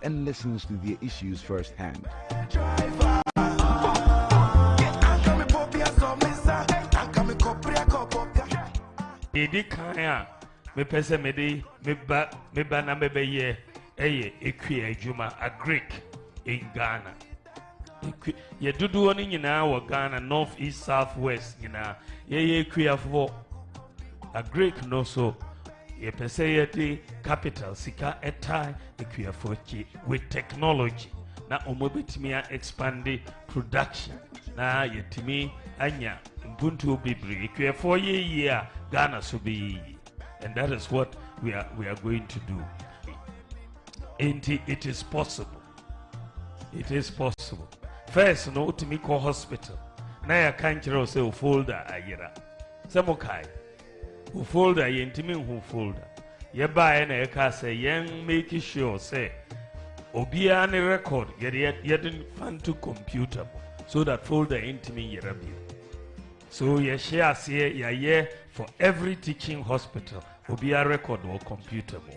and listens to their issues firsthand. Idi kanya me pese me di me ba na me be ye eye ekwi adwuma a Greek in Ghana. Ye dudu oni nyina wo Ghana north east south west nyina ye ekwi afo a Greek no so ye pese ye di capital sika etai ekwi afo chi with technology na omobetimi a expand production na yetimi anya mbuntu bibri ekwi afo ye a Ghana so be, and that is what we are going to do. It is possible. It is possible. First, no to me call hospital. Na ya kanchiro say folder ayira. Samokai. Who folder yentimi who folder. Ye buy na eka say yen make sure say obia ne record yedin fan to computer so that folder intimi yerabi. So ye share say ye for every teaching hospital obia record or computer mo.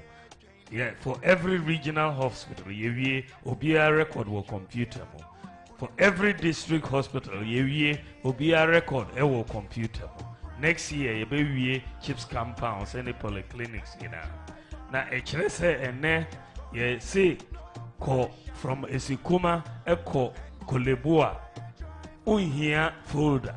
Yeah, for every regional hospital ye obia record or computer mo. For every district hospital ye obia record or computer mo. Next year ye be chips compounds and polyclinics you know. Na echere say ene ye say ko from Esikuma eko Kolebua unhia folder.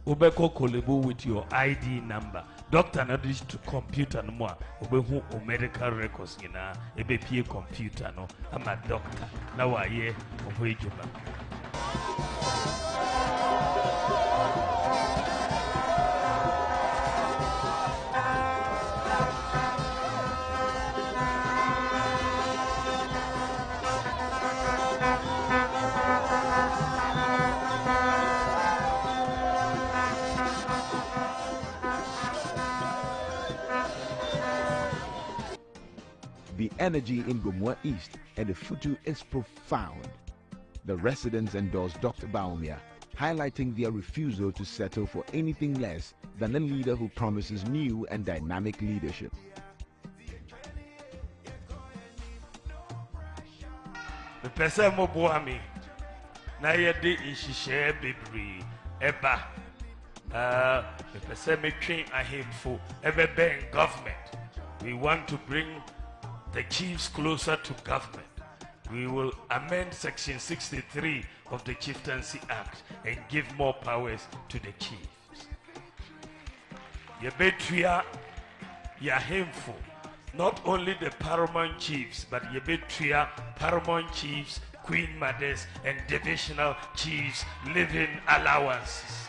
Ubeko Kolebu with your ID number. Doctor na dish to computer no more. Ubehu o medical records ina ebe pie computer no. I'm a doctor. Na wa ye ohoijuma. The energy in Gumwa East and the Futu is profound. The residents endorsed Dr. Baumia, highlighting their refusal to settle for anything less than a leader who promises new and dynamic leadership. The person mo boami na yede inshishe bibri eba the person me train ahemfo ebe ben government. We want to bring the chiefs closer to government. We will amend Section 63 of the Chieftaincy Act and give more powers to the chiefs. Yebetria Yahemfo, not only the paramount chiefs, but Yebetria paramount chiefs, queen mothers, and divisional chiefs living allowances.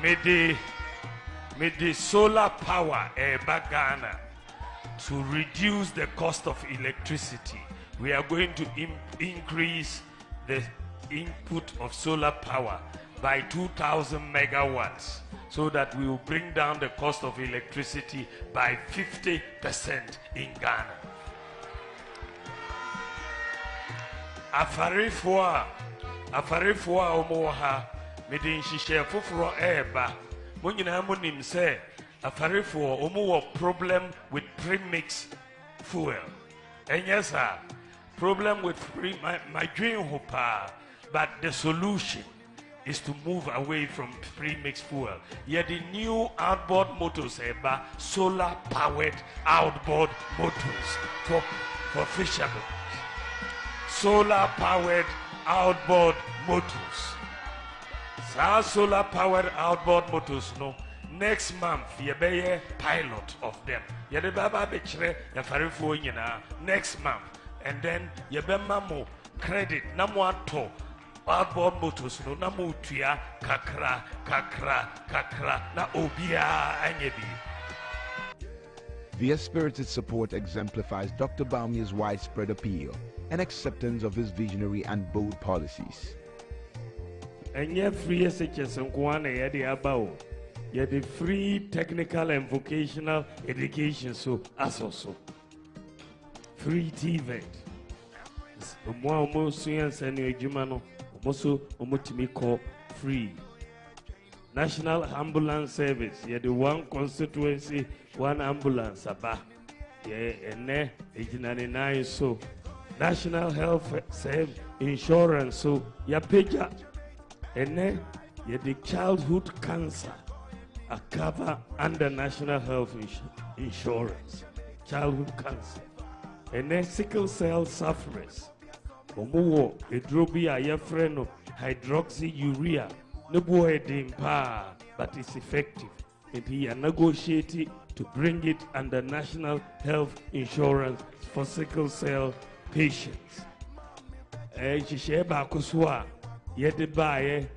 May the solar power Ghana to reduce the cost of electricity. We are going to increase the input of solar power by 2,000 megawatts so that we will bring down the cost of electricity by 50% in Ghana. Afarifua omoha Medin shishe fufuro eba. Munyina munim say afarifo omo problem with premix fuel. And yes sir, problem with my dream hopa, but the solution is to move away from premix fuel. Yet the new outboard motors eba solar powered outboard motors for fishermen. Solar powered outboard motors. Our solar powered outboard motors no next month ye be a pilot of them. Ye de baba be chere ya farefo nyina next month, and then ye be mamo credit na mo ato outboard motors no na mo tua kakra na obia anyebi. Their spirited support exemplifies Dr. Baumia's widespread appeal and acceptance of his visionary and bold policies. And yet free SHS and Kwana yadi abao. Yadi free technical and vocational education so also. Free TVET. Omo omo suyan sani ejumano. Omoso omotimi call free. National Ambulance Service, yeah, the one constituency, one ambulance, aba. Yeah, and then, so National Health Insurance, so ya peja, and then, yeah, the childhood cancer, a cover under National Health Insurance, childhood cancer, and then sickle cell sufferers, omuwo, edrobia, ya freno, hydroxyurea, no boy but it's effective. And he are negotiating to bring it under National Health Insurance for sickle cell patients. Shisheba Kuswa, yet the buyer,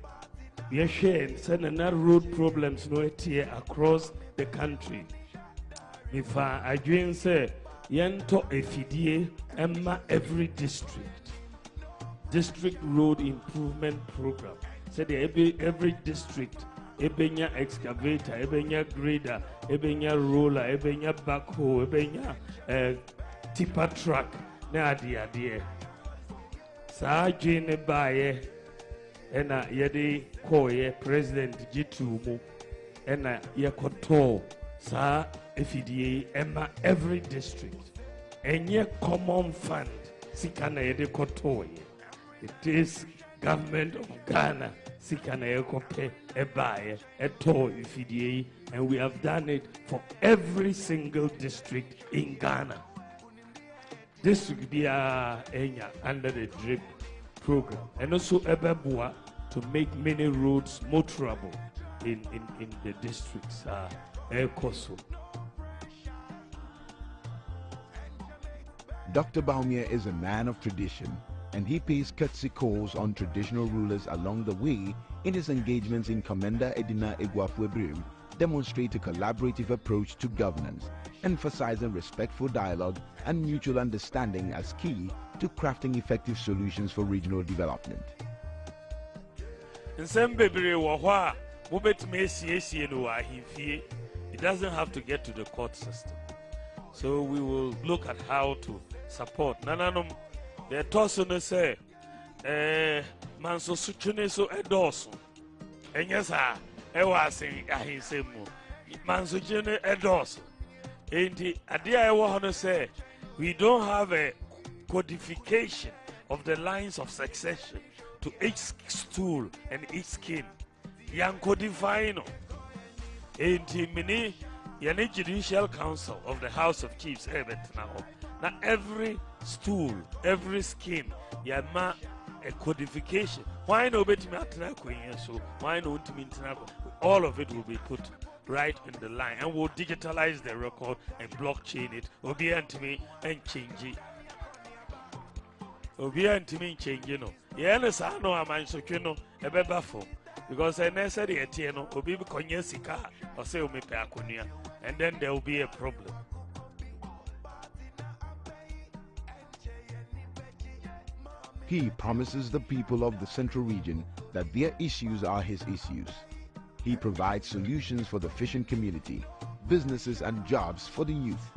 we are sharing another road problems no here across the country. If I join say, Yanto FDA, Emma every district road improvement program. Said every district, ebenya excavator, ebenya grader, ebenya roller, ebenya backhoe, ebenya tipper truck, na adi. Sa jene baye, ena yede koye President Jitumu, ena yekoto sa FDA emma every district, enye common fund, sikana yede kotoye. It is Government of Ghana, Sikana Ekope, Ebaye, Eto, FDA, and we have done it for every single district in Ghana. This will be under the DRIP program, and also Ebebua to make many roads motorable in the districts. Ekoso. Dr. Baumia is a man of tradition, and he pays courtesy calls on traditional rulers along the way in his engagements in Commander Edina Egwafwebrim, demonstrate a collaborative approach to governance, emphasizing respectful dialogue and mutual understanding as key to crafting effective solutions for regional development. It doesn't have to get to the court system. So we will look at how to support. The Tosun say, Manso Suchuneso Edosu. And yes, I was saying, I say, Manso Jene Edosu. And the idea I want to say, we don't have a codification of the lines of succession to each stool and each skin. Yang codifying. And the mini Yanni Judicial Council of the House of Chiefs, now every stool, every skin, yama a codification. Why no bet me so why no all of it will be put right in the line, and we'll digitalize the record and blockchain it. Obi me and change it. Obi me change no. Yes, I know I'm so a bebafo because I never said it. Obi konye sika or say me pe akonia, and then there will be a problem. He promises the people of the Central Region that their issues are his issues. He provides solutions for the fishing community, businesses and jobs for the youth.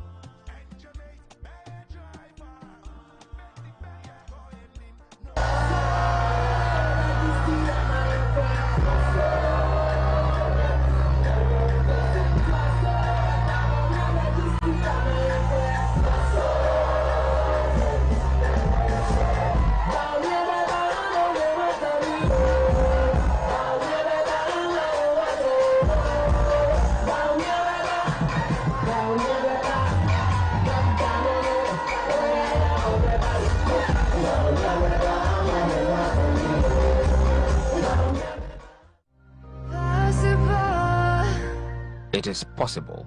It is possible,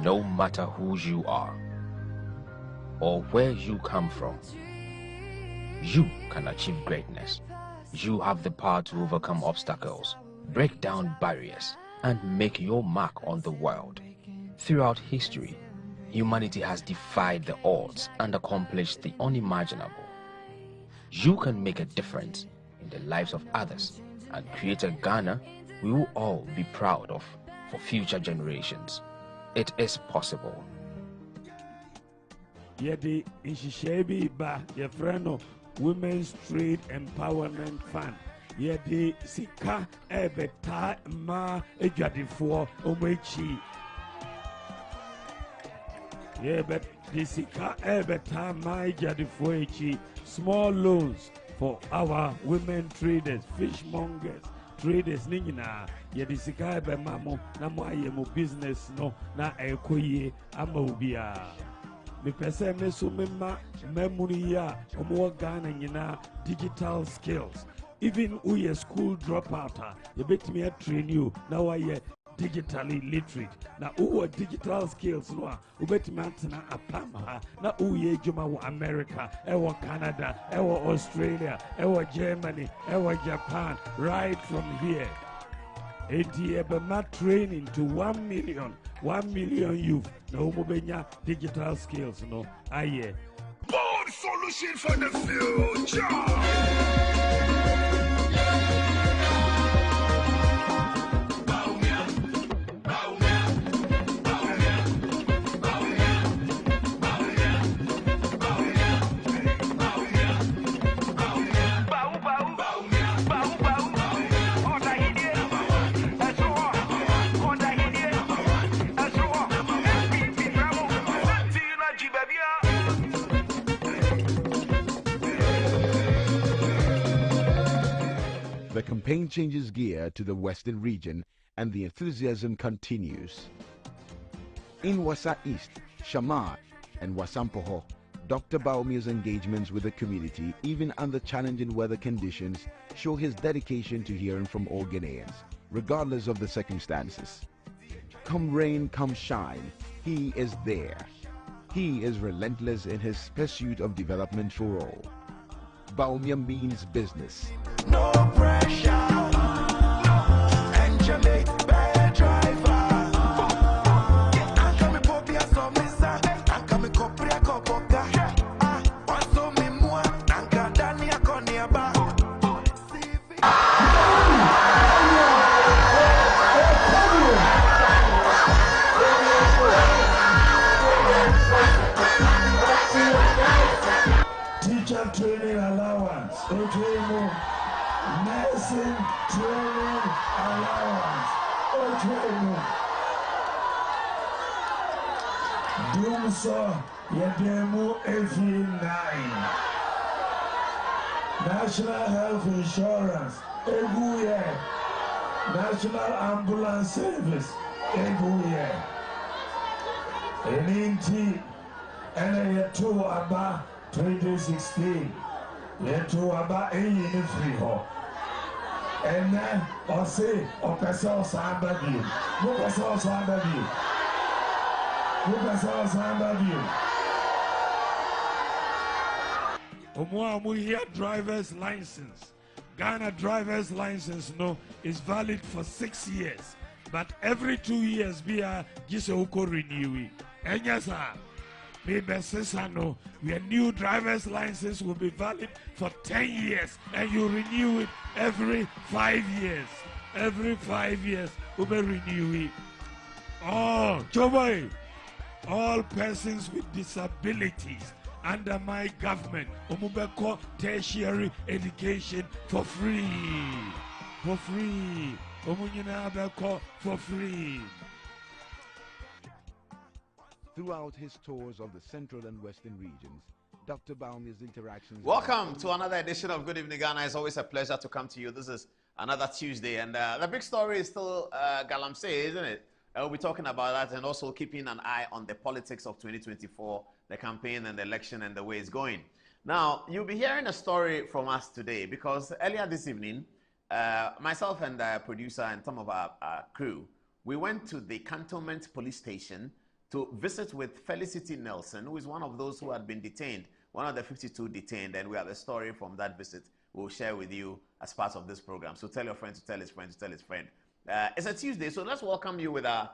no matter who you are or where you come from, you can achieve greatness. You have the power to overcome obstacles, break down barriers, and make your mark on the world. Throughout history, humanity has defied the odds and accomplished the unimaginable. You can make a difference in the lives of others and create a Ghana we will all be proud of for future generations. It is possible. Yedi Ishishebi Ba, your friend of Women's Trade Empowerment Fund. yɛde sika ɛbɛtaa mmaa adwadefoɔ ɔmo akyi yɛbɛde sika ɛbɛtaa mmaa adwadefoɔ akyi small loans for our women traders fishmongers traders ne nyinaa yɛde sika ɛbɛma mo na mo ayɛ mo business no na ɛkɔ yie ama obiara mepɛ sɛ me so mema mmamunu yi a ɔmo wɔ Ghana nyinaa digital skills even woyɛ school dropout a yɛbɛtumi atrain you na woayɛ digitally literate na wowɔ digital skills no a wobɛtumi atena apam ha na woyɛ adwuma wɔ America ɛwɔ Canada ɛwɔ Australia ɛwɔ Germany ɛwɔ Japan right from here enti ɛbɛma training to 1 million youth na wɔbɛnya digital skills no ayɛ bold solution for the future. The campaign changes gear to the Western region and the enthusiasm continues. In Wassa East, Shamar, and Wasampoho, Dr. Baumia's engagements with the community, even under challenging weather conditions, show his dedication to hearing from all Ghanaians, regardless of the circumstances. Come rain, come shine, he is there. He is relentless in his pursuit of development for all. Baumia means business. No pressure. Enjoy bad driver. I'm coming for the asomisa. I'm coming for the kopoka. What's on me more? I'm gonna Konya ba. Teacher training allowance, Otremo, nursing training allowance, Otremo. Dumso, Yedemu FE9. National Health Insurance, Eguye. National Ambulance Service, Eguye. Eninti, Eneyetu Aba. 2016, yetu aba eyi ni free ho. Ene ose opese osamba bi. Mo pese osamba bi. Mo pese osamba bi. Omo here driver's license. Ghana driver's license no is valid for 6 years, but every 2 years be a gise uko renew. Enyasa. Maybe your new driver's license will be valid for 10 years and you renew it every 5 years. Every 5 years, we will renew it. Oh, Joboy, all persons with disabilities under my government, Omubeko tertiary education for free. For free. Omunyina Beko for free. Throughout his tours of the central and western regions, Dr. Baumia's interactions... Welcome to another edition of Good Evening Ghana. It's always a pleasure to come to you. This is another Tuesday, and the big story is still Galamsey, isn't it? We'll be talking about that and also keeping an eye on the politics of 2024, the campaign and the election and the way it's going. Now, you'll be hearing a story from us today because earlier this evening, myself and the producer and some of our crew, we went to the Cantonment Police Station to visit with Felicity Nelson, who is one of those who had been detained, one of the 52 detained, and we have a story from that visit we'll share with you as part of this program. So tell your friend to tell his friend to tell his friend. It's a Tuesday, so let's welcome you with a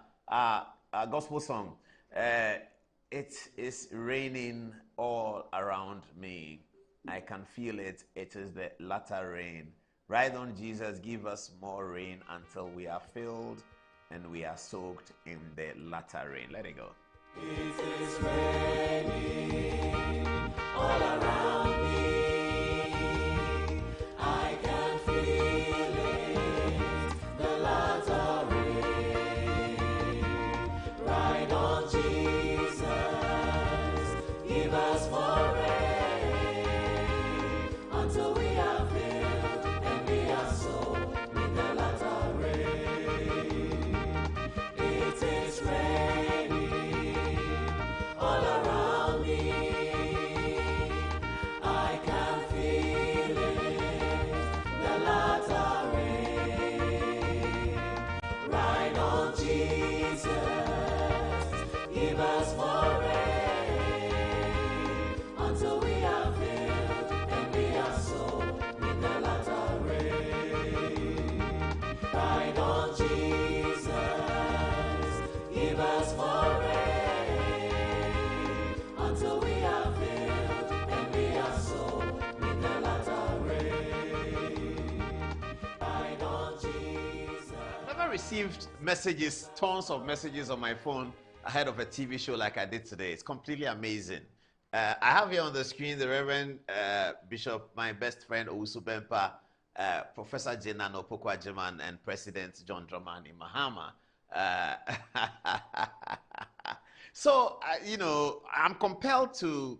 gospel song. It is raining all around me. I can feel it. It is the latter rain. Ride on, Jesus, give us more rain until we are filled and we are soaked in the latter rain. Let it go. It is raining all around me. I can feel us more rain until we are filled and we are sold in the latter rain. Shine on Jesus. Never received messages, tons of messages on my phone ahead of a TV show like I did today. It's completely amazing. I have here on the screen the Reverend Bishop, my best friend Owusu Bempah, Professor Jenano Opoku-Agyeman, and President John Dramani Mahama. So, you know, I'm compelled to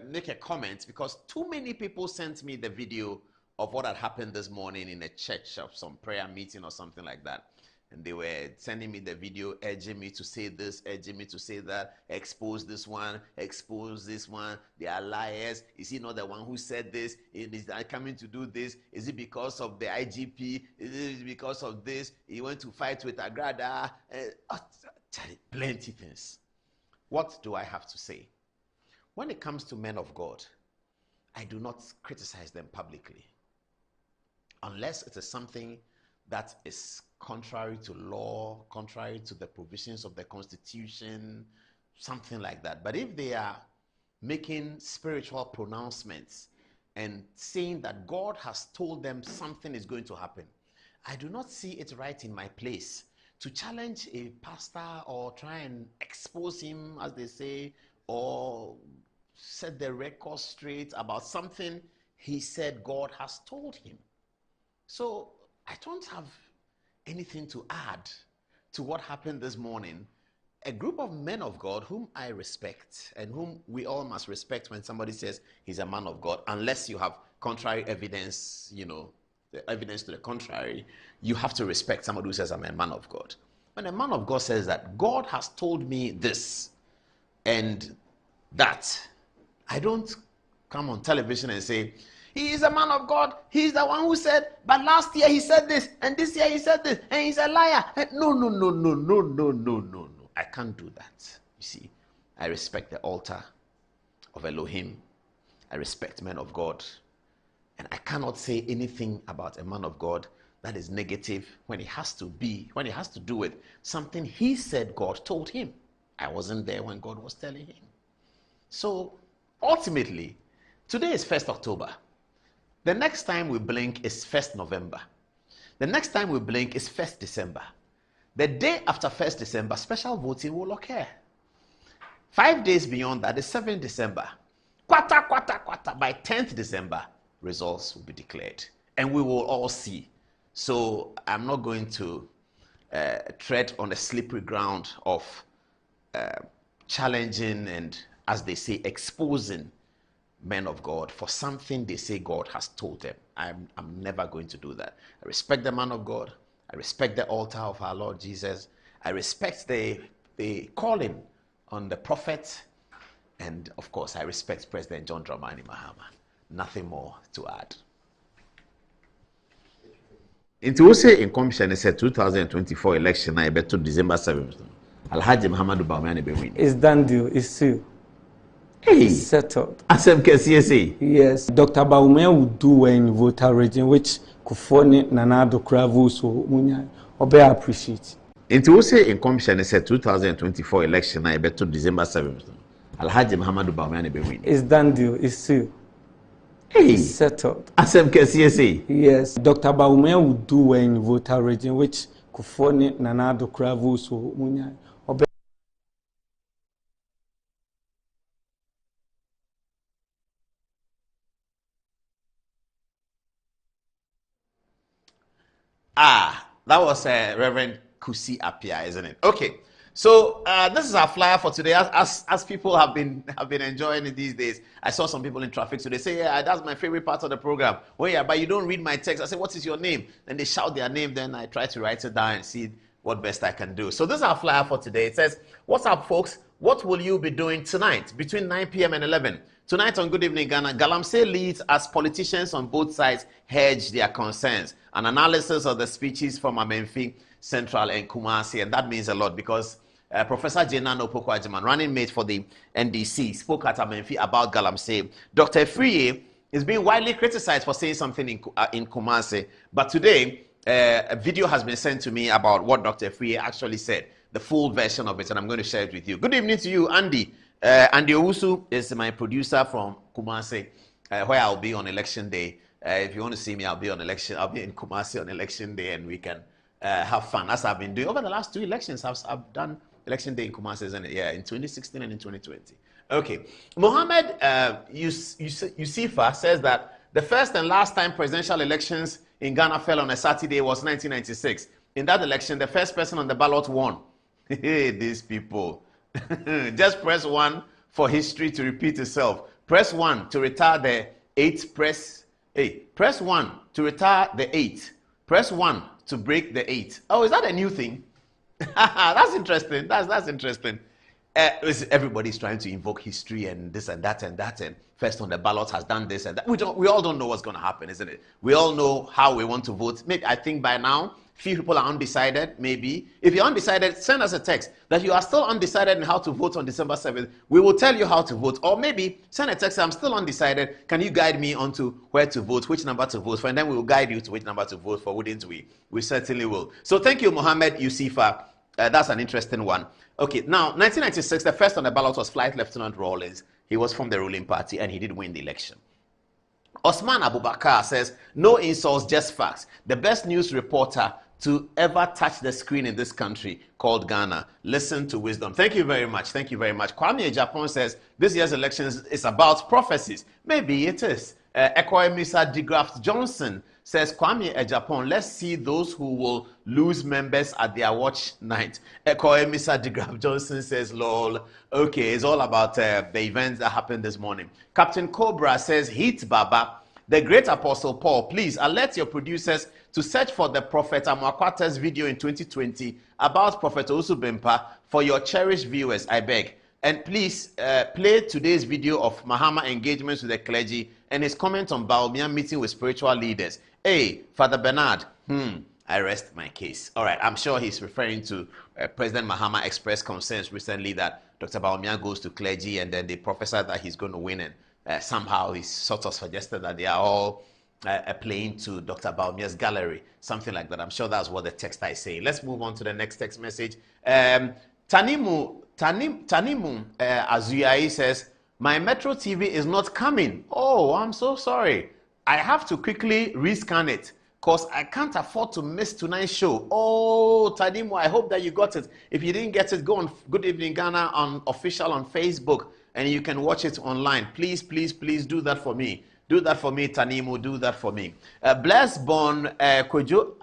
make a comment because too many people sent me the video of what had happened this morning in a church of some prayer meeting or something like that. And they were sending me the video, urging me to say this, urging me to say that, expose this one, expose this one. They are liars. Is he not the one who said this? Is he coming to do this? Is it because of the IGP? Is it because of this? He went to fight with Agrada. Plenty things. What do I have to say? When it comes to men of God, I do not criticize them publicly. Unless it is something that is contrary to law, contrary to the provisions of the Constitution, something like that. But if they are making spiritual pronouncements and saying that God has told them something is going to happen, I do not see it right in my place to challenge a pastor or try and expose him, as they say, or set the record straight about something he said God has told him. So I don't have anything to add to what happened this morning. A group of men of God whom I respect and whom we all must respect when somebody says he's a man of God, unless you have contrary evidence, you know, the evidence to the contrary, you have to respect somebody who says I'm a man of God. When a man of God says that God has told me this and that, I don't come on television and say, he is a man of God. He's the one who said, but last year he said this, and this year he said this, and he's a liar. No. I can't do that. You see, I respect the altar of Elohim. I respect men of God. And I cannot say anything about a man of God that is negative when it has to do with something he said God told him. I wasn't there when God was telling him. So, ultimately, today is 1st October. The next time we blink is 1st November. The next time we blink is 1st December. The day after 1st December, special voting will occur. 5 days beyond that is 7th December. Quarter. By 10th December, results will be declared. And we will all see. So I'm not going to tread on the slippery ground of challenging and, as they say, exposing men of God for something they say God has told them. I'm never going to do that. I respect the man of God. I respect the altar of our Lord Jesus. I respect the calling on the prophet. And of course, I respect President John Dramani Mahama. Nothing more to add. Into also in commission said 2024 election, I bet to December 7th. Alhaji Muhammadu Bawumia be win. It's done deal. It's sealed. Hey, It's settled. Asem KCSA. Yes, Dr. Bawumia will do well in voter region, which Kufoni Nana Dokravu so Munya Obe appreciate. Into also in commission said 2024 election, I bet to December 7th. Alhaji Muhammadu Bawumia be win. It's done deal. It's sealed. Hey, It's settled. Asem KCSA. Yes, Dr. Bawumia will do well in voter region, which Kufoni Nana Dokravu so Munya Obe. That was Reverend Kusi Appiah, isn't it? Okay, so this is our flyer for today. As people have been enjoying it these days. I saw some people in traffic, so they say, "Yeah, that's my favorite part of the program." "Oh yeah, but you don't read my text." I say, "What is your name?" Then they shout their name. Then I try to write it down and see what best I can do. So this is our flyer for today. It says, "What's up, folks? What will you be doing tonight between 9 p.m. and 11? Tonight on Good Evening Ghana, Galamsey leads as politicians on both sides hedge their concerns. An analysis of the speeches from Amenfi, Central, and Kumasi, and that means a lot because Professor Jenano Opoku-Agyeman, running mate for the NDC, spoke at Amenfi about Galamsey. Dr. Friye is being widely criticized for saying something in Kumasi, but today a video has been sent to me about what Dr. Free actually said, the full version of it, and I'm going to share it with you. Good evening to you, Andy. Andy Owusu is my producer from Kumasi, where I'll be on election day. If you want to see me, I'll be in Kumasi on election day, and we can have fun, as I've been doing over the last 2 elections. I've done election day in Kumasi, isn't it? Yeah, in 2016 and in 2020. Okay, Mohammed Yusifa says that the first and last time presidential elections in Ghana fell on a Saturday was 1996. In that election, the first person on the ballot won. Hey, these people. Just press 1 for history to repeat itself. Press 1 to retire the 8th. Press 1 to retire the 8th. Press 1 to break the 8th. Oh, is that a new thing? That's interesting. That's interesting. Everybody's trying to invoke history and this and that and that, and first on the ballot has done this and that. We all don't know what's going to happen, isn't it? We all know how we want to vote. Maybe I think by now few people are undecided. Maybe if you're undecided, send us a text that you are still undecided in how to vote on December 7th. We will tell you how to vote. Or maybe send a text, I'm still undecided, can you guide me onto where to vote, which number to vote for, and then we will guide you to which number to vote for, wouldn't we? We certainly will. So thank you, Mohammed Yusifa. That's an interesting one. Okay, now 1996, the first on the ballot was Flight Lieutenant Rawlings. He was from the ruling party and he did win the election. Osman Abubakar says, no insults, just facts. The best news reporter to ever touch the screen in this country, called Ghana. Listen to wisdom. Thank you very much. Thank you very much. Kwame Japan says, this year's elections is about prophecies. Maybe it is. Ekoemisa DeGraft Johnson says, Kwame Japan, let's see those who will lose members at their watch night. Ekoemisa DeGraft Johnson says, lol. Okay, it's all about the events that happened this morning. Captain Cobra says, Heat Baba, the great Apostle Paul, please alert your producers to search for the Prophet Amwakwata's video in 2020 about Prophet Owusu Bempah for your cherished viewers, I beg. And please play today's video of Mahama engagements with the clergy and his comment on Bawumia meeting with spiritual leaders. Hey, Father Bernard, I rest my case. All right, I'm sure he's referring to President Mahama expressed concerns recently that Dr. Bawumia goes to clergy and then they prophesy that he's going to win, and somehow he sort of suggested that they are all playing to Dr. Bawumia's gallery, something like that. I'm sure that's what the text is saying. Let's move on to the next text message. Tanimu Azuyai says, my Metro TV is not coming. Oh, I'm so sorry. I have to quickly rescan it because I can't afford to miss tonight's show. Oh, Tanimu, I hope that you got it. If you didn't get it, go on Good Evening Ghana on official on Facebook and you can watch it online. Please, please, please do that for me. Do that for me, Tanimu. Do that for me. Blessborn Kojo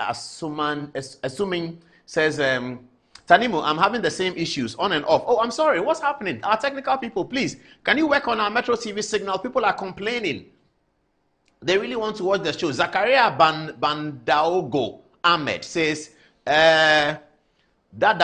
assuming says, Tanimu, I'm having the same issues on and off. Oh, I'm sorry. What's happening? Our technical people, please. Can you work on our Metro TV signal? People are complaining. They really want to watch the show. Zakaria Bandaogo Ahmed says, Dada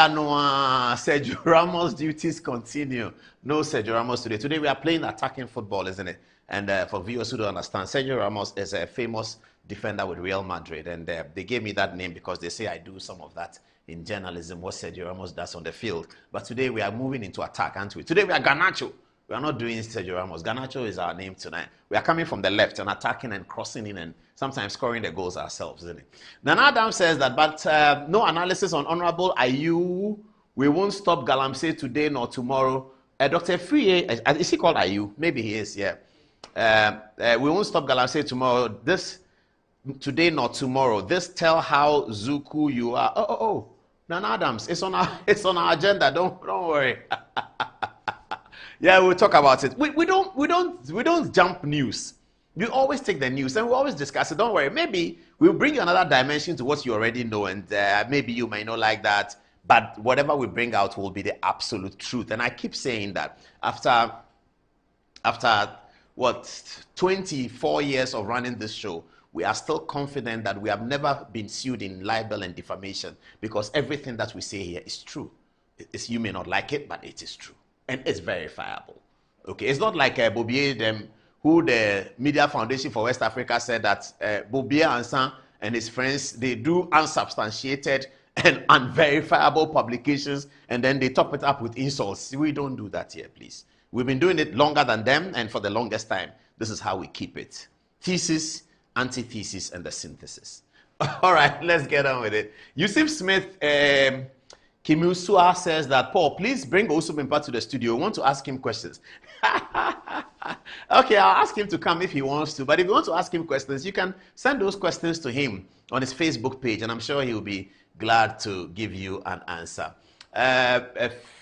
Noah, Sergio Ramos duties continue. No Sergio Ramos today. Today we are playing attacking football, isn't it? And for viewers who don't understand, Sergio Ramos is a famous defender with Real Madrid. And they gave me that name because they say I do some of that in journalism, what Sergio Ramos does on the field. But today we are moving into attack, aren't we? Today we are Garnacho. We are not doing Sergio Ramos. Garnacho is our name tonight. We are coming from the left and attacking and crossing in and sometimes scoring the goals ourselves, isn't it? Nana Adam says that, but no analysis on Honorable Ayu. We won't stop Galamsey today nor tomorrow. Dr. Free, is he called Ayu? Maybe he is, yeah. We won't stop Galamsey tomorrow. Today nor tomorrow. This tell how Zuku you are. Oh. Nana Adams, it's on our agenda. Don't worry. Yeah, we'll talk about it. We don't jump news. We always take the news and we always discuss it. Don't worry. Maybe we'll bring you another dimension to what you already know, and maybe you may not like that. But whatever we bring out will be the absolute truth. And I keep saying that after 24 years of running this show, we are still confident that we have never been sued in libel and defamation because everything that we say here is true. You may not like it, but it is true. And it's verifiable. Okay, it's not like Bobier, who the Media Foundation for West Africa said that Bobier Ansan and his friends, they do unsubstantiated and unverifiable publications, and then they top it up with insults. We don't do that here, please. We've been doing it longer than them, and for the longest time, this is how we keep it. Thesis, antithesis, and the synthesis. All right, let's get on with it. Yusuf Smith Kimusua says that, Paul, please bring Osubimpa to the studio. I want to ask him questions. Okay, I'll ask him to come if he wants to. But if you want to ask him questions, you can send those questions to him on his Facebook page, and I'm sure he'll be glad to give you an answer.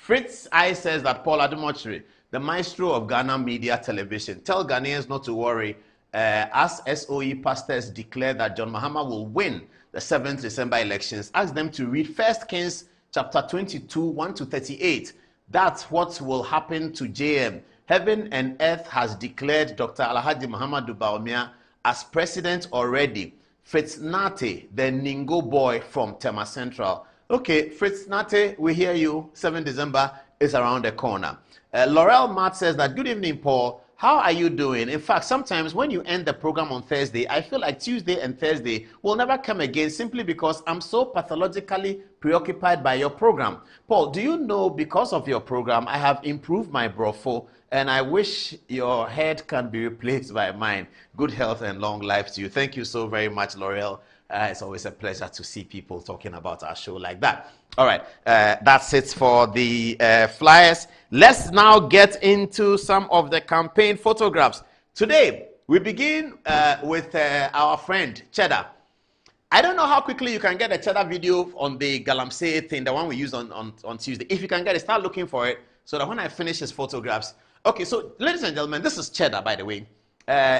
Fritz I says that Paul Ademochiri, the maestro of Ghana Media Television, tell Ghanaians not to worry as SOE pastors declare that John Mahama will win the 7th December elections. Ask them to read 1 Kings chapter 22, 1 to 38. That's what will happen to JM. Heaven and earth has declared Dr. Alhaji Muhammadu Bawumia as president already. Fritz Nate, the Ningo boy from Tema Central. Okay, Fritz Nate, we hear you. 7 December is around the corner. Laurel Matt says that, good evening, Paul. How are you doing? In fact, sometimes when you end the program on Thursday, I feel like Tuesday and Thursday will never come again simply because I'm so pathologically preoccupied by your program. Paul, do you know because of your program, I have improved my brofo and I wish your head can be replaced by mine. Good health and long life to you. Thank you so very much, Laurel. It's always a pleasure to see people talking about our show like that. All right, that's it for the flyers. Let's now get into some of the campaign photographs. Today, we begin with our friend, Cheddar. I don't know how quickly you can get a Cheddar video on the Galamsey thing, the one we used on Tuesday. If you can get it, start looking for it so that when I finish his photographs. Okay, so ladies and gentlemen, this is Cheddar, by the way.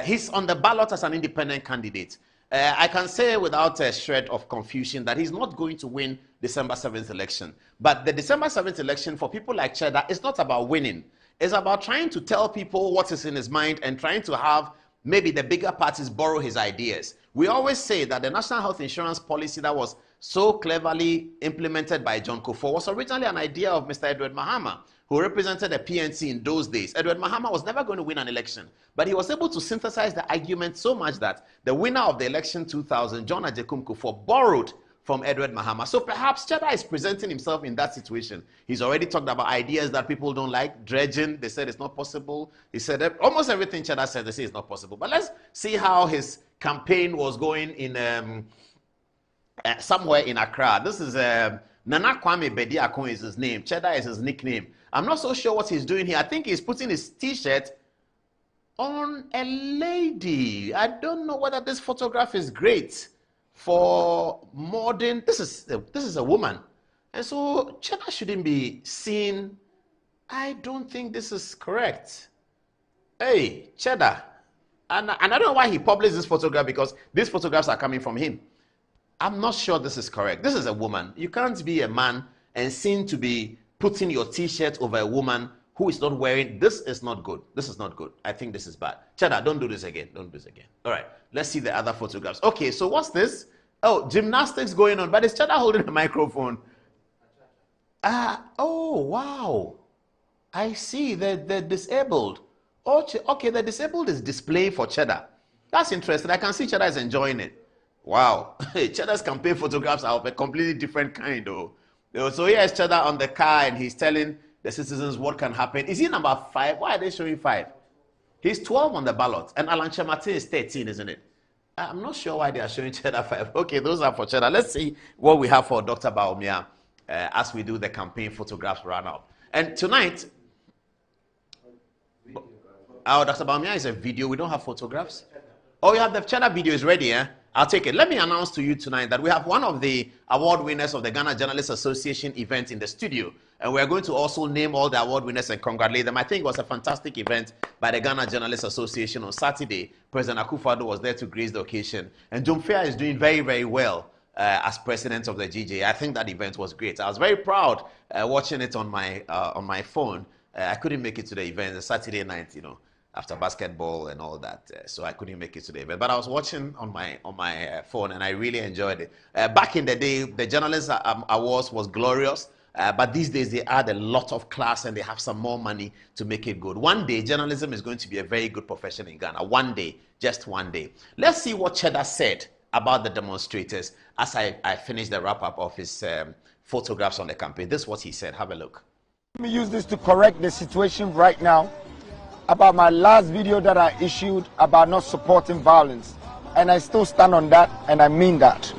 He's on the ballot as an independent candidate. I can say without a shred of confusion that he's not going to win December 7th election. But the December 7th election for people like Cheddar is not about winning. It's about trying to tell people what is in his mind and trying to have maybe the bigger parties borrow his ideas. We always say that the National Health Insurance Policy that was so cleverly implemented by John Kufuor was originally an idea of Mr. Edward Mahama, who represented the PNC in those days. Edward Mahama was never going to win an election, but he was able to synthesize the argument so much that the winner of the election 2000, John Ajekum Kufuor, borrowed from Edward Mahama. So perhaps Cheddar is presenting himself in that situation. He's already talked about ideas that people don't like. Dredging, they said it's not possible. He said that almost everything Cheddar said, they say it's not possible. But let's see how his campaign was going in somewhere in Accra. This is Nana Kwame Bediako is his name. Cheddar is his nickname. I'm not so sure what he's doing here. I think he's putting his t-shirt on a lady. I don't know whether this photograph is great for modern. This is a woman, and so Cheddar shouldn't be seen. I don't think this is correct. Hey, Cheddar, and I don't know why he published this photograph, because these photographs are coming from him. I'm not sure this is correct. This is a woman. You can't be a man and seem to be putting your t-shirt over a woman who is not wearing. This is not good. This is not good. I think this is bad. Cheddar, don't do this again. Don't do this again. All right, let's see the other photographs. Okay, so what's this? Oh, gymnastics going on, but is Cheddar holding a microphone? Oh, wow. I see, they're disabled. Oh, okay, the disabled is displaying for Cheddar. That's interesting. I can see Cheddar is enjoying it. Wow. Cheddar's campaign photographs are of a completely different kind, though. So here's Cheddar on the car, and he's telling the citizens what can happen. Is he number 5? Why are they showing 5? He's 12 on the ballot, and Alan Chemate is 13, isn't it? I'm not sure why they are showing Cheddar 5. Okay, those are for Cheddar. Let's see what we have for Dr. Bawumia as we do the campaign photographs run out. And tonight, Dr. Bawumia is a video. We don't have photographs. Oh, you have the Cheddar video is ready, eh? I'll take it. Let me announce to you tonight that we have one of the award winners of the Ghana Journalists Association event in the studio. And we're going to also name all the award winners and congratulate them. I think it was a fantastic event by the Ghana Journalists Association on Saturday. President Akufo-Addo was there to grace the occasion. And Jomfia is doing very, very well as president of the GJ. I think that event was great. I was very proud watching it on my phone. I couldn't make it to the event, the Saturday night, after basketball and all that, so I couldn't make it to the event. But I was watching on my phone, and I really enjoyed it. Back in the day, the Journalist Awards was glorious, but these days they add a lot of class and they have some more money to make it good. One day, journalism is going to be a very good profession in Ghana. One day, just one day. Let's see what Cheddar said about the demonstrators as I finish the wrap-up of his photographs on the campaign. This is what he said. Have a look. Let me use this to correct the situation right now about my last video that I issued about not supporting violence, and I still stand on that, and I mean that.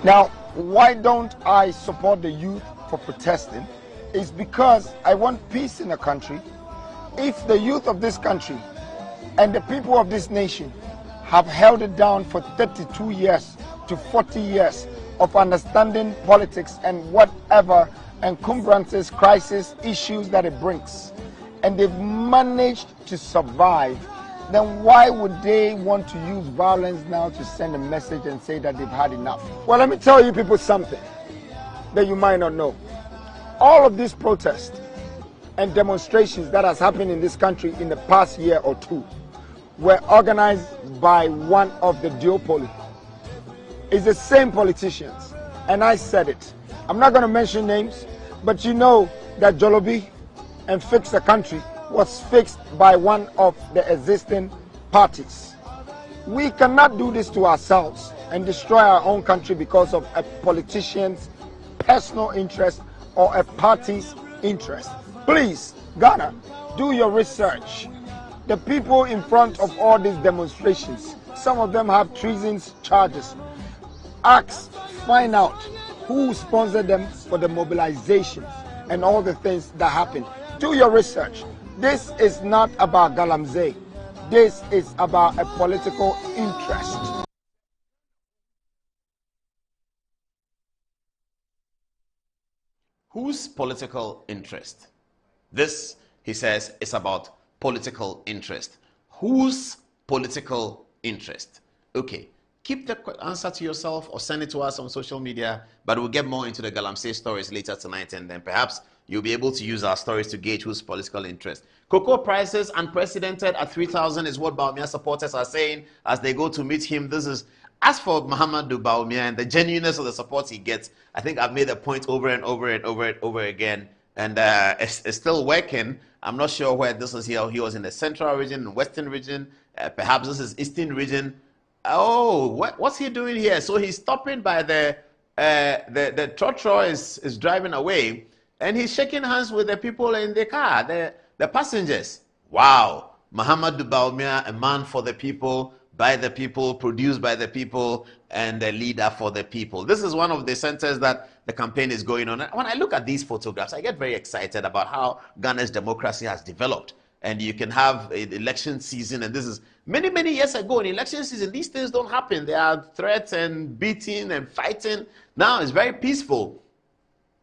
Now, why don't I support the youth for protesting? It's because I want peace in the country. If the youth of this country and the people of this nation have held it down for 32 years to 40 years of understanding politics and whatever encumbrances, crisis, issues that it brings, and they've managed to survive, then why would they want to use violence now to send a message and say that they've had enough? Well, let me tell you people something that you might not know. All of these protests and demonstrations that has happened in this country in the past year or two were organized by one of the duopoly. It's the same politicians, and I said it. I'm not going to mention names, but you know that Jolobi and Fix the Country was fixed by one of the existing parties. We cannot do this to ourselves and destroy our own country because of a politician's personal interest or a party's interest. Please, Ghana, do your research. The people in front of all these demonstrations, some of them have treason charges. Ask, find out who sponsored them for the mobilization and all the things that happened. Do your research. This is not about Galamsey. This is about a political interest. Whose political interest? This, he says, is about political interest. Whose political interest? Okay, keep the answer to yourself or send it to us on social media, but we'll get more into the Galamsey stories later tonight, and then perhaps you'll be able to use our stories to gauge whose political interest. Cocoa prices unprecedented at 3,000 is what Bawumia supporters are saying as they go to meet him. This is, as for Mahamudu Bawumia and the genuineness of the support he gets, I think I've made the point over and over again, and it's still working. I'm not sure where this is here. He was in the central region, western region, perhaps this is eastern region. Oh, what's he doing here? So he's stopping by the trotro is driving away, and he's shaking hands with the people in the car, the passengers. Wow, Mahamudu Bawumia, a man for the people, by the people, produced by the people, and a leader for the people. This is one of the centers that the campaign is going on. When I look at these photographs, I get very excited about how Ghana's democracy has developed. And you can have an election season, and this is many years ago. In election season, these things don't happen. There are threats and beating and fighting. Now it's very peaceful.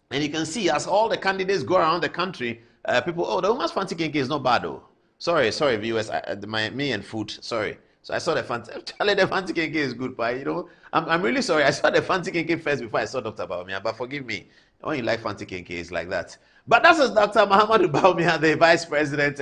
And you can see as all the candidates go around the country, people, oh, the woman's fancy cake is not bad, though. Sorry, viewers, me and food, sorry. So I saw the fancy, Charlie, the fancy cake is good, but you know, I'm really sorry. I saw the fancy cake first before I saw Dr. Bawumia, but forgive me. When you like fancy cake, it's like that. But that's Dr. Mahamudu Bawumia, the vice president,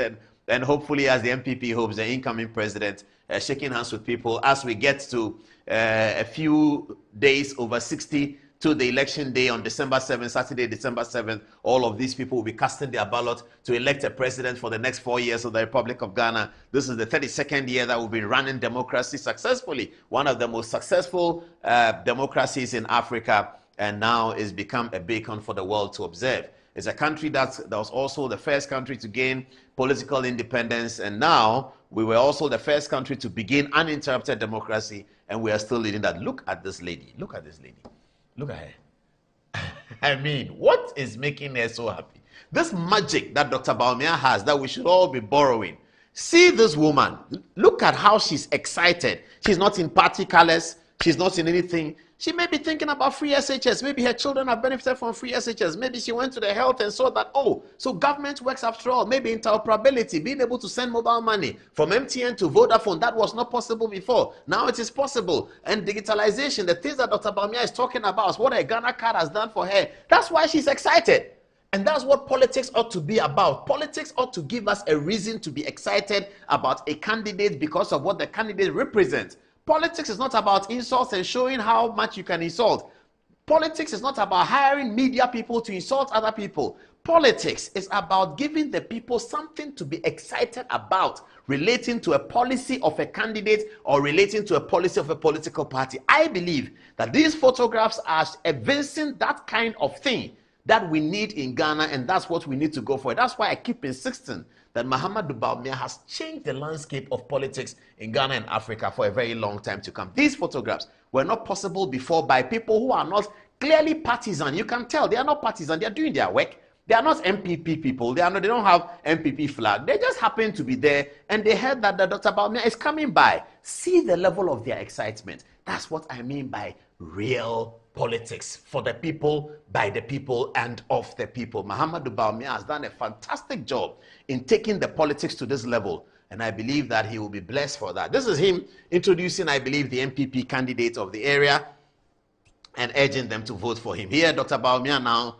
and hopefully, as the MPP hopes, the incoming president, shaking hands with people as we get to a few days over 60 to the election day on December 7th, Saturday, December 7th. All of these people will be casting their ballot to elect a president for the next 4 years of the Republic of Ghana. This is the 32nd year that we've been running democracy successfully, one of the most successful democracies in Africa, and now is become a beacon for the world to observe. It's a country that was also the first country to gain political independence, and now we were also the first country to begin uninterrupted democracy, and we are still leading that. Look at this lady. Look at this lady. Look at her. I mean, what is making her so happy? This magic that Dr. Bawumia has that we should all be borrowing. See this woman. Look at how she's excited. She's not in party colors. She's not in anything. She may be thinking about free SHS. Maybe her children have benefited from free SHS. Maybe she went to the health and saw that, oh, so government works after all. Maybe interoperability, being able to send mobile money from MTN to Vodafone, that was not possible before. Now it is possible. And digitalization, the things that Dr. Bawumia is talking about, what a Ghana card has done for her. That's why she's excited. And that's what politics ought to be about. Politics ought to give us a reason to be excited about a candidate because of what the candidate represents. Politics is not about insults and showing how much you can insult. Politics is not about hiring media people to insult other people. Politics is about giving the people something to be excited about relating to a policy of a candidate or relating to a policy of a political party. I believe that these photographs are evincing that kind of thing that we need in Ghana, and that's what we need to go for. That's why I keep insisting that Mahamudu Bawumia has changed the landscape of politics in Ghana and Africa for a very long time to come. These photographs, were not possible before by people who are not clearly partisan. You can tell they are not partisan. They are doing their work. They are not MPP people. They don't have MPP flag. They just happen to be there, and they heard that the Dr. Bawumia is coming by. See the level of their excitement. That's what I mean by real politics, for the people, by the people, and of the people. Mahamudu Bawumia has done a fantastic job in taking the politics to this level, and I believe that he will be blessed for that. This is him introducing, I believe, the MPP candidates of the area and urging them to vote for him. Here, Dr. Bawumia now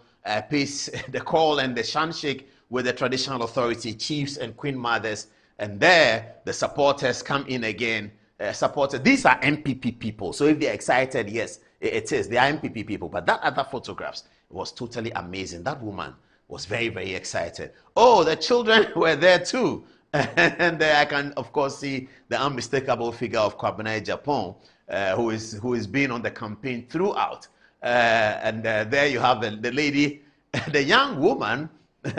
pays the call and the handshake with the traditional authority, chiefs and queen mothers, and there the supporters come in again. These are MPP people, so if they're excited, yes, it is. They are MPP people, but that other photographs was totally amazing. That woman was very, very excited. Oh, the children were there too. And there I can, of course, see the unmistakable figure of Kwabena Japan, who is being on the campaign throughout. There you have the lady, the young woman,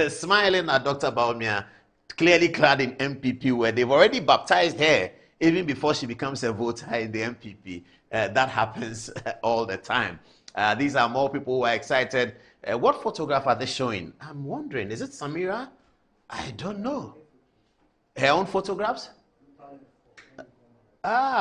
smiling at Dr. Bawumia, clearly clad in MPP, where they've already baptized her even before she becomes a voter in the MPP. That happens all the time. These are more people who are excited. What photograph are they showing? I'm wondering, is it Samira? I don't know. Her own photographs?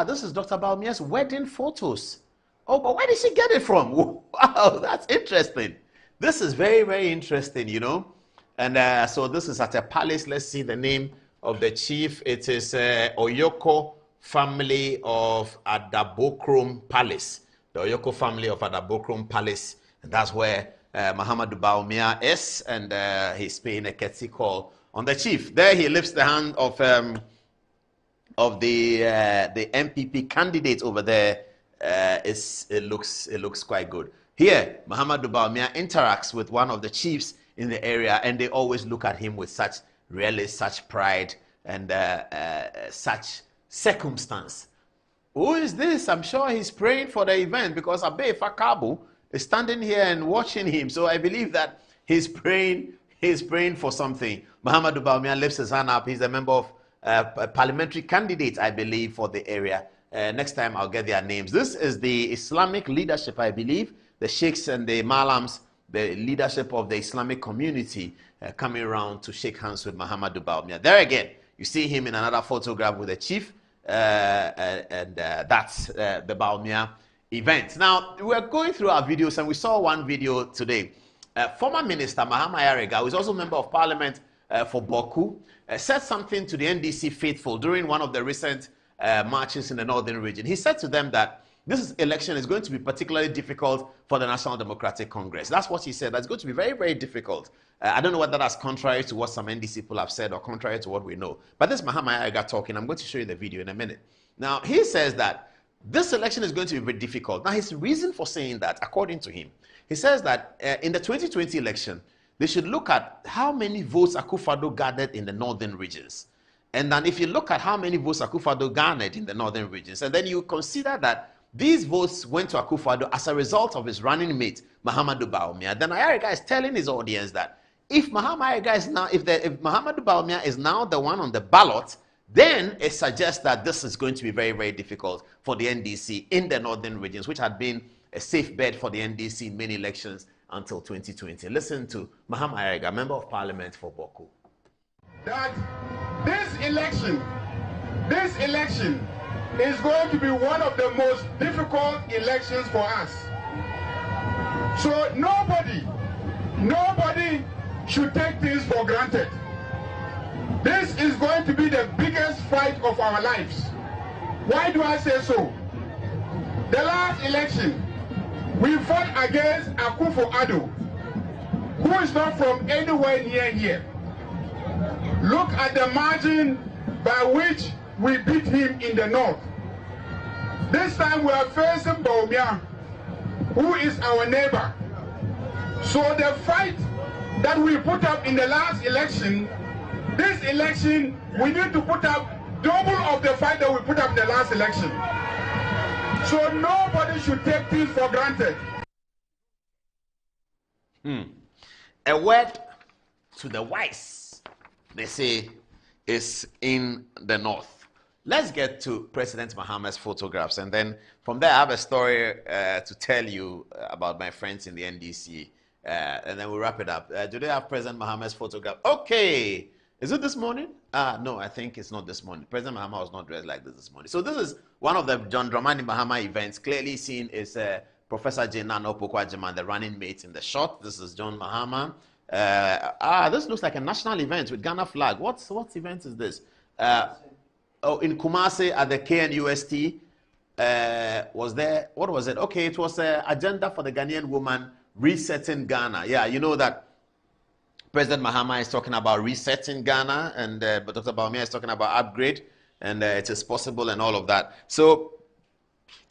This is Dr. Bawumia's wedding photos. Oh, but where did she get it from? Wow, that's interesting. This is very, very interesting, you know. And so this is at a palace. Let's see the name of the chief. It is Oyoko family of Adabokrom Palace. The Oyoko family of Adabokrom Palace. And that's where Mahamudu Bawumia is. And he's paying a courtesy call on the chief. There he lifts the hand of the MPP candidate over there. It looks quite good. Here, Mahamudu Bawumia interacts with one of the chiefs in the area, and they always look at him with such relish, such pride, and such circumstance. Who is this? I'm sure he's praying for the event, because Abe Fakabu is standing here and watching him. So I believe that he's praying for something. Mahamudu Bawumia lifts his hand up. He's a member of a parliamentary candidate, I believe, for the area. Next time I'll get their names. This is the Islamic leadership, I believe, the sheikhs and the malams, the leadership of the Islamic community coming around to shake hands with Mahamudu Bawumia. There again, you see him in another photograph with the chief, and that's the Bawumia event. Now, we're going through our videos, and we saw one video today. Former Minister Mahama Ayariga, who is also member of parliament for Boku, said something to the NDC faithful during one of the recent marches in the northern region. He said to them that this election is going to be particularly difficult for the National Democratic Congress. That's what he said. That's going to be very, very difficult. I don't know whether that's contrary to what some NDC people have said or contrary to what we know. But this is Mahama Ayariga talking. I'm going to show you the video in a minute. Now, he says that this election is going to be very difficult. Now, his reason for saying that, according to him, he says that in the 2020 election, they should look at how many votes Akufo-Addo gathered in the northern regions. And then if you look at how many votes Akufo-Addo garnered in the northern regions, and then you consider that these votes went to Akufo-Addo as a result of his running mate, Mahamudu Bawumia, then Ayariga is telling his audience that if Mahamudu Bawumia is now the one on the ballot, then it suggests that this is going to be very, very difficult for the NDC in the northern regions, which had been a safe bet for the NDC in many elections until 2020. Listen to Mahama Ayariga, member of parliament for Boku. That this election is going to be one of the most difficult elections for us. So nobody should take this for granted. This is going to be the biggest fight of our lives. Why do I say so? The last election, we fought against Akufo-Addo, who is not from anywhere near here. Look at the margin by which we beat him in the north. This time we are facing Bawumia, who is our neighbor. So the fight that we put up in the last election, this election, we need to put up double of the fight that we put up in the last election. So nobody should take this for granted. A word to the wise, they say, is in the north. let's get to President Mahama's photographs. And then from there, I have a story to tell you about my friends in the NDC. And then we'll wrap it up. Do they have President Mahama's photograph? Okay. Is it this morning? No, I think it's not this morning. President Mahama was not dressed like this morning. So this is one of the John Dramani Mahama events. Clearly seen is Professor Jane Nana Opoku-Agyeman, the running mate in the shot. This is John Mahama. This looks like a national event with Ghana flag. What event is this? In Kumasi at the KNUST. Was there, what was it? Okay, it was an agenda for the Ghanaian woman resetting Ghana. Yeah, you know that President Mahama is talking about resetting Ghana, and but Dr. Bawumia is talking about upgrade, and it is possible and all of that. So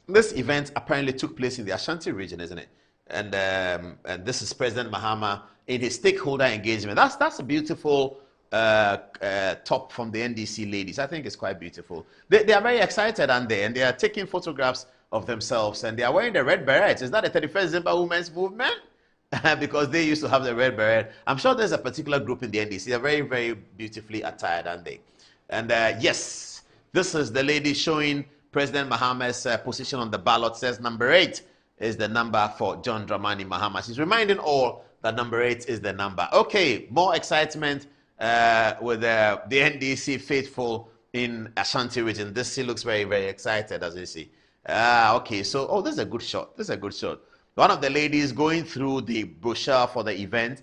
this event apparently took place in the Ashanti region, isn't it? And this is President Mahama in his stakeholder engagement. That's a beautiful top from the NDC ladies. I think it's quite beautiful. They are very excited, aren't they? And they are taking photographs of themselves, and they are wearing the red berets. Is that the 31st Zimba Women's Movement? Because they used to have the red beret. I'm sure there's a particular group in the NDC. They're very, very beautifully attired, aren't they? And yes, this is the lady showing President Mahama's position on the ballot. Says number 8 is the number for John Dramani Mahama. She's reminding all that number 8 is the number. Okay, more excitement with the NDC faithful in Ashanti region. This she looks very, very excited, as you see. Okay, so, this is a good shot. This is a good shot. One of the ladies going through the brochure for the event,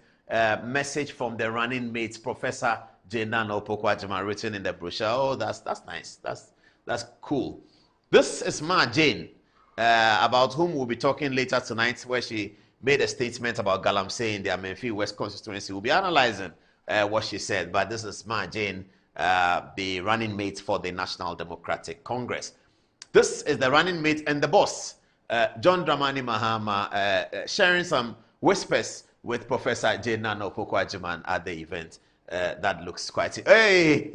message from the running mate, Professor Jane Nana Opoku-Agyeman, written in the brochure. Oh, that's nice. That's cool. This is Ma Jane, about whom we'll be talking later tonight, where she made a statement about Galamsey in the Amenfi West constituency. We'll be analyzing what she said, but this is Ma Jane, the running mate for the National Democratic Congress. This is the running mate and the boss, John Dramani Mahama, sharing some whispers with Professor Jane Nana Opoku-Agyeman at the event. That looks quite... Hey!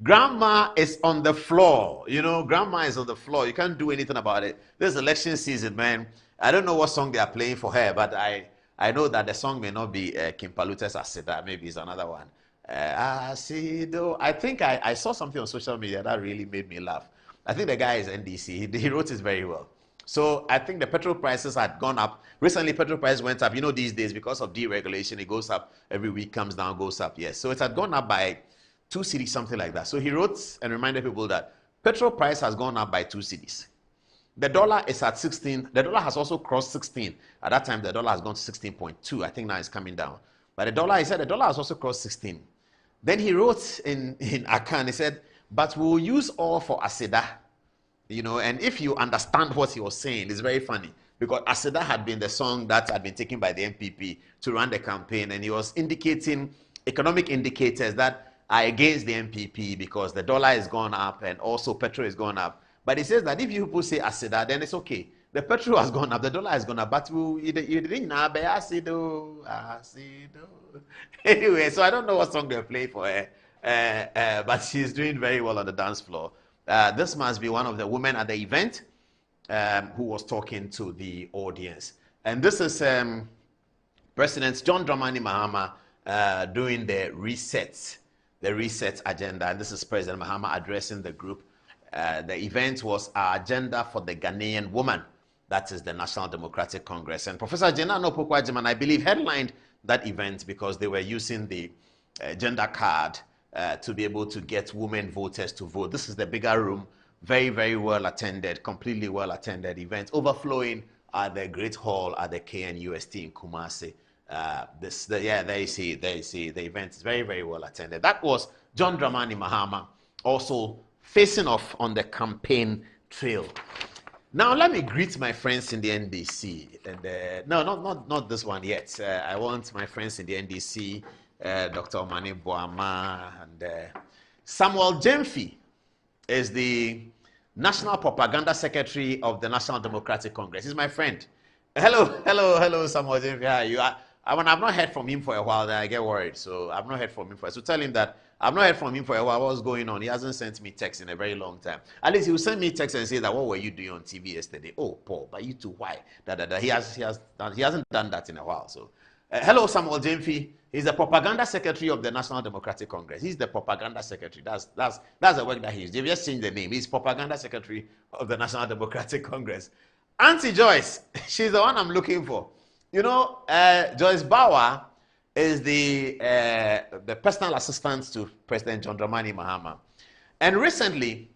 Grandma is on the floor. You know, Grandma is on the floor. You can't do anything about it. This election season, man. I don't know what song they are playing for her, but I know that the song may not be Kim Palute's Asida. Maybe it's another one. Asido. I think I saw something on social media that really made me laugh. I think the guy is NDC. He wrote it very well. So I think the petrol prices had gone up. Recently, petrol prices went up. You know, these days, because of deregulation, it goes up every week, comes down, goes up. Yes. So it had gone up by 2 cedis, something like that. So he wrote and reminded people that petrol price has gone up by 2 cedis. The dollar is at 16. The dollar has also crossed 16. At that time, the dollar has gone to 16.2. I think now it's coming down. But the dollar, he said, the dollar has also crossed 16. Then he wrote in Akan, he said, but we'll use all for Asida. You know, and if you understand what he was saying, it's very funny. Because Asida had been the song that had been taken by the MPP to run the campaign. And he was indicating economic indicators that are against the MPP because the dollar is gone up and also petrol is gone up. But he says that if you people say Asida, then it's okay. The petrol has gone up, the dollar has gone up, but you didn't know Asido. Anyway, so I don't know what song they're playing for her, but she's doing very well on the dance floor. This must be one of the women at the event who was talking to the audience. And this is President John Dramani Mahama doing the reset agenda. And this is President Mahama addressing the group. The event was our agenda for the Ghanaian woman. That is the National Democratic Congress. And Professor Jane Nana Opoku-Agyeman, I believe, headlined that event because they were using the gender card to be able to get women voters to vote. This is the bigger room, very, very well attended, completely well attended event, overflowing at the Great Hall at the KNUST in Kumasi. There you see, the event is very, very well attended. That was John Dramani Mahama, also facing off on the campaign trail. Now, let me greet my friends in the NDC. And no, not this one yet. I want my friends in the NDC, Dr. Omane Boama, and Samuel Gyamfi is the National Propaganda Secretary of the National Democratic Congress. He's my friend. Hello, Samuel Gyamfi. How are you? I've not heard from him for a while, then I get worried. So I've not heard from him for a while. So tell him that I've not heard from him for a while. What's going on? He hasn't sent me text in a very long time. At least he will send me text and say that, what were you doing on TV yesterday? Oh, Paul, but you too, why? He hasn't done that in a while. So hello, Samuel Gyamfi. He's the propaganda secretary of the National Democratic Congress. He's the propaganda secretary. That's the work that he's. They've just changed the name. He's propaganda secretary of the National Democratic Congress. Auntie Joyce, she's the one I'm looking for. You know, Joyce Bauer is the personal assistant to President John Dramani Mahama. And recently,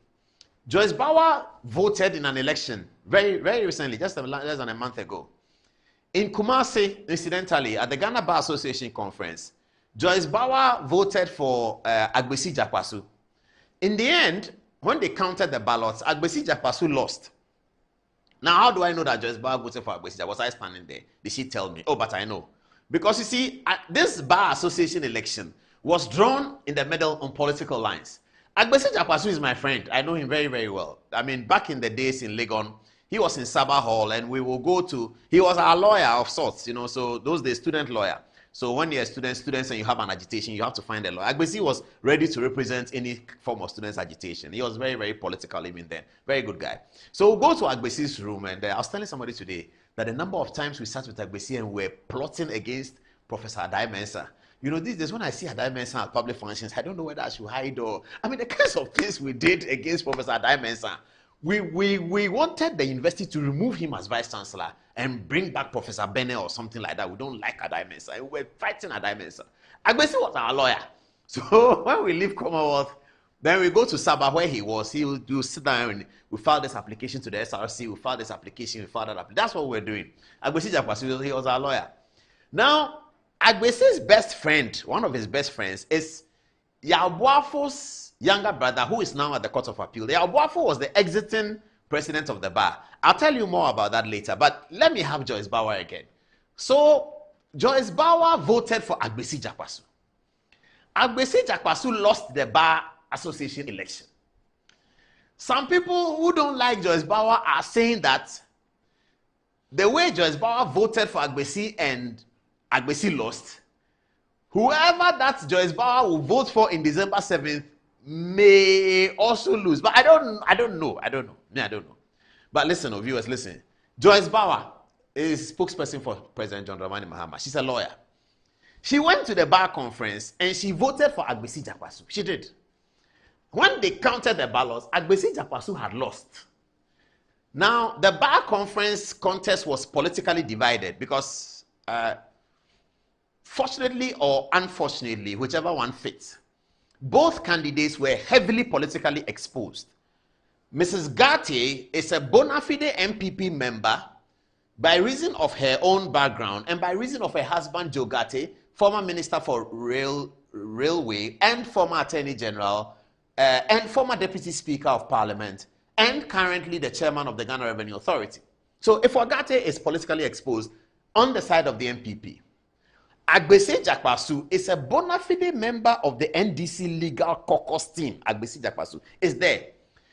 Joyce Bauer voted in an election, very, very recently, just less than a month ago. In Kumasi, incidentally, at the Ghana Bar Association conference, Joyce Bauer voted for Agbesi Jakwasu. In the end, when they counted the ballots, Agbesi Jakwasu lost. Now, how do I know that Joyce Bauer voted for Agbesi? Was I standing there? Did she tell me? Oh, but I know. Because you see, this Bar Association election was drawn in the middle on political lines. Agbesi Jakwasu is my friend. I know him very, very well. I mean, back in the days in Legon, he was in Sabah Hall, and we will go to, he was our lawyer of sorts, you know, so those days, student lawyer. So when you're students and you have an agitation, you have to find a lawyer. Agbesi was ready to represent any form of students' agitation. He was very, very political even then. Very good guy. So we'll go to Agbesi's room, and I was telling somebody today that the number of times we sat with Agbesi and we're plotting against Professor Adai Mensah. You know, these days when I see Adai Mensah at public functions, I don't know whether I should hide or, I mean, the kinds of things we did against Professor Adai Mensah. We wanted the university to remove him as vice chancellor and bring back Professor Bene or something like that. We don't like Adai Mensah. We were fighting Adai Mensah. Agbesi was our lawyer. So when we leave Commonwealth, then we go to Sabah where he was. He'll sit down and we file this application to the SRC. We file this application, we file that application. That's what we're doing. Agbesi Jakwasu, he was our lawyer. Now, Agbesi's best friend, one of his best friends, is Yabuafo's younger brother, who is now at the Court of Appeal. Yabuafo was the exiting president of the bar. I'll tell you more about that later, but let me have Joyce Bauer again. So, Joyce Bauer voted for Agbesi Jakwasu. Agbesi Jakwasu lost the Bar Association election. Some people who don't like Joyce Bauer are saying that the way Joyce Bauer voted for Agbesi and Agbesi lost, whoever that Joyce Bauer will vote for in December 7th may also lose. But I don't know. I don't know. But listen, viewers, listen. Joyce Bauer is spokesperson for President John Dramani Mahama. She's a lawyer. She went to the bar conference and she voted for Agbesi Jakwasu. She did. When they counted the ballots, Agbesi Jakwasu had lost. Now, the bar conference contest was politically divided because, fortunately or unfortunately, whichever one fits, both candidates were heavily politically exposed. Mrs. Gatti is a bona fide MPP member by reason of her own background and by reason of her husband, Joe Gatti, former Minister for Railway and former Attorney General and former Deputy Speaker of Parliament and currently the Chairman of the Ghana Revenue Authority. So if Gatti is politically exposed on the side of the MPP, Agbesi Jakwasu is a bona fide member of the NDC legal caucus team. Agbesi Jakwasu is there.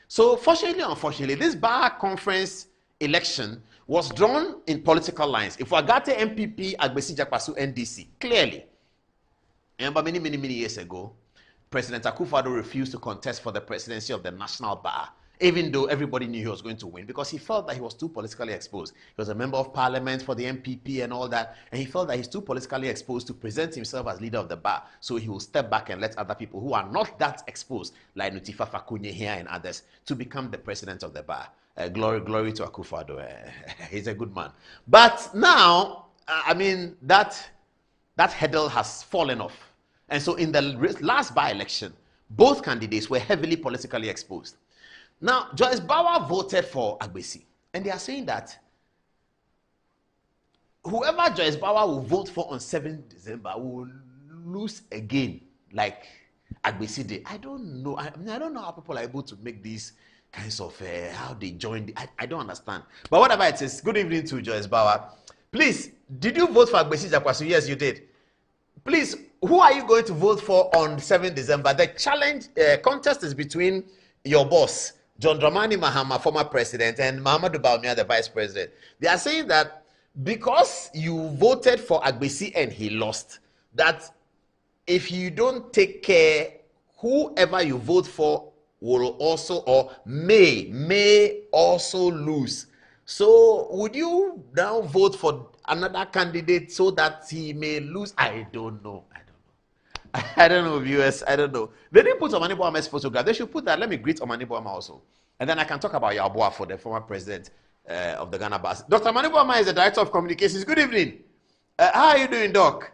So fortunately or unfortunately, this bar conference election was drawn in political lines. If Gatti MPP, Agbesi Jakwasu NDC, clearly. Remember many years ago, President Akufo-Addo refused to contest for the presidency of the National Bar, even though everybody knew he was going to win, because he felt that he was too politically exposed. He was a member of parliament for the MPP and all that, and he felt that he's too politically exposed to present himself as leader of the bar, so he will step back and let other people who are not that exposed, like Nutifa Fakunye here and others, to become the president of the bar. Glory to Akufo-Addo. He's a good man. But now, I mean, that hurdle has fallen off. And so in the last by-election, both candidates were heavily politically exposed. Now, Joyce Bauer voted for Agbesi, and they are saying that whoever Joyce Bauer will vote for on 7th December will lose again, like Agbesi did. I don't know. I don't know how people are able to make these kinds of, how they join. I don't understand. But whatever it is, good evening to Joyce Bauer. Please, did you vote for Agbesi Jakwasu? Yes, you did. Please, who are you going to vote for on 7th December? The challenge contest is between your boss, John Dramani Mahama, former president, and Mahamudu Bawumia, the vice president. They are saying that because you voted for Agbesi and he lost, that if you don't take care, whoever you vote for will also or may also lose. So would you now vote for another candidate so that he may lose? I don't know. I don't know, viewers. I don't know. They didn't put Omani Boama's photograph. They should put that. Let me greet Omani Boama also. And then I can talk about Yaw Boafo, the former president of the Ghana Bar. Dr. Omani Boama is the director of communications. Good evening. How are you doing, Doc?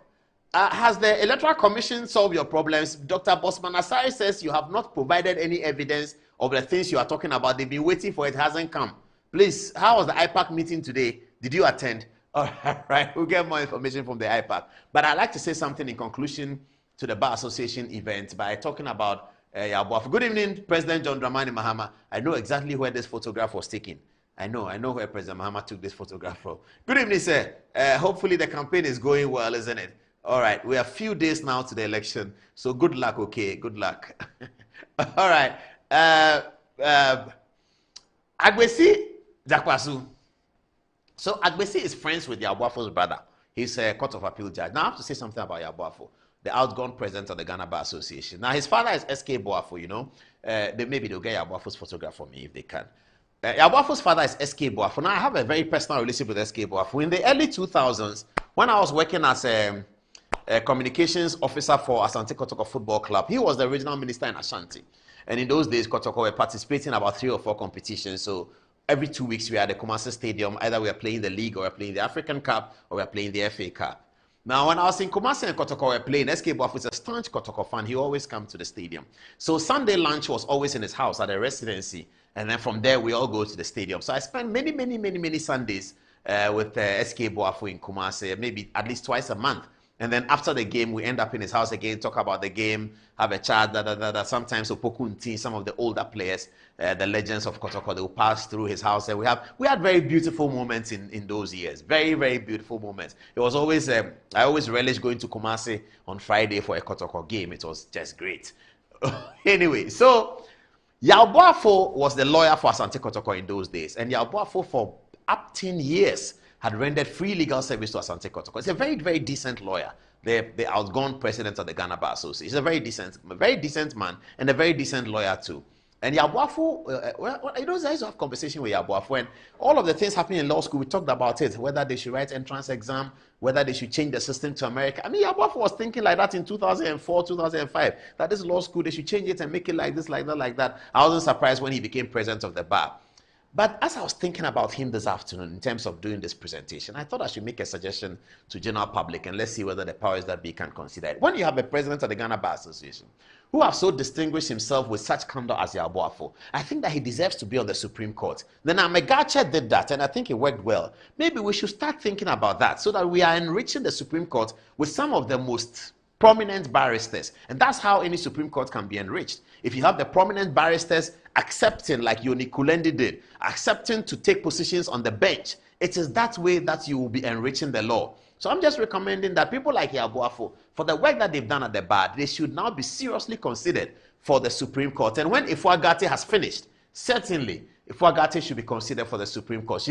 Has the Electoral Commission solved your problems? Dr. Bosman Asari says you have not provided any evidence of the things you are talking about. They've been waiting for it. Hasn't come. Please, how was the IPAC meeting today? Did you attend? All right, we'll get more information from the IPAC. But I'd like to say something in conclusion to the Bar Association event by talking about Yaw Boafo. Good evening, President John Dramani Mahama. I know exactly where this photograph was taken. I know where President Mahama took this photograph from. Good evening, sir. Hopefully the campaign is going well, isn't it? All right, we have a few days now to the election, so good luck, okay? Good luck. All right. Agbesi Jakwasu. So Agbesi is friends with Yaw Boafo's brother. He's a Court of Appeal judge. Now I have to say something about Yaw Boafo, the outgone president of the Ghana Bar Association. Now his father is SK Boafo, you know. Maybe they'll get Yaw Boafo's photograph for me if they can. Yaw Boafo's father is SK Boafo. Now I have a very personal relationship with SK Boafo. In the early 2000s, when I was working as a communications officer for Asante Kotoko Football Club, he was the regional minister in Ashanti. And in those days, Kotoko were participating in about 3 or 4 competitions. So every 2 weeks, we are at the Kumasi Stadium. Either we are playing the league, or we are playing the African Cup, or we are playing the FA Cup. Now, when I was in Kumasi and Kotoko were playing, SK Boafo is a staunch Kotoko fan. He always comes to the stadium. So Sunday lunch was always in his house at the residency. And then from there, we all go to the stadium. So I spent many Sundays with SK Boafo in Kumasi, maybe at least twice a month. And then after the game, we end up in his house again, talk about the game, have a chat, Sometimes Opoku Nti, some of the older players, the legends of Kotoko, they will pass through his house. And we had very beautiful moments in those years. Very beautiful moments. It was always, I always relished going to Kumasi on Friday for a Kotoko game. It was just great. Anyway, so Yaw Boafo was the lawyer for Asante Kotoko in those days. And Yaw Boafo for up 10 years had rendered free legal service to Asante Kotoko. He's a very decent lawyer, the outgone president of the Ghana Bar Association. He's a very decent man and a very decent lawyer too. And Yaw Boafo, I used to have conversation with Yaw Boafo, and all of the things happening in law school, we talked about it, whether they should write entrance exam, whether they should change the system to America. I mean, Yaw Boafo was thinking like that in 2004, 2005, that this law school, they should change it and make it like this, like that. I wasn't surprised when he became president of the bar. But as I was thinking about him this afternoon in terms of doing this presentation, I thought I should make a suggestion to general public, and let's see whether the powers that be can consider it. When you have a president of the Ghana Bar Association who have so distinguished himself with such candor as Yaw Boafo, I think that he deserves to be on the Supreme Court. Then Amegache did that, and I think it worked well. Maybe we should start thinking about that so that we are enriching the Supreme Court with some of the most prominent barristers. And that's how any Supreme Court can be enriched. If you have the prominent barristers accepting, like Yoni Kulendi did, accepting to take positions on the bench, it is that way that you will be enriching the law. So I'm just recommending that people like Yaw Boafo, for the work that they've done at the bar, they should now be seriously considered for the Supreme Court. And when Ifuagate has finished, certainly Ifuagate should be considered for the Supreme Court.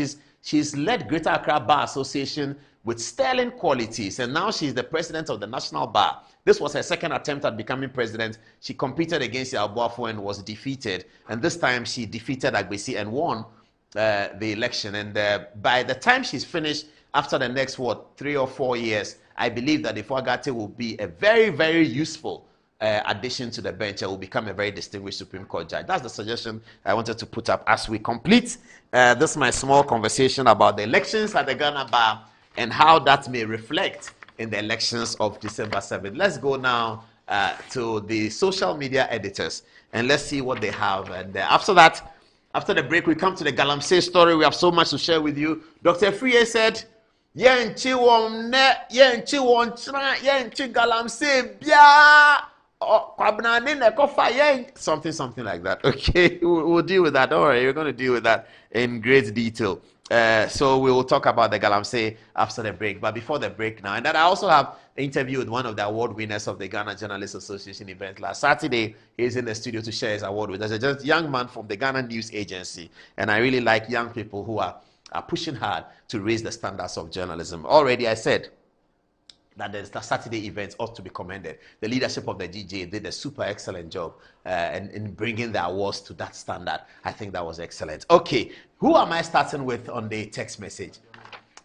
She's led Greater Accra Bar Association with sterling qualities, and now she's the president of the National Bar. This was her second attempt at becoming president. She competed against Yaw Boafo and was defeated. And this time she defeated Agbesi and won the election. And by the time she's finished, after the next, 3 or 4 years, I believe that Ifuagate will be a very useful addition to the bench and will become a very distinguished Supreme Court judge. That's the suggestion I wanted to put up as we complete this my small conversation about the elections at the Ghana Bar and how that may reflect in the elections of December 7th. Let's go now to the social media editors and let's see what they have. And after that, after the break, we come to the Galamsey story. We have so much to share with you. Dr. Friye said, Yenchi Galamsey bia something like that. Okay, we'll deal with that. Don't worry, we're going to deal with that in great detail. So we will talk about the Galamsey after the break. But before the break now, and then I also have an interview with one of the award winners of the Ghana Journalists Association event last Saturday. He's in the studio to share his award with us. He's a young man from the Ghana News Agency. And I really like young people who are pushing hard to raise the standards of journalism. Already I said that the Saturday events ought to be commended. The leadership of the GJ did a super excellent job in bringing the awards to that standard. I think that was excellent. Okay, who am I starting with on the text message?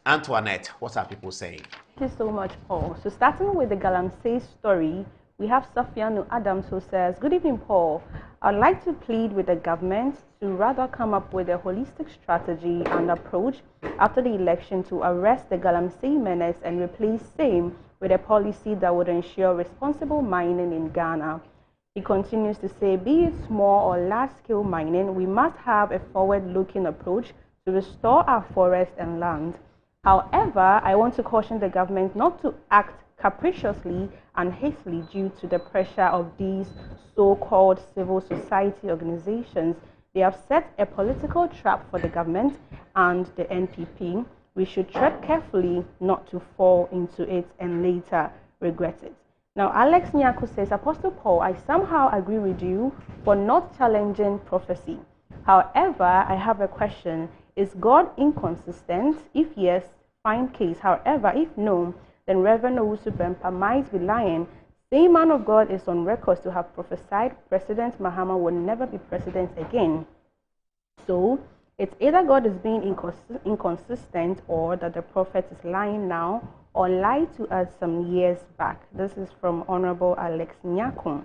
Antoinette, what are people saying? Thank you so much, Paul. So starting with the Galamsey story, we have Sofiano Adams who says, "Good evening, Paul. I'd like to plead with the government to rather come up with a holistic strategy and approach after the election to arrest the Galamsey menace and replace same with a policy that would ensure responsible mining in Ghana." He continues to say, "Be it small or large-scale mining, we must have a forward-looking approach to restore our forests and land. However, I want to caution the government not to act capriciously and hastily due to the pressure of these so-called civil society organizations. They have set a political trap for the government and the NPP. We should tread carefully not to fall into it and later regret it." Now, Alex Nyako says, "Apostle Paul, I somehow agree with you for not challenging prophecy. However, I have a question. Is God inconsistent? If yes, fine case. However, if no, then Reverend Owusu Bempah might be lying. Same man of God is on record to have prophesied President Mahama will never be president again. So, it's either God is being inconsistent or that the prophet is lying now or lied to us some years back." This is from Honorable Alex Nyako.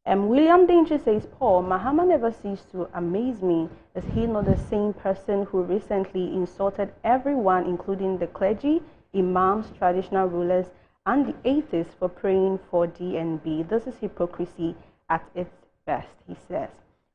William Danger says, "Paul, Mahama never ceased to amaze me. Is he not the same person who recently insulted everyone, including the clergy, imams, traditional rulers, and the atheists for praying for DNB? This is hypocrisy at its best," he says.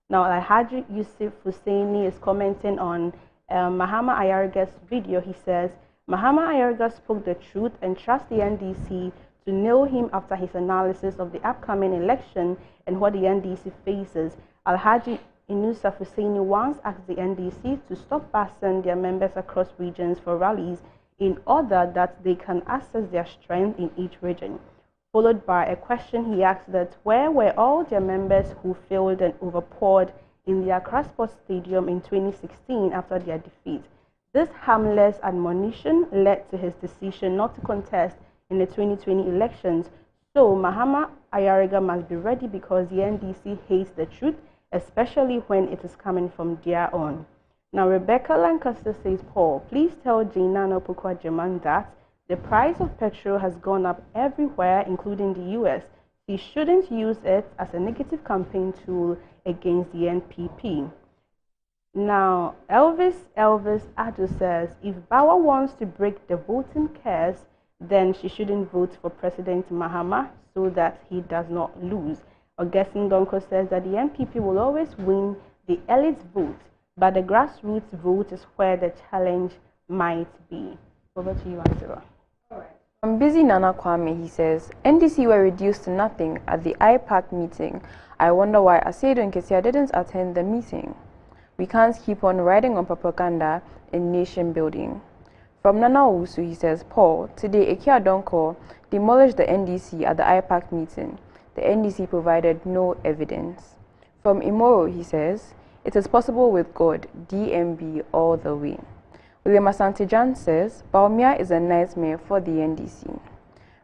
Now, Alhaji Yusuf Husseini is commenting on Mahama Ayarga's video. He says, "Mahama Ayarga spoke the truth and trust the NDC to nail him after his analysis of the upcoming election and what the NDC faces. Alhaji Inusa Husseini once asked the NDC to stop passing their members across regions for rallies in order that they can assess their strength in each region." Followed by a question he asked that where were all their members who failed and overpoured in the Accra Sports Stadium in 2016 after their defeat. This harmless admonition led to his decision not to contest in the 2020 elections. So Mahama Ayarga must be ready because the NDC hates the truth, especially when it is coming from their own. Now, Rebecca Lancaster says, "Paul, please tell Jinano Pukwa-Jaman that the price of petrol has gone up everywhere, including the US. He shouldn't use it as a negative campaign tool against the NPP." Now, Elvis Ado says, "If Bawa wants to break the voting curse, then she shouldn't vote for President Mahama so that he does not lose." Augustine Donko says that the NPP will always win the elite vote, but the grassroots vote is where the challenge might be. Over to you, Angela. From Busy Nana Kwame, he says, "NDC were reduced to nothing at the IPAC meeting. I wonder why Asedo Nketia didn't attend the meeting. We can't keep on riding on propaganda in nation building." From Nana Owusu, he says, "Paul, today Ekia Donko demolished the NDC at the IPAC meeting. The NDC provided no evidence." From Imoro, he says, "It is possible with God, DMB all the way." William Asantejan says, "Baumia is a nightmare for the NDC."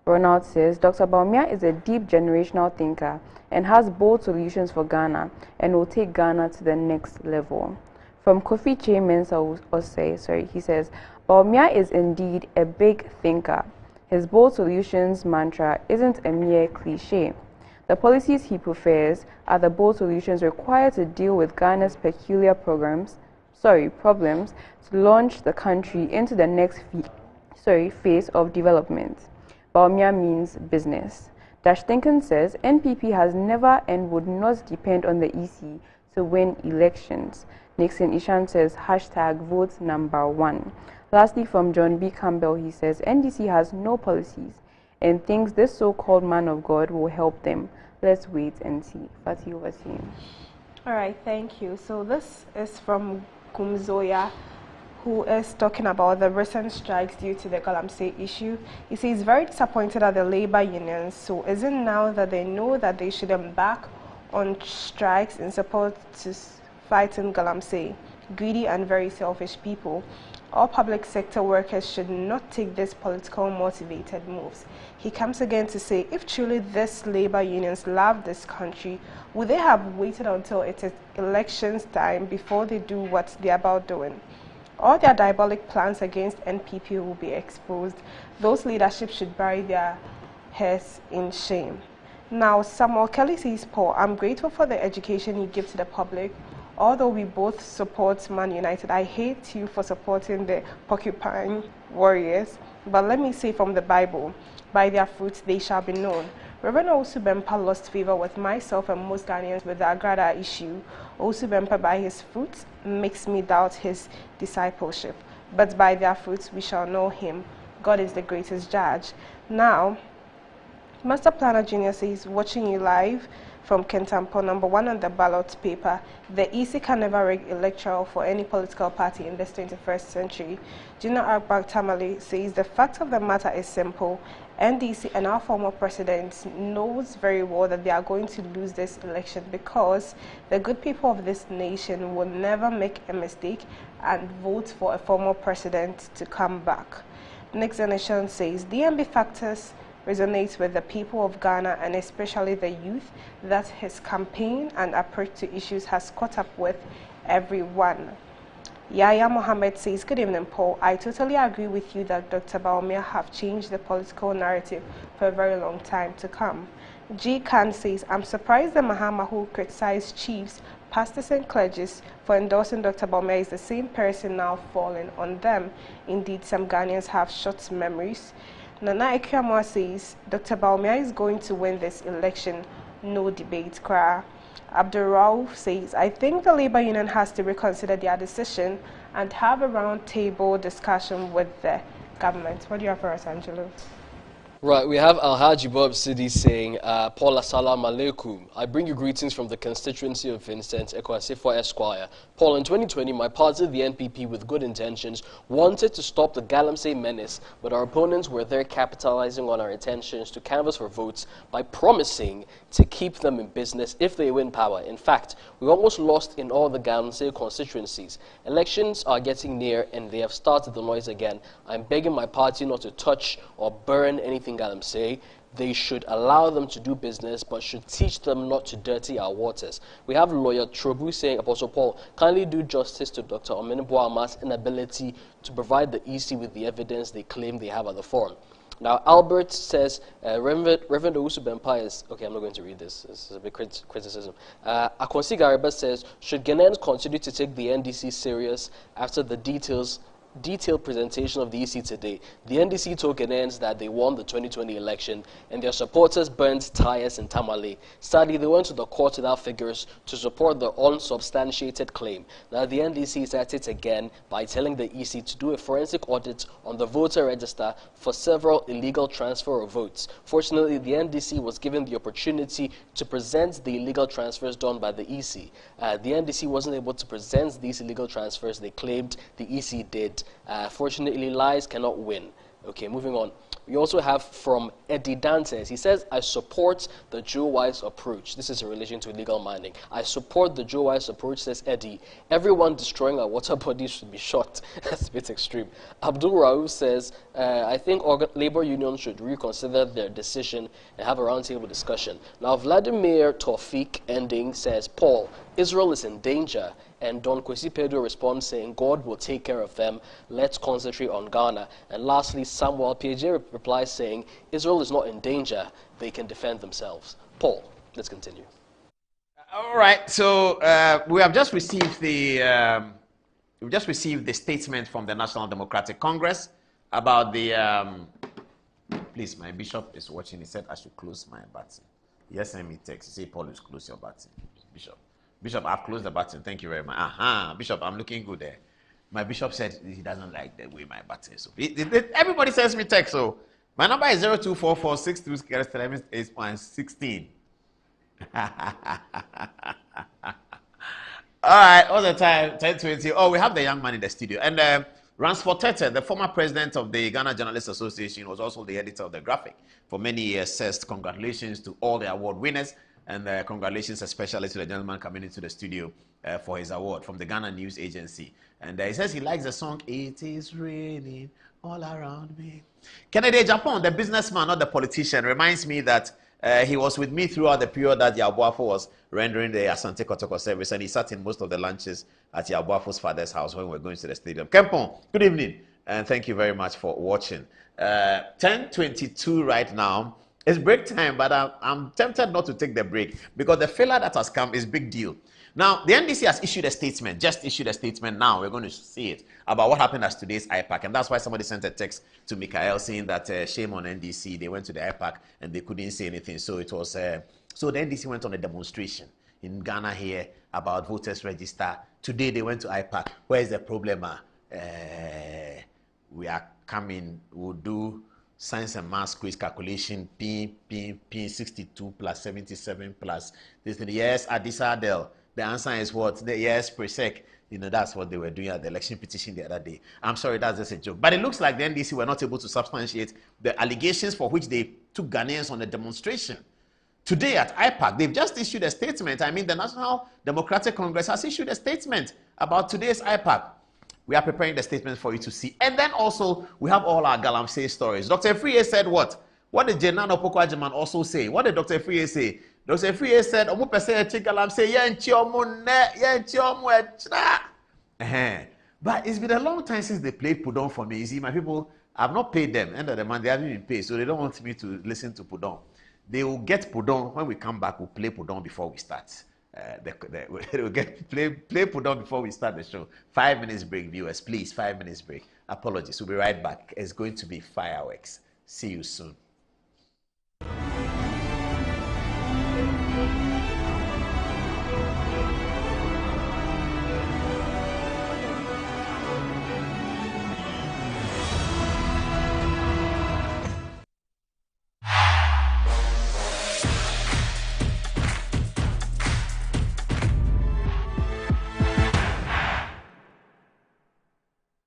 Ronald says, "Dr. Baumia is a deep generational thinker and has bold solutions for Ghana and will take Ghana to the next level." From Kofi Che Mensa Osei, he says, "Baumia is indeed a big thinker. His bold solutions mantra isn't a mere cliche. The policies he prefers are the bold solutions required to deal with Ghana's peculiar problems to launch the country into the next phase of development. Baumia means business." Dash Thinken says, "NPP has never and would not depend on the EC to win elections." Nixon Ishan says, #vote number 1. Lastly, from John B. Campbell, he says, "NDC has no policies and thinks this so-called man of God will help them. Let's wait and see." Fatih, over to you. All right, thank you. So this is from Kumzoya, who is talking about the recent strikes due to the Galamsey issue. He says he's very disappointed at the labor unions. So is it now that they know that they should embark on strikes in support to fighting Galamsey? Greedy and very selfish people. All public sector workers should not take these political motivated moves. He comes again to say, if truly these labor unions love this country, would they have waited until it is elections time before they do what they're about doing? All their diabolic plans against NPP will be exposed. Those leadership should bury their heads in shame. Now, Samuel Kelly says, Paul, I'm grateful for the education you give to the public. Although we both support Man United, I hate you for supporting the porcupine warriors. But let me say from the Bible, by their fruits they shall be known. Reverend Owusu Bempah lost favor with myself and most Ghanaians with the Agrada issue. Owusu Bempah, by his fruits, makes me doubt his discipleship. But by their fruits we shall know him. God is the greatest judge. Now, Master Planner Junior says, watching you live from Kentampo, number 1 on the ballot paper, the EC can never rig electoral for any political party in this 21st century. Junior Akbar Tamale says, the fact of the matter is simple. NDC and our former president knows very well that they are going to lose this election because the good people of this nation will never make a mistake and vote for a former president to come back. Next Generation says, DMB factors resonates with the people of Ghana and especially the youth that his campaign and approach to issues has caught up with everyone. Yaya Mohammed says, good evening, Paul. I totally agree with you that Dr. Bawumia have changed the political narrative for a very long time to come. G. Khan says, I'm surprised the Mahama who criticized chiefs, pastors and clergies for endorsing Dr. Bawumia is the same person now falling on them. Indeed, some Ghanaians have short memories. Nana Ekiamwa says, Dr. Bawumia is going to win this election, no debate, cry. Abdul Rauf says, I think the Labour Union has to reconsider their decision and have a round-table discussion with the government. What do you have for us, Angelo? Right, we have Alhaji Bob Sidi saying, Paul, assalamu alaikum. I bring you greetings from the constituency of Vincent Ekwasifo Esquire. Paul, in 2020, my party, the NPP, with good intentions, wanted to stop the Galamsey menace, but our opponents were there capitalizing on our intentions to canvass for votes by promising to keep them in business if they win power. In fact, we almost lost in all the Galamsey constituencies. Elections are getting near and they have started the noise again. I'm begging my party not to touch or burn anything Galamsey. They should allow them to do business, but should teach them not to dirty our waters. We have lawyer Trobu saying, Apostle Paul, kindly do justice to Dr. Omenibuama's inability to provide the EC with the evidence they claim they have at the forum. Now, Albert says, Reverend Owusu Bempah is, okay, I'm not going to read this. This is a big criticism. Akonsi Gariba says, should Ghanaians continue to take the NDC serious after the detailed presentation of the EC today? The NDC told Ghanaians that they won the 2020 election and their supporters burned tires in Tamale. Sadly, they went to the court without figures to support the unsubstantiated claim. Now, the NDC is at it again by telling the EC to do a forensic audit on the voter register for several illegal transfer of votes. Fortunately, the NDC was given the opportunity to present the illegal transfers done by the EC. The NDC wasn't able to present these illegal transfers they claimed the EC did. Fortunately, lies cannot win. Okay, moving on. We also have from Eddie Dantes. He says, I support the Joe Wise approach. This is in relation to illegal mining. I support the Joe Wise approach, says Eddie. Everyone destroying our water bodies should be shot. That's a bit extreme. Abdul Rauf says, I think labor unions should reconsider their decision and have a roundtable discussion. Now, Vladimir Tawfiq Ending says, Paul, Israel is in danger. And Don Kwesi Pedro responds saying, God will take care of them. Let's concentrate on Ghana. And lastly, Samuel Piaget replies saying, Israel is not in danger. They can defend themselves. Paul, let's continue. All right. So we have just received the statement from the National Democratic Congress about the. Please, my bishop is watching. He said I should close my button. Yes, send me text. He said, Paul, you close your button, Bishop. Bishop, I've closed the button. Thank you very much. Bishop, I'm looking good there. My bishop said he doesn't like the way my button is. So everybody sends me text. So my number is 0244621116. All right, all the time, 10:20. Oh, we have the young man in the studio. And Ransford Tete, the former president of the Ghana Journalists Association, was also the editor of the Graphic for many years, says congratulations to all the award winners. And congratulations especially to the gentleman coming into the studio for his award from the Ghana News Agency. And he says he likes the song, It Is Raining All Around Me. Kennedy Japan, the businessman, not the politician, reminds me that He was with me throughout the period that Yabuafo was rendering the Asante Kotoko service, and he sat in most of the lunches at Yabuafo's father's house when we were going to the stadium. Kempon, good evening, and thank you very much for watching. 10:22 right now. It's break time, but I'm tempted not to take the break because the failure that has come is big deal. Now, the NDC has issued a statement, just issued a statement now. We're going to see it about what happened at today's IPAC. And that's why somebody sent a text to Mikael saying that shame on NDC. They went to the IPAC and they couldn't say anything. So it was, so the NDC went on a demonstration in Ghana here about voters register. Today they went to IPAC. Where is the problem? We are coming, we'll do science and math quiz calculation, P 62 plus 77 plus this. Yes, Adisa Adel. The answer is what? Yes, per sec. You know, that's what they were doing at the election petition the other day. I'm sorry, that's just a joke. But it looks like the NDC were not able to substantiate the allegations for which they took Ghanaians on a demonstration. Today at IPAC, they've just issued a statement. I mean, the National Democratic Congress has issued a statement about today's IPAC. We are preparing the statement for you to see. And then also, we have all our Galamsey stories. Dr. Friye said what? What did Jenan Opoku-Agyeman also say? What did Dr. Friye say? Dr. Friye said, Omu pese Galamsey, but it's been a long time since they played Pudong for me. You see, my people, I've not paid them. End of the month, they haven't been paid, so they don't want me to listen to Pudong. They will get Pudong. When we come back, we'll play Pudong before we start. We'll play Pudong before we start the show. 5 minutes break, viewers, please. 5 minutes break. Apologies. We'll be right back. It's going to be fireworks. See you soon.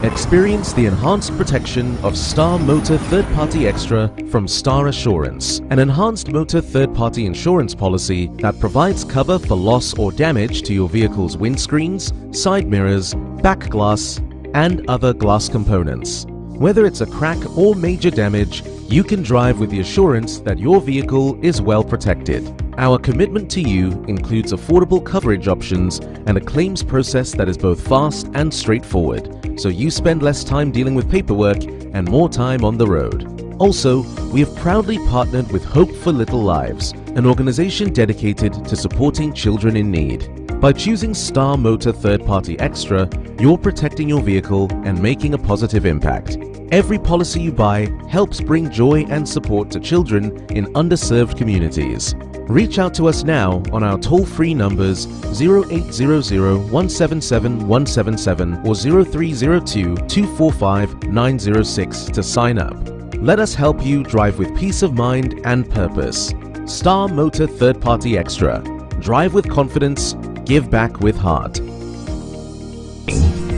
Experience the enhanced protection of Star Motor Third Party Extra from Star Assurance, an enhanced motor third-party insurance policy that provides cover for loss or damage to your vehicle's windscreens, side mirrors, back glass, and other glass components. Whether it's a crack or major damage, you can drive with the assurance that your vehicle is well protected. Our commitment to you includes affordable coverage options and a claims process that is both fast and straightforward, so you spend less time dealing with paperwork and more time on the road. Also, we have proudly partnered with Hope for Little Lives, an organization dedicated to supporting children in need. By choosing Star Motor Third Party Extra, you're protecting your vehicle and making a positive impact. Every policy you buy helps bring joy and support to children in underserved communities. Reach out to us now on our toll-free numbers 0800-177-177 or 0302-245-906 to sign up. Let us help you drive with peace of mind and purpose. Star Motor Third Party Extra. Drive with confidence, give back with heart.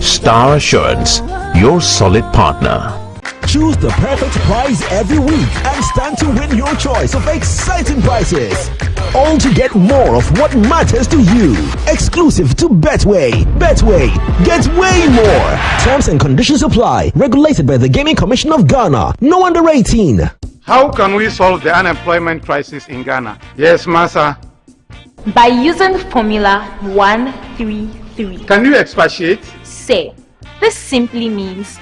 Star Assurance, your solid partner. Choose the perfect prize every week and stand to win your choice of exciting prizes. All to get more of what matters to you. Exclusive to Betway. Betway, get way more. Terms and conditions apply. Regulated by the Gaming Commission of Ghana. No under 18. How can we solve the unemployment crisis in Ghana? Yes, Massa. By using formula 133. Can you expatiate? Say, this simply means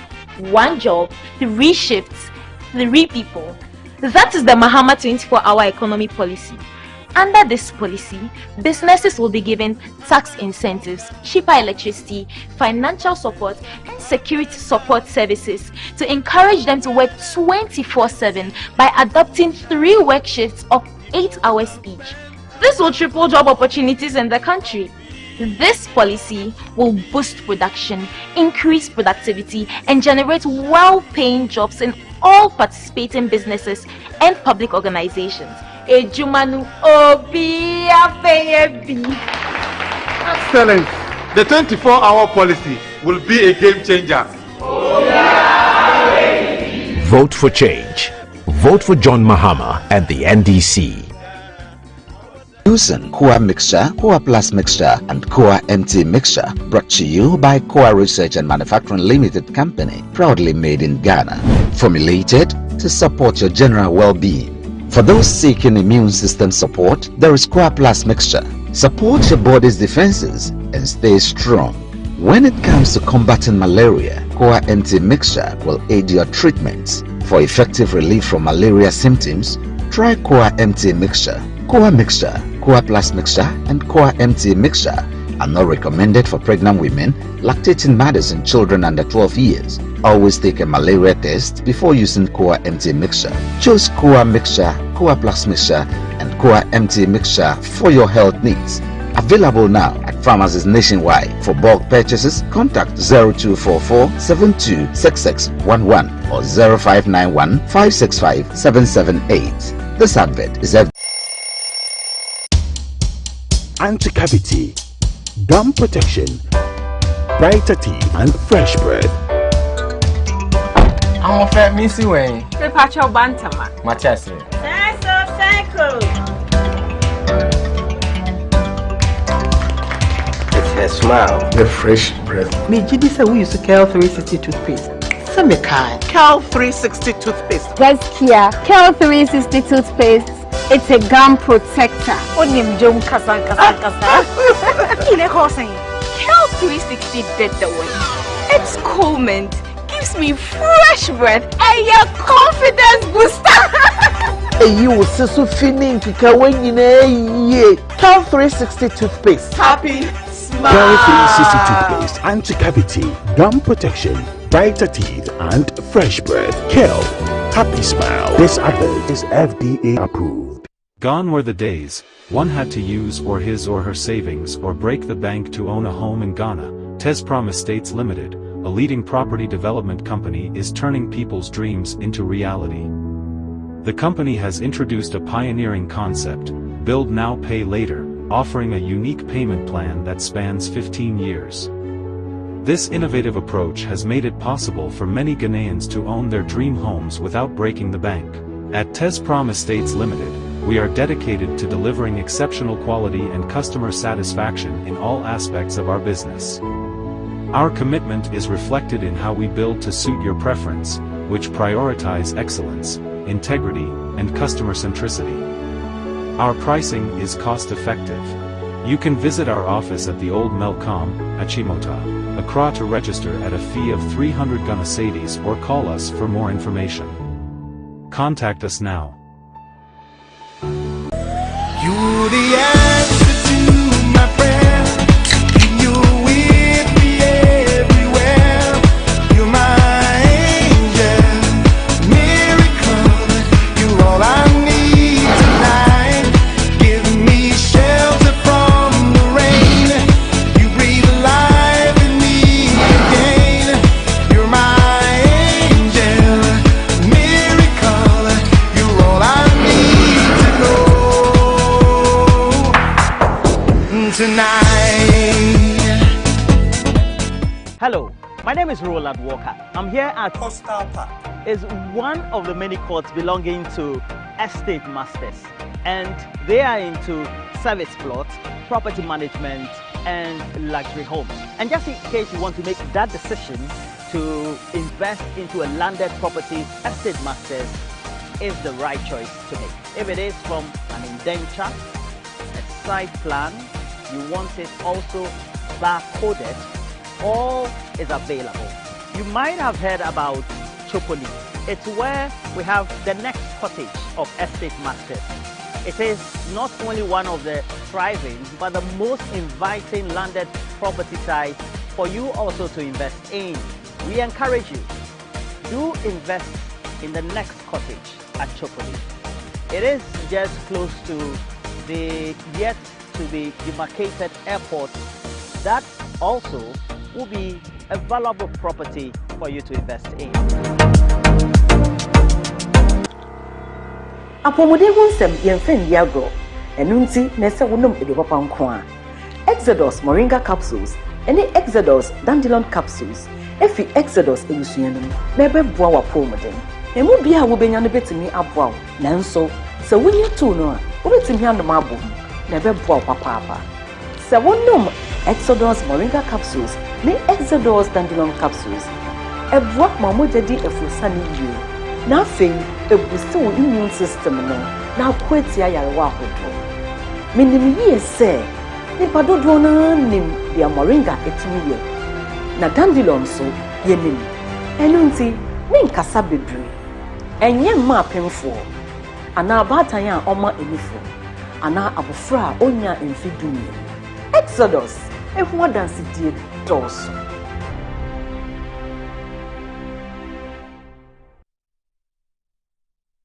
1 job, 3 shifts, 3 people. That is the Mahama 24-hour economy policy. Under this policy, businesses will be given tax incentives, cheaper electricity, financial support, and security support services to encourage them to work 24/7 by adopting 3 work shifts of 8 hours each. This will triple job opportunities in the country. This policy will boost production, increase productivity, and generate well-paying jobs in all participating businesses and public organizations. Excellent. The 24-hour policy will be a game changer. Vote for change. Vote for John Mahama and the NDC. Using Koa Mixture, Koa Plus Mixture, and Koa MT Mixture, brought to you by Koa Research and Manufacturing Limited Company, proudly made in Ghana. Formulated to support your general well-being. For those seeking immune system support, there is Coa Plus Mixture. Support your body's defenses and stay strong. When it comes to combating malaria, Coa MT Mixture will aid your treatments. For effective relief from malaria symptoms, try Coa MT Mixture. Coa Mixture, Coa Plus Mixture, and Coa MT Mixture are not recommended for pregnant women, lactating mothers, and children under 12 years. Always take a malaria test before using Coa MT Mixture. Choose Coa Mixture, Coa Plus Mixture, and Coa MT Mixture for your health needs. Available now at pharmacies nationwide. For bulk purchases, contact 0244 726611 or 0591 565 778. This advert is anti-cavity, gum protection, brighter teeth, and fresh breath. I'm a fair missy way. The patch of Bantama. Matias. Her smile, the fresh breath. Me, Jidi said we use Cal 360 toothpaste. Some kind. Cal 360 toothpaste. Gaskia, Cal 360 toothpaste. It's a gum protector. Onim jom kasa. Kile Hossein. Cal 360 did the way. It's cool mint. Gives me fresh breath and your confidence booster. You will see so feeling to Cal 360 toothpaste. Happy. Cal 360 toothpaste, anti-cavity, gum protection, brighter teeth, and fresh breath. Cal, happy smile. This advert is FDA approved. Gone were the days one had to use or his or her savings or break the bank to own a home in Ghana. Tezprom Estates Limited, a leading property development company, is turning people's dreams into reality. The company has introduced a pioneering concept, Build Now Pay Later, offering a unique payment plan that spans 15 years. This innovative approach has made it possible for many Ghanaians to own their dream homes without breaking the bank. At Tezprom Estates Limited, we are dedicated to delivering exceptional quality and customer satisfaction in all aspects of our business. Our commitment is reflected in how we build to suit your preference, which prioritize excellence, integrity, and customer centricity. Our pricing is cost-effective. You can visit our office at the Old Melcom, Achimota, Accra to register at a fee of 300 Ghana cedis or call us for more information. Contact us now. You the answer to my prayers. You're with me everywhere. You're my angel, miracle. You're all I need tonight. Give me shelter from the rain. You breathe life in me again. You're my angel, miracle. You're all I need to know tonight. Hello, my name is Roland Walker. I'm here at Coastal Park. It's one of the many courts belonging to estate masters, and they are into service plots, property management, and luxury homes. And just in case you want to make that decision to invest into a landed property, estate masters is the right choice to make. If it is from an indenture, a site plan, you want it also bar-coded, all is available. You might have heard about Chopoli. It's where we have the next cottage of estate masters. It is not only one of the thriving, but the most inviting landed property site for you also to invest in. We encourage you, do invest in the next cottage at Chopoli. It is just close to the yet to be demarcated airport. That also will be a valuable property for you to invest in. Apomode wonsem yemfen diagro. Enunti nese wonom edopapa nko a. Exodus moringa capsules, any Exodus dandelion capsules. Efi Exodus ebusuanum, bebe boa wa pomodem. Emu bia wo benya no betimi aboa wo. Nanso, se wonye to no a, wo betimi andom abom. Nebe boa papa. Se wonom Exodus moringa capsules, ne Exodus dandelion capsules. Ebua mamoja di efusani yie. Na afei ebuste wo immune system no. na akwatia yarewa ahodo menim yie sɛ nipa dodoɔ na nim dia moringa etumi yɛ na dandelion so yenim ɛno nti menkasa bebree ɛnyɛ mma apemfoɔ ana abatan a ɔma enifo ana abofra a onya mfidumi Exodus ehu adanse die dɔɔso.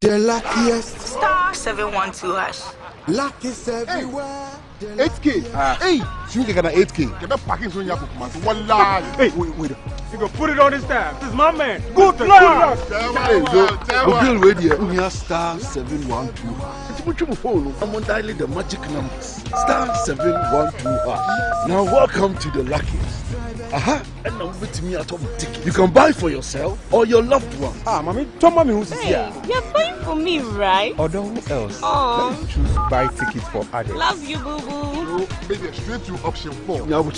The luckiest. Star 712 hash. Luck is everywhere. 8K. Hey, you get an 8K. Get a packing from your book, man. One lie. Hey, wait. You can put it on his tab. This is my man. Good luck. Hey, the bill ready. We have star 712. It's much more phone. I'm on dialing the magic numbers. Star 712. Now welcome to the luckiest. And now with me at home ticket. You can buy for yourself or your loved one. Mommy, tell mommy who's here. You're buying for me, right? Or who else? Oh. Let's choose buy tickets for others. Love you, boo boo. Maybe straight to option 4. Now, you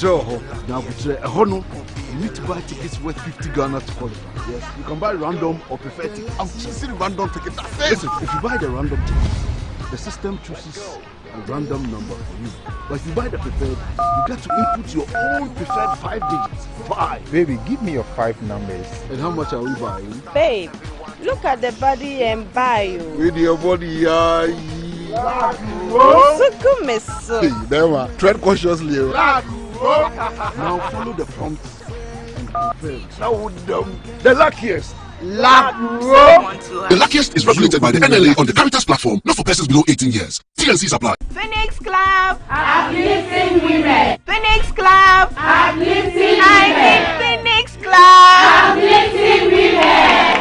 need to buy tickets worth 50 Ghana to qualify. Yes, you can buy random or preferred tickets. I'm choosing random tickets. Listen, if you buy the random ticket, the system chooses a random number for you. But if you buy the preferred, you get to input your own preferred 5 digits. 5. Baby, give me your 5 numbers. And how much are we buying? Babe, look at the body and buy you. With your body, Hey, there, tread cautiously. Now follow the prompts and confirm. Now the luckiest. The luckiest is regulated by the NLA on the Caritas platform, not for persons below 18 years. TNCs apply. Phoenix Club, uplifting women. Phoenix Club, uplifting women. Phoenix Club, uplifting women.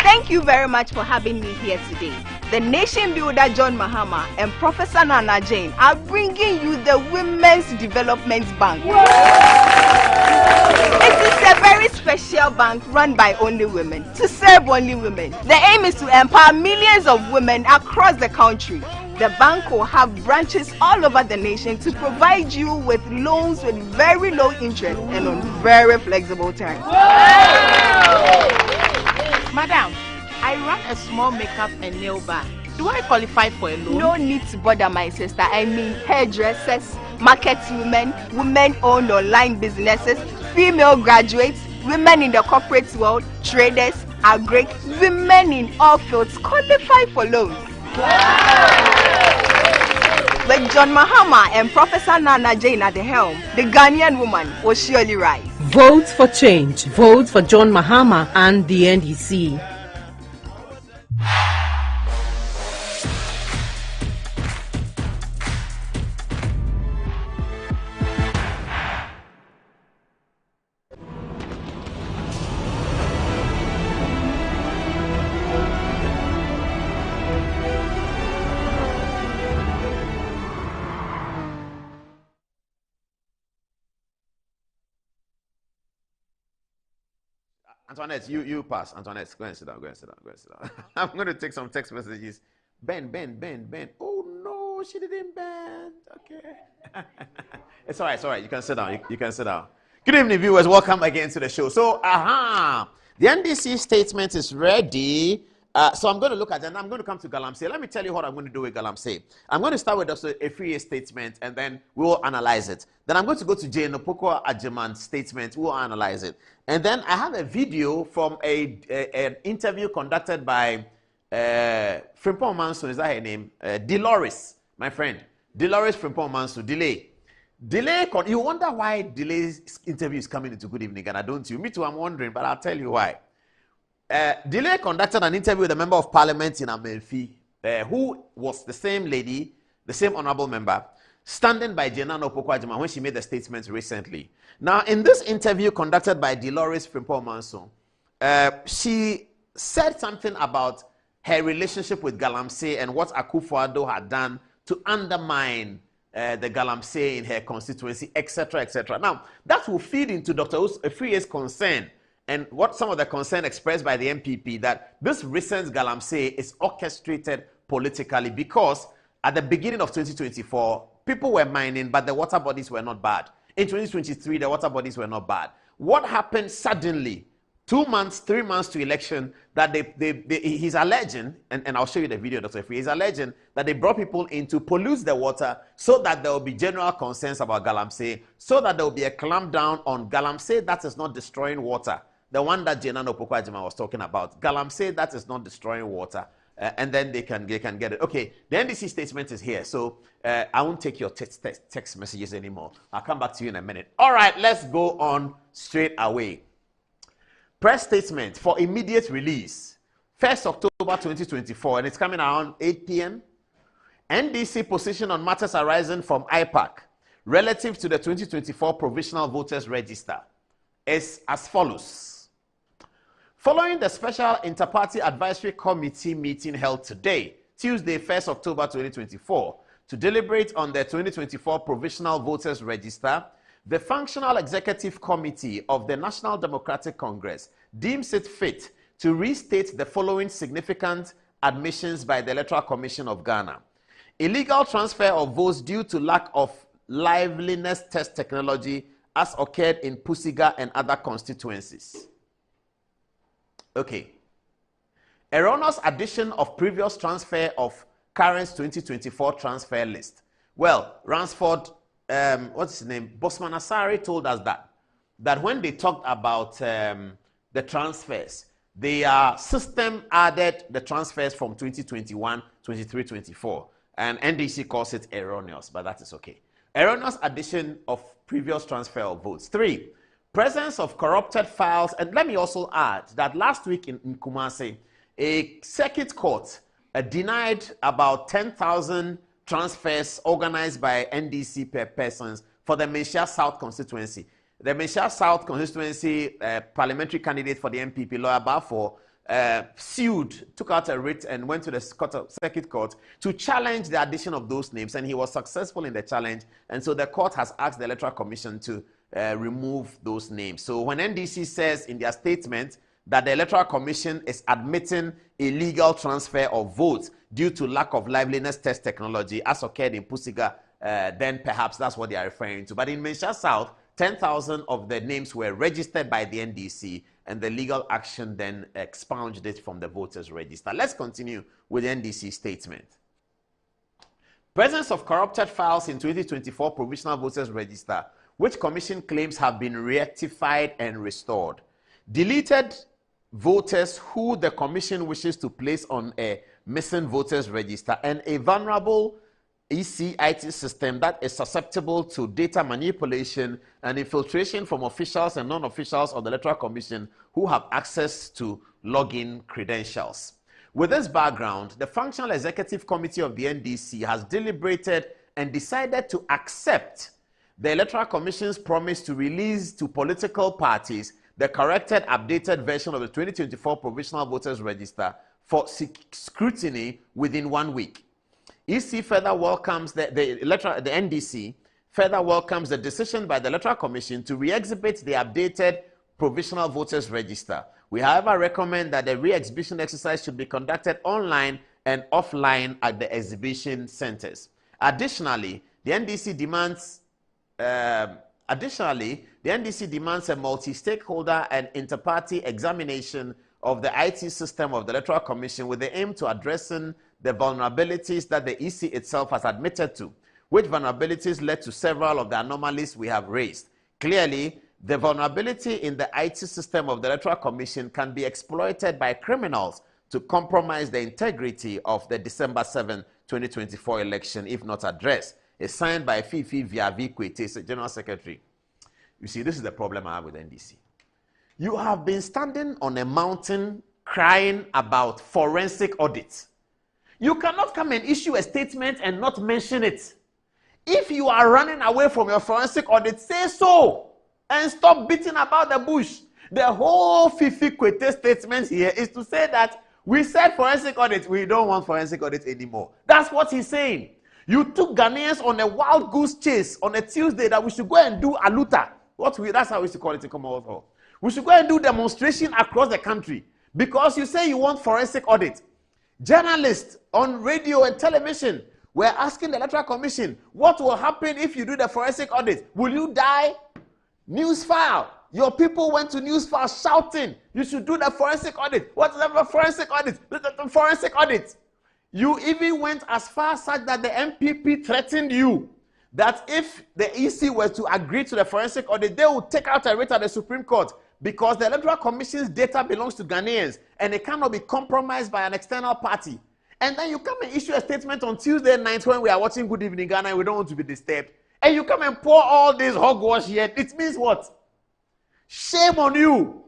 Thank you very much for having me here today. The nation builder John Mahama and Professor Nana Jane are bringing you the Women's Development Bank. It is a very special bank run by only women, to serve only women. The aim is to empower millions of women across the country. The bank will have branches all over the nation to provide you with loans with very low interest and on very flexible terms. Madam, I run a small makeup and nail bar. Do I qualify for a loan? No need to bother, my sister. I mean hairdressers, market women, women-owned online businesses, female graduates, women in the corporate world, traders, agri, women in all fields qualify for loans. With John Mahama and Professor Nana Jane at the helm, the Ghanaian woman will surely rise. Vote for change. Vote for John Mahama and the NDC. Antoinette, you pass. Antoinette, go and sit down. I'm going to take some text messages. Ben. Oh no, she didn't bend. Okay. It's all right. You can sit down. You can sit down. Good evening, viewers. Welcome again to the show. So, the NDC statement is ready. So I'm going to look at it, and I'm going to come to Galamsey. Let me tell you what I'm going to do with Galamsey. I'm going to start with a 3-year statement, and then we will analyze it. Then I'm going to go to Jane Opoku Agyeman's statement. We will analyze it. And then I have a video from an interview conducted by Frimpong Manso. Is that her name? Dolores, my friend. Dolores Frimpong Manso. Delay. You wonder why Delay's interview is coming into Good Evening Ghana, don't you? Me too, I'm wondering, but I'll tell you why. Delay conducted an interview with a member of parliament in Amelfi, who was the same lady, the same honorable member, standing by Jane Opoku Agyeman when she made the statement recently. Now, in this interview conducted by Dolores Frimpong Manso, she said something about her relationship with Galamsey and what Akufo-Addo had done to undermine the Galamsey in her constituency, etc., etc. Now, that will feed into Dr. Afriyie's concern and what some of the concern expressed by the MPP that this recent Galamsey is orchestrated politically because at the beginning of 2024, people were mining, but the water bodies were not bad. In 2023, the water bodies were not bad. What happened suddenly 3 months to election, that he's alleging, and I'll show you the video, Dr. Free, he's alleging that they brought people in to pollute the water so that there will be general concerns about Galamsey, so that there will be a clampdown on Galamsey that is not destroying water. The one that Jenano Pokwajima was talking about. Galamsey that is not destroying water. And then they can get it. Okay, the NDC statement is here. So I won't take your text messages anymore. I'll come back to you in a minute. All right, let's go on straight away. Press statement for immediate release. 1st October 2024, and it's coming around 8 p.m. NDC position on matters arising from IPAC relative to the 2024 Provisional Voters Register is as follows. Following the Special Interparty Advisory Committee meeting held today, Tuesday, 1st October 2024, to deliberate on the 2024 Provisional Voters Register, the Functional Executive Committee of the National Democratic Congress deems it fit to restate the following significant admissions by the Electoral Commission of Ghana. Illegal transfer of votes due to lack of liveliness test technology as occurred in Pusiga and other constituencies. Okay. Erroneous addition of previous transfer of current 2024 transfer list. Well, Ransford, what's his name? Bosman Asari told us that when they talked about the transfers, their system added the transfers from 2021, 23, 24. And NDC calls it erroneous, but that is okay. Erroneous addition of previous transfer of votes. 3, presence of corrupted files. And let me also add that last week in Kumasi, a circuit court denied about 10,000 transfers organized by NDC persons for the Menchia South constituency. The Menchia South constituency parliamentary candidate for the MPP, Lawyer Balfour, sued, took out a writ and went to the circuit court to challenge the addition of those names, and he was successful in the challenge, and so the court has asked the Electoral Commission to remove those names. So when NDC says in their statement that the Electoral Commission is admitting illegal transfer of votes due to lack of liveliness test technology as occurred in Pusiga, then perhaps that's what they are referring to. But in Menchia South, 10,000 of the names were registered by the NDC, and the legal action then expunged it from the voters register. Let's continue with the NDC statement. Presence of corrupted files in 2024 Provisional Voters Register, which Commission claims have been rectified and restored. Deleted voters who the Commission wishes to place on a missing voters register, and a vulnerable EC IT system that is susceptible to data manipulation and infiltration from officials and non-officials of the Electoral Commission who have access to login credentials. With this background, the Functional Executive Committee of the NDC has deliberated and decided to accept the Electoral Commission's promise to release to political parties the corrected, updated version of the 2024 Provisional Voters Register for scrutiny within 1 week. EC further welcomes the NDC further welcomes the decision by the Electoral Commission to re-exhibit the updated Provisional Voters Register. We, however, recommend that the re-exhibition exercise should be conducted online and offline at the exhibition centers. Additionally, the NDC demands a multi-stakeholder and inter-party examination of the IT system of the Electoral Commission with the aim to addressing the vulnerabilities that the EC itself has admitted to, which vulnerabilities led to several of the anomalies we have raised. Clearly, the vulnerability in the IT system of the Electoral Commission can be exploited by criminals to compromise the integrity of the December 7, 2024 election if not addressed. It's signed by Fifi Viavi Kwete, General Secretary. You see, this is the problem I have with NDC. You have been standing on a mountain crying about forensic audits. You cannot come and issue a statement and not mention it. If you are running away from your forensic audit, say so and stop beating about the bush. The whole Fifi Kwete statement here is to say that we said forensic audit, we don't want forensic audit anymore. That's what he's saying. You took Ghanaians on a wild goose chase on a Tuesday that we should go and do aluta. That's how we used to call it in Commonwealth Hall. We should go and do demonstration across the country because you say you want forensic audit. Journalists on radio and television were asking the Electoral Commission, what will happen if you do the forensic audit? Will you die? News file. your people went to Newsflash shouting, you should do the forensic audit. What is the forensic audit? The forensic audit. You even went as far such that the MPP threatened you that if the EC were to agree to the forensic audit, they would take out a writ at the Supreme Court because the Electoral Commission's data belongs to Ghanaians and it cannot be compromised by an external party. And then you come and issue a statement on Tuesday night when we are watching Good Evening Ghana and we don't want to be disturbed. And you come and pour all this hogwash here. It means what? Shame on you.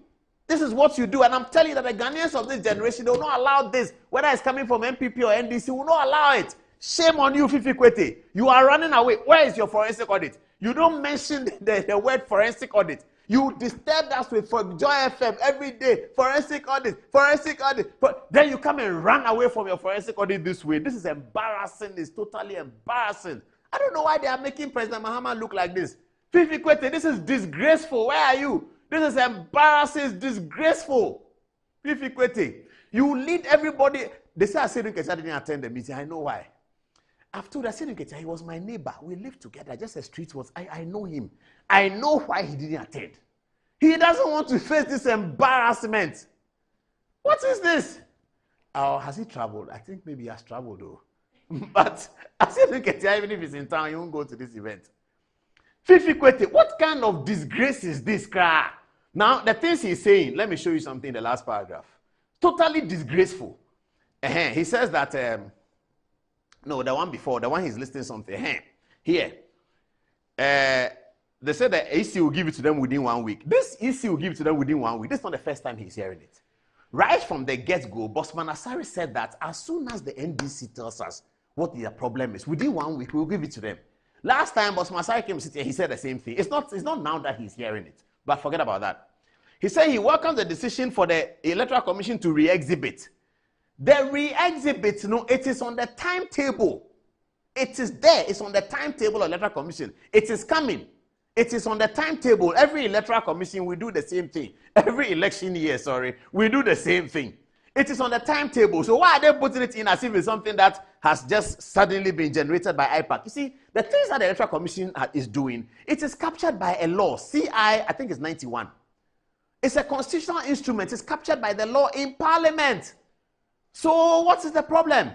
This is what you do. And I'm telling you that the Ghanaians of this generation, they will not allow this. Whether it's coming from MPP or NDC, will not allow it. Shame on you, Fifi Kwete. You are running away. Where is your forensic audit? You don't mention the word forensic audit. You disturb us with Joy FM every day. Forensic audit, forensic audit. But then you come and run away from your forensic audit this way. This is embarrassing. It's totally embarrassing. I don't know why they are making President Mahama look like this. Fifi Kwete, this is disgraceful. Where are you? This is embarrassing. It's disgraceful. Fifi Kwete, you lead everybody. They say Asedu Nketia didn't attend the meeting. I know why. After Asedu Nketia, he was my neighbor. We lived together. Just a street was. I know him. I know why he didn't attend. He doesn't want to face this embarrassment. What is this? Oh, has he traveled? I think maybe he has traveled though. But Asedu Nketia, even if he's in town, he won't go to this event. Fifi Kwete, what kind of disgrace is this, Kra? Now, the things he's saying, let me show you something in the last paragraph. Totally disgraceful. He says that, no, the one before, the one he's listing something. Here. They said that EC will give it to them within 1 week. This EC will give it to them within 1 week. This is not the first time he's hearing it. Right from the get-go, Bosman Asari said that as soon as the NDC tells us what their problem is, within 1 week, we'll give it to them. Last time Bosman Asari came to sit here, he said the same thing. It's not now that he's hearing it, but forget about that. He said he welcomes the decision for the Electoral Commission to re-exhibit. The re-exhibit, no, it is on the timetable. It is there. It's on the timetable of Electoral Commission. It is coming. It is on the timetable. Every Electoral Commission, we do the same thing. Every election year, we do the same thing. It is on the timetable. So why are they putting it in as if it's something that has just suddenly been generated by IPAC? You see, the things that the Electoral Commission is doing, it is captured by a law. I think it's 91. It's a constitutional instrument. It's captured by the law in Parliament. So what is the problem?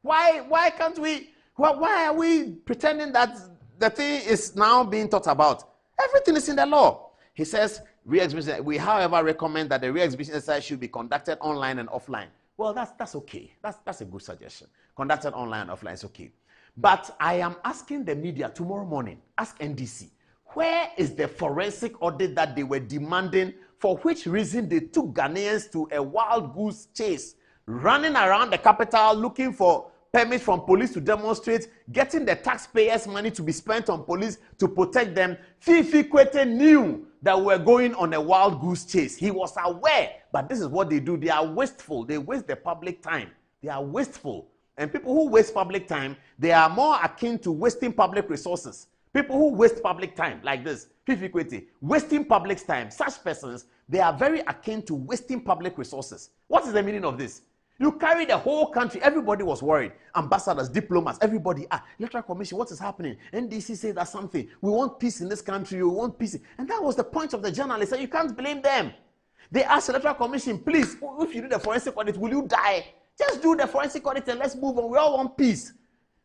Why can't we? Why are we pretending that the thing is now being thought about? Everything is in the law. He says, re-exhibition. We, however, recommend that the re-exhibition exercise should be conducted online and offline. Well, that's okay. That's a good suggestion. Conducted online and offline is okay. But I am asking the media tomorrow morning, ask NDC, where is the forensic audit that they were demanding, for which reason they took Ghanaians to a wild goose chase, running around the capital looking for permits from police to demonstrate, getting the taxpayers' money to be spent on police to protect them. Fifi Kwete knew that we were going on a wild goose chase. He was aware, but this is what they do. They are wasteful. They waste the public time. They are wasteful. And people who waste public time, they are more akin to wasting public resources. People who waste public time, like this, Fifi Kwete, wasting public time, such persons, they are very akin to wasting public resources. What is the meaning of this? You carry the whole country. Everybody was worried. Ambassadors, diplomats, everybody. Electoral Commission, what is happening? NDC said that something. We want peace in this country. We want peace. And that was the point of the journalists. And you can't blame them. They asked the Electoral Commission, please, if you do the forensic audit, will you die? Just do the forensic audit and let's move on. We all want peace.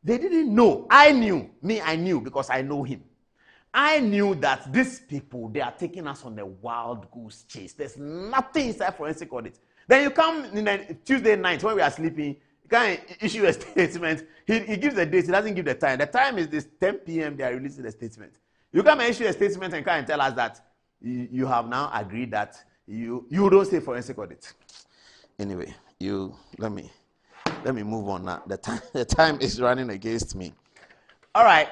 They didn't know. I knew. I knew because I know him. I knew that these people, they are taking us on a wild goose chase. There's nothing inside forensic audit. Then you come in a Tuesday night when we are sleeping, you can issue a statement. He gives the date, he doesn't give the time. The time is this 10 p.m. they are releasing the statement. You come and issue a statement and come and tell us that you have now agreed that you don't say forensic audit. Anyway, let me move on now. The time is running against me. All right.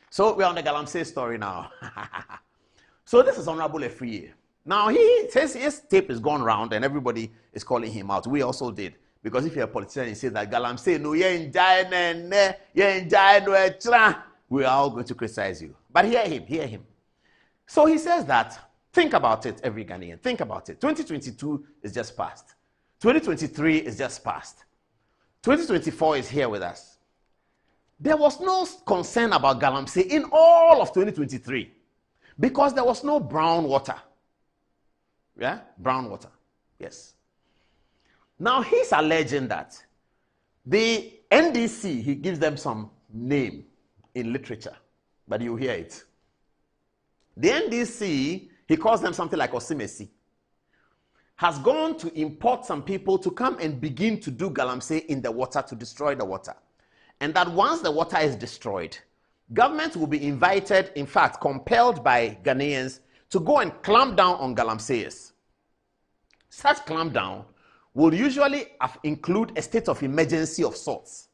So we're on the Galamsey story now. So this is Honorable Efriye. Now he says his tape is gone round and everybody is calling him out. We also did. Because if you're a politician and you say that Galamsey, no, we are all going to criticize you. But hear him. So he says that, think about it, every Ghanaian. Think about it. 2022 is just past. 2023 is just past. 2024 is here with us. there was no concern about Galamsey in all of 2023 because there was no brown water. Yeah, brown water. Yes. Now he's alleging that the NDC, he gives them some name in literature, but you hear it. The NDC, he calls them something like Osimesi, has gone to import some people to come and begin to do Galamsey in the water to destroy the water. And that once the water is destroyed, government will be invited, in fact, compelled by Ghanaians to go and clamp down on Galamseyers. Such clamp down will usually include a state of emergency of sorts.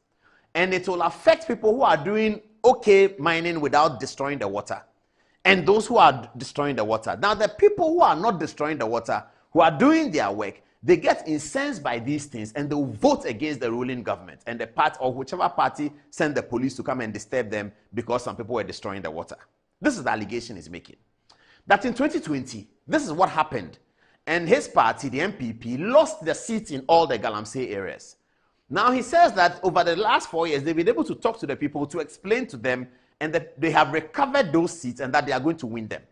And it will affect people who are doing okay mining without destroying the water. And those who are destroying the water. Now, the people who are not destroying the water, who are doing their work, they get incensed by these things and they will vote against the ruling government and the part or whichever party send the police to come and disturb them because some people were destroying the water. This is the allegation he's making. That in 2020, this is what happened. And his party, the MPP, lost the seats in all the Galamsey areas. Now he says that over the last 4 years, they've been able to talk to the people to explain to them and that they have recovered those seats and that they are going to win them,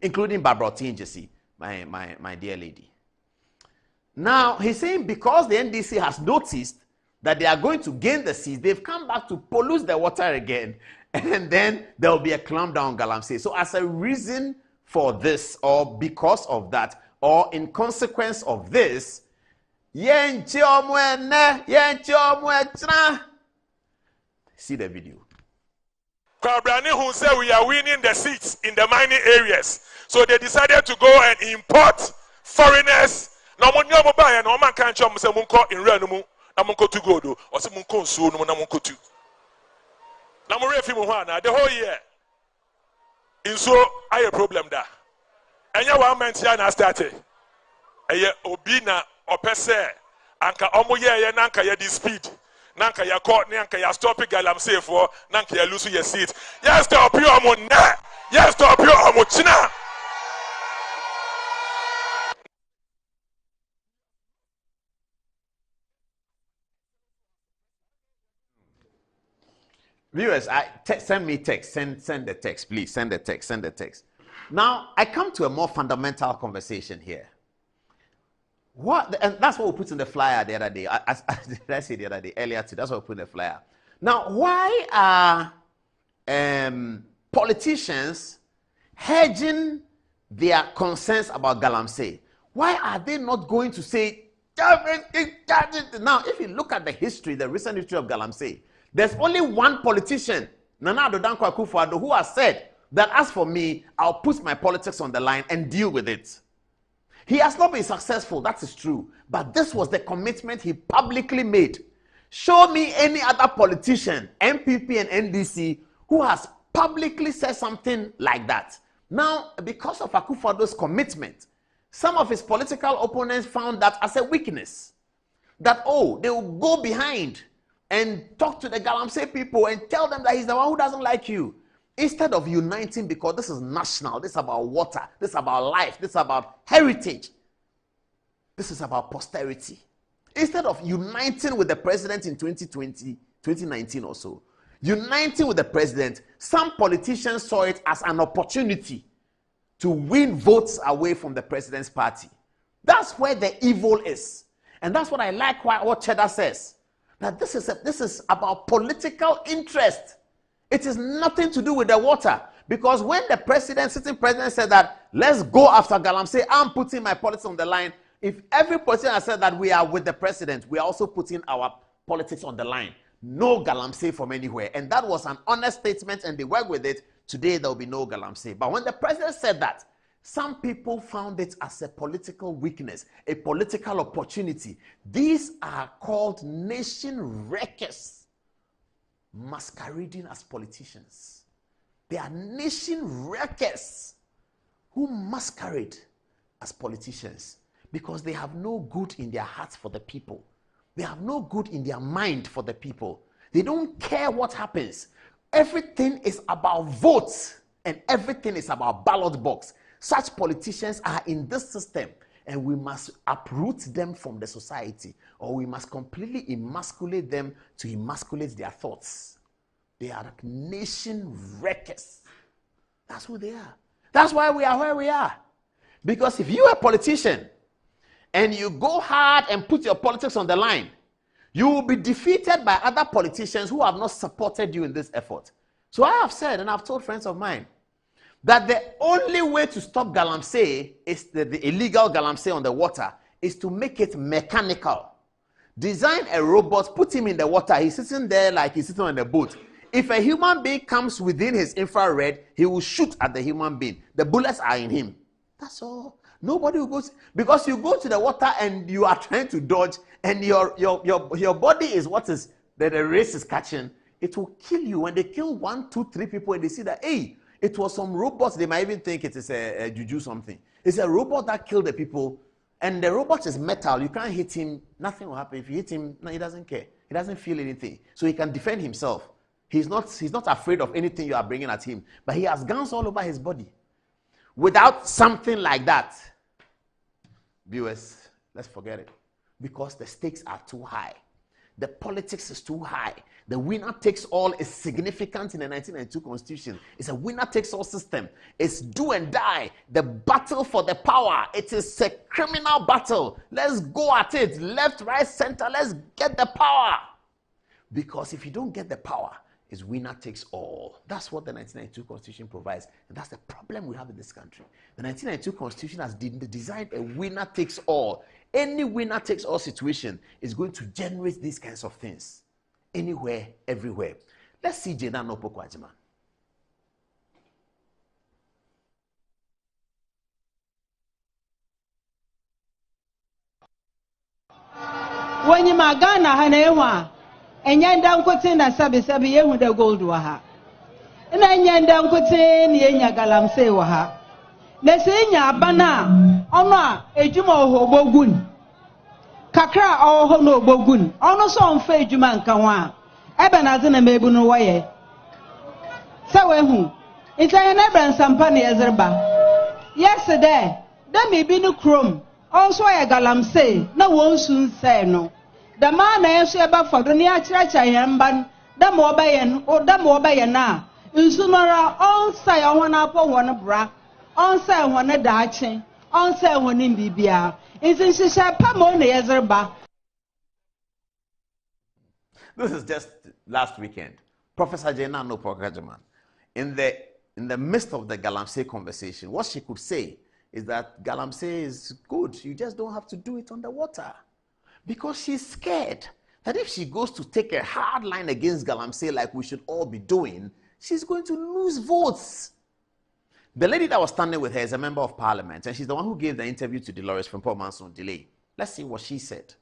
including Barbara Otinjesi, my dear lady. Now, he's saying because the NDC has noticed that they are going to gain the seats, they've come back to pollute the water again, and then there will be a clamp down on Galamsey. So as a reason for this, or because of that, or in consequence of this, see the video. Kwabrani who said we are winning the seats in the mining areas. So they decided to go and import foreigners. No mo nyomo ba ya no man kan chom se munko in real no mu na munko to go do or se munko nsuo no na munko tu. Na mo refi mu ho na the whole year. Nsuo aye problem da. Enya 1 month ya na start. Eye obi na opese anka omo ye na anka ye di speed. Nanka ya court, nanka ya stop Galamsey for, nanka ya lose your seat. Yes, stop you omo na. Yes, stop you omo china. Viewers, send me text. Send the text, please. Send the text. Now, I come to a more fundamental conversation here. And that's what we put in the flyer the other day. Did I say the other day? Earlier today. That's what we put in the flyer. Now, why are politicians hedging their concerns about Galamsey? Why are they not going to say, now, if you look at the recent history of Galamsey, there's only one politician, Nana Addo Dankwa Akufo-Addo, who has said that as for me, I'll put my politics on the line and deal with it. He has not been successful, that is true. But this was the commitment he publicly made. Show me any other politician, MPP and NDC, who has publicly said something like that. Now, because of Akufo-Addo's commitment, some of his political opponents found that as a weakness. That, they will go behind and talk to the Galamsey people and tell them that he's the one who doesn't like you. Instead of uniting, because this is national, this is about water, this is about life, this is about heritage, this is about posterity. Instead of uniting with the president in 2019 or so, uniting with the president, some politicians saw it as an opportunity to win votes away from the president's party. That's where the evil is. And that's what I like what Cheddar says. That this is about political interest. It is nothing to do with the water. Because when the sitting president said that, let's go after Galamsey, I'm putting my politics on the line. If every politician has said that we are with the president, we are also putting our politics on the line. No Galamsey from anywhere. And that was an honest statement and they work with it. Today there will be no Galamsey. But when the president said that, some people found it as a political weakness, a political opportunity. These are called nation wreckers, masquerading as politicians. They are nation wreckers who masquerade as politicians because they have no good in their hearts for the people. They have no good in their mind for the people. They don't care what happens. Everything is about votes and everything is about ballot box. Such politicians are in this system and we must uproot them from the society, or we must completely emasculate them to emasculate their thoughts. They are nation wreckers. That's who they are. That's why we are where we are. Because if you are a politician and you go hard and put your politics on the line, you will be defeated by other politicians who have not supported you in this effort. So I have said, and I've told friends of mine, that the only way to stop galamsey, is the illegal galamsey on the water, is to make it mechanical. Design a robot, put him in the water, he's sitting there like he's sitting on a boat. If a human being comes within his infrared, he will shoot at the human being. The bullets are in him. That's all. Nobody will go, because you go to the water and you are trying to dodge, and your body is what is that the race is catching. It will kill you. When they kill 1, 2, 3 people and they see that, hey, it was some robots, they might even think it is a juju something. It's a robot that killed the people, and the robot is metal. You can't hit him. Nothing will happen. If you hit him, no, he doesn't care. He doesn't feel anything. So he can defend himself. He's not afraid of anything you are bringing at him. But he has guns all over his body. Without something like that, viewers, let's forget it. Because the stakes are too high. The politics is too high. The winner takes all is significant in the 1992 Constitution. It's a winner takes all system. It's do and die. The battle for the power. It is a criminal battle. Let's go at it. Left, right, center. Let's get the power. Because if you don't get the power, it's winner takes all. That's what the 1992 Constitution provides. And that's the problem we have in this country. The 1992 Constitution has designed a winner takes all. Any winner takes all situation is going to generate these kinds of things. Anywhere, everywhere. Let's see Jane Anopo Kwajiman. When you magana hanewa, and yanda kutina sabi ye the gold waha. And then yanda kutin yenya galamse waha. Nesenya bana, ona ejuma hobogun. Kakra hono bogun. Ono so onfe ejuma nkanwa. Ebe na zina mebu no waye. Sawe hu. Ita na ebran sampa ne ezerba. Yesterday, dem ibi no krom. Also ya galamse na wonsun se no. The man na yeso eba fodo ni akiracha yemban. Da mo obayen, o da mo obayen na. Nsunora on say won apo won bra. On say won daache. On say won bibia. This is just last weekend. Professor Jane Anopo Kwajiman, in the midst of the galamsey conversation, what she could say is that galamsey is good. You just don't have to do it on the water. Because she's scared that if she goes to take a hard line against galamsey like we should all be doing, she's going to lose votes. The lady that was standing with her is a member of parliament, and she's the one who gave the interview to Dolores from Paul Manson Delay. Let's see what she said.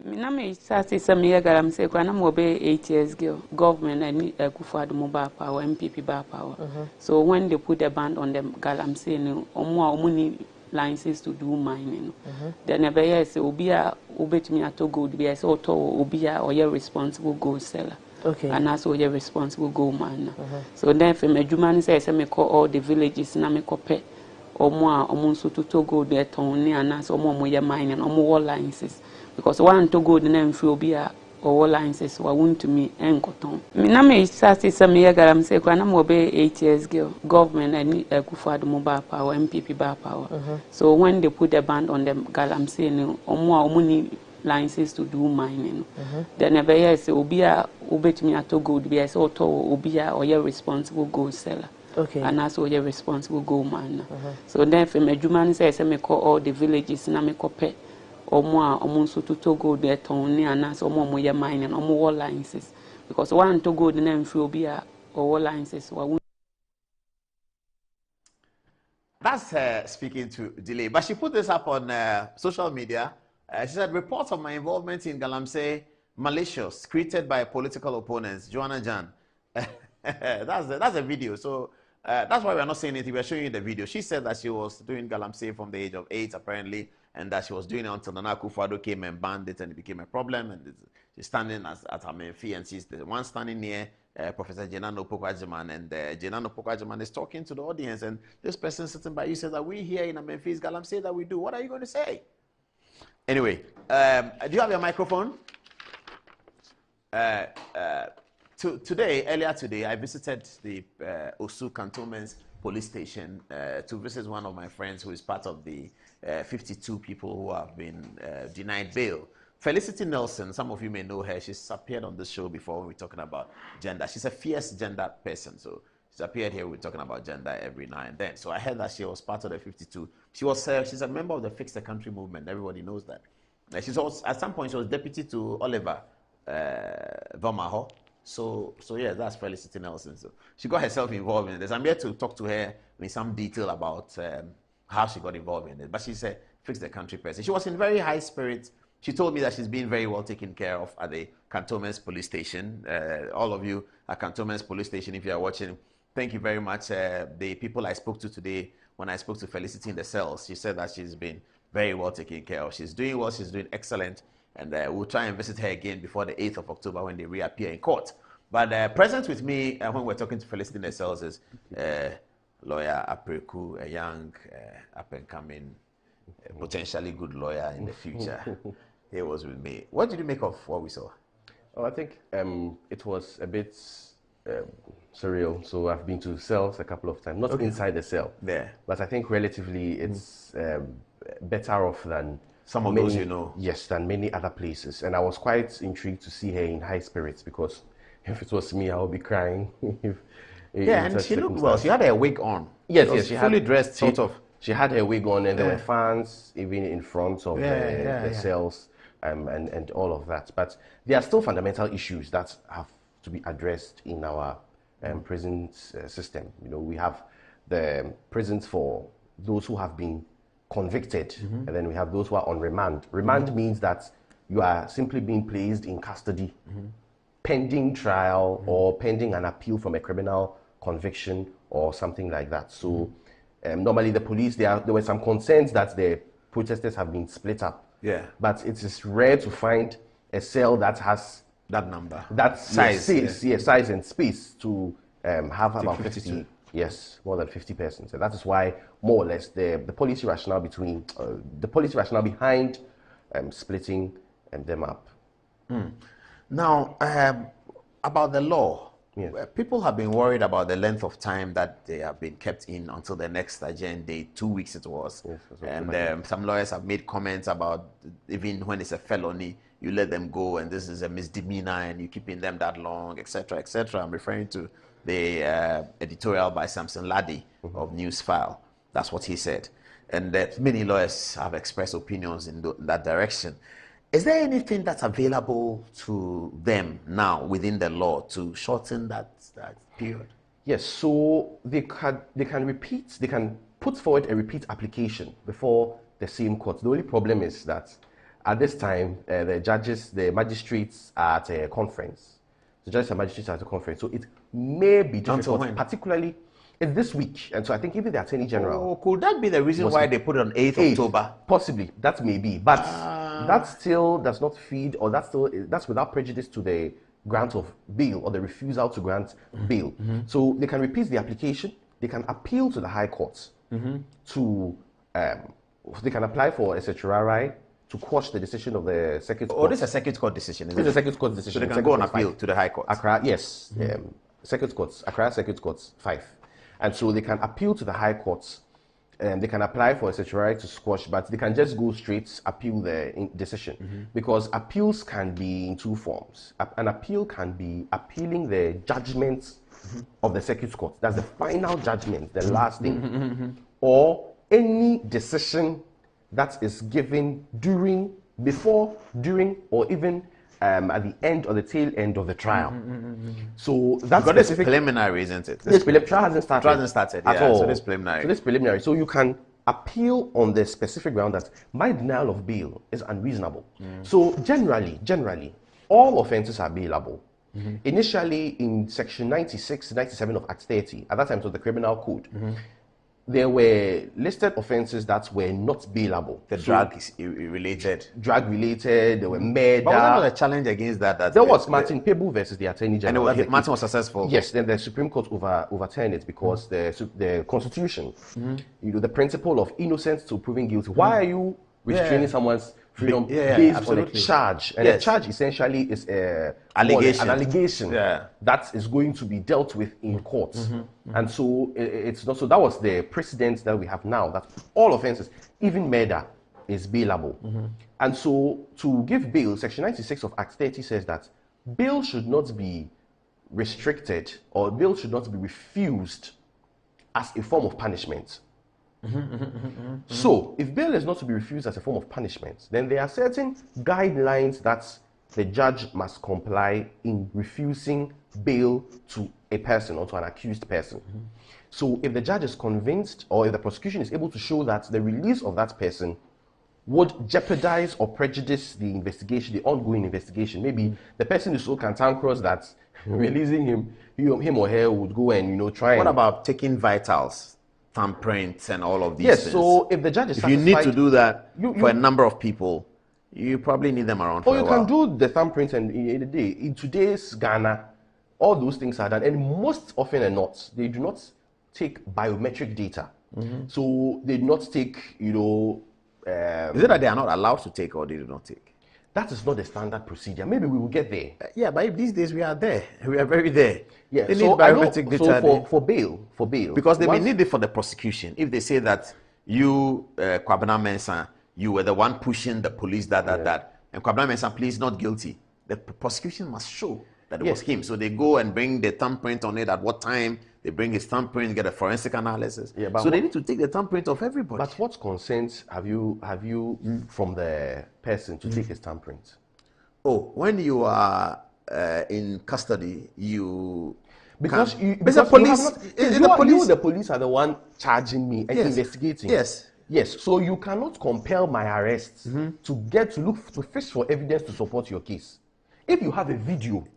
Miname sasi samiya galamsey kwa na mobe 8 years ago government and Akufo-Addo mobile power MPP bar power. So when they put a ban on them galamsey no omo licenses to do mining. Then never yes obia obetumi ato gold be say oto obia or your responsible gold seller. Okay. And also your responsible gold miner. So then for adwuma say me call all the villages na me kope omo nso to gold e ton ni anas omo ye mining omo licenses because one to gold na mfi obia or licenses wa won't me enkoton. Me na me sasi some year galamsey kwa na mo be 8 years ago government and Akufo-Addo mobile power MPP bar power. So when they put a ban on them galamsey no omo ni licenses to do mining. Then never yes obia obetumi ato gold be say oto obia or your responsible gold seller. Okay. And also your responsible gold miner. So then for adwuma say me call all the villages na me kope omo nso to gold e ton ni anas omo ye mining omo licenses because one to gold na mfi obi a or licenses wa. That's her speaking to Delay, but she put this up on social media. She said reports of my involvement in galamsey malicious created by political opponents. Joanna Jan. That's a video. So that's why we're not saying anything. We're showing you the video. She said that she was doing galamsey from the age of 8 apparently, and that she was doing it until Nana Akufo-Addo came and banned it, and it became a problem. And she's standing at her main fee, and she's the one standing near Professor Jenano Pokwajiman, and Jenano Pokwajiman is talking to the audience, and this person sitting by you says that we here in Memphis Galamsey that we do. What are you going to say? Anyway, do you have your microphone? Earlier today, I visited the Osu Cantonment Police Station to visit one of my friends who is part of the 52 people who have been denied bail. Felicity Nelson, some of you may know her. She's appeared on this show before when we're talking about gender. She's a fierce gender person, so she's appeared here. We're talking about gender every now and then. So I heard that she was part of the 52. She's a member of the Fix the Country movement. Everybody knows that. She's also, at some point, she was deputy to Oliver Vomaho. So yeah, that's Felicity Nelson. So she got herself involved in this. I'm here to talk to her in some detail about how she got involved in it. But she's a Fix the Country person. She was in very high spirits. She told me that she's been very well taken care of at the Cantonments Police Station. All of you at Cantonments Police Station, if you are watching, thank you very much. The people I spoke to today, when I spoke to Felicity in the cells, she said that she's been very well taken care of. She's doing well, she's doing excellent. And we'll try and visit her again before the 8th of October when they reappear in court. But present with me when we're talking to Felicity in the cells is lawyer Apreku, a young, up-and-coming, potentially good lawyer in the future. He was with me. What did you make of what we saw? Oh, I think it was a bit surreal. So I've been to cells a couple of times, not inside the cell. Yeah. But I think relatively it's better off than some of those you know. Yes, than many other places. And I was quite intrigued to see her in high spirits because if it was me, I would be crying. Yeah, and she looked well. She had her wig on. Yes, she fully dressed, sort of. She had her wig on, and there were fans even in front of the cells. And all of that. But there are still fundamental issues that have to be addressed in our prison system. You know, we have the prisons for those who have been convicted, and then we have those who are on remand. Remand means that you are simply being placed in custody pending trial or pending an appeal from a criminal conviction or something like that. So normally the police, there were some concerns that the protesters have been split up. Yeah. But it is rare to find a cell that has that number, that size, size and space to have about 52. Yes, more than 50 persons. And that is why, more or less, the policy rationale behind splitting them up. Now, about the law. Yes. People have been worried about the length of time that they have been kept in until the next agenda day, 2 weeks it was. Yes, and some lawyers have made comments about even when it's a felony, you let them go and this is a misdemeanor and you're keeping them that long, etc., etc. I'm referring to the editorial by Samson Ladi of Newsfile. That's what he said. And many lawyers have expressed opinions in that direction. Is there anything that's available to them now within the law to shorten that period? Yes, so they can put forward a repeat application before the same court. The only problem is that at this time, the magistrates are at a conference. The judges and magistrates are at a conference, so it may be difficult, particularly it's this week. And so I think even the Attorney General... Oh, could that be the reason why they put it on 8th October? Possibly, that may be. But that still does not feed, or that's without prejudice to the grant of bail or the refusal to grant bail. So they can repeat the application, they can appeal to the High Court they can apply for a certiorari to quash the decision of the Circuit Court. Oh, this is a Circuit Court decision, isn't it? It's a Circuit Court decision. So they can go on appeal to the High Court? Accra, yes. Circuit Courts, Accra Circuit Courts 5. And so they can appeal to the High Courts. They can apply for a certiorari to squash, but they can just go straight, appeal the decision. Because appeals can be in two forms. An appeal can be appealing the judgment of the Circuit Court. That's the final judgment, the last thing. Or any decision that is given before, during, or even at the end or the tail end of the trial. So that's this preliminary, isn't it? This trial hasn't started. Trial hasn't started at all. So this preliminary. So this preliminary. So you can appeal on the specific ground that my denial of bail is unreasonable. So generally, all offences are bailable. Initially, in Section 96, 97 of Act 30, at that time it was the Criminal Code, there were listed offences that were not bailable. The drug is related. Drug related, there were murder. But was there not a challenge against that? There was Martin Pebu versus the Attorney General. And Martin was successful. Yes, then the Supreme Court overturned it because the Constitution, the principle of innocence to proving guilty. Why are you restraining someone's freedom based on a charge? And a charge essentially is an allegation that is going to be dealt with in courts. And so it's not so. That was the precedent that we have now, that all offences, even murder, is bailable. And so to give bail, Section 96 of Act 30 says that bail should not be restricted or bail should not be refused as a form of punishment. So, if bail is not to be refused as a form of punishment, then there are certain guidelines that the judge must comply in refusing bail to a person or to an accused person. So, if the judge is convinced or if the prosecution is able to show that the release of that person would jeopardize or prejudice the investigation, the ongoing investigation, maybe the person is so cantankerous that releasing him or her would go and try. What about taking vitals, thumbprints, and all of these things? Yes, so if the judge is you need to do that for a number of people, you probably need them around for a while. Or you can do the thumbprint, and in a day, in today's Ghana, all those things are done, and most often than not, they do not take biometric data. So they do not take, is it that they are not allowed to take, or they do not take? That is not the standard procedure. Maybe we will get there. Yeah, but if these days we are there. We are very there. Yeah, they need biometric data. So for bail. Because they may need it for the prosecution. If they say that you, Kwabena Mensah, you were the one pushing the police, and Kwabena Mensah pleads not guilty, the prosecution must show that it was him. So they go and bring the thumbprint on it, at what time, they bring his thumbprint, get a forensic analysis. Yeah, so they need to take the thumbprint of everybody. But what consent have you from the person to take his thumbprint? Oh, when you are in custody, because the police are the one charging me and investigating. Yes. So you cannot compel my arrests to fish for evidence to support your case. If you have a video.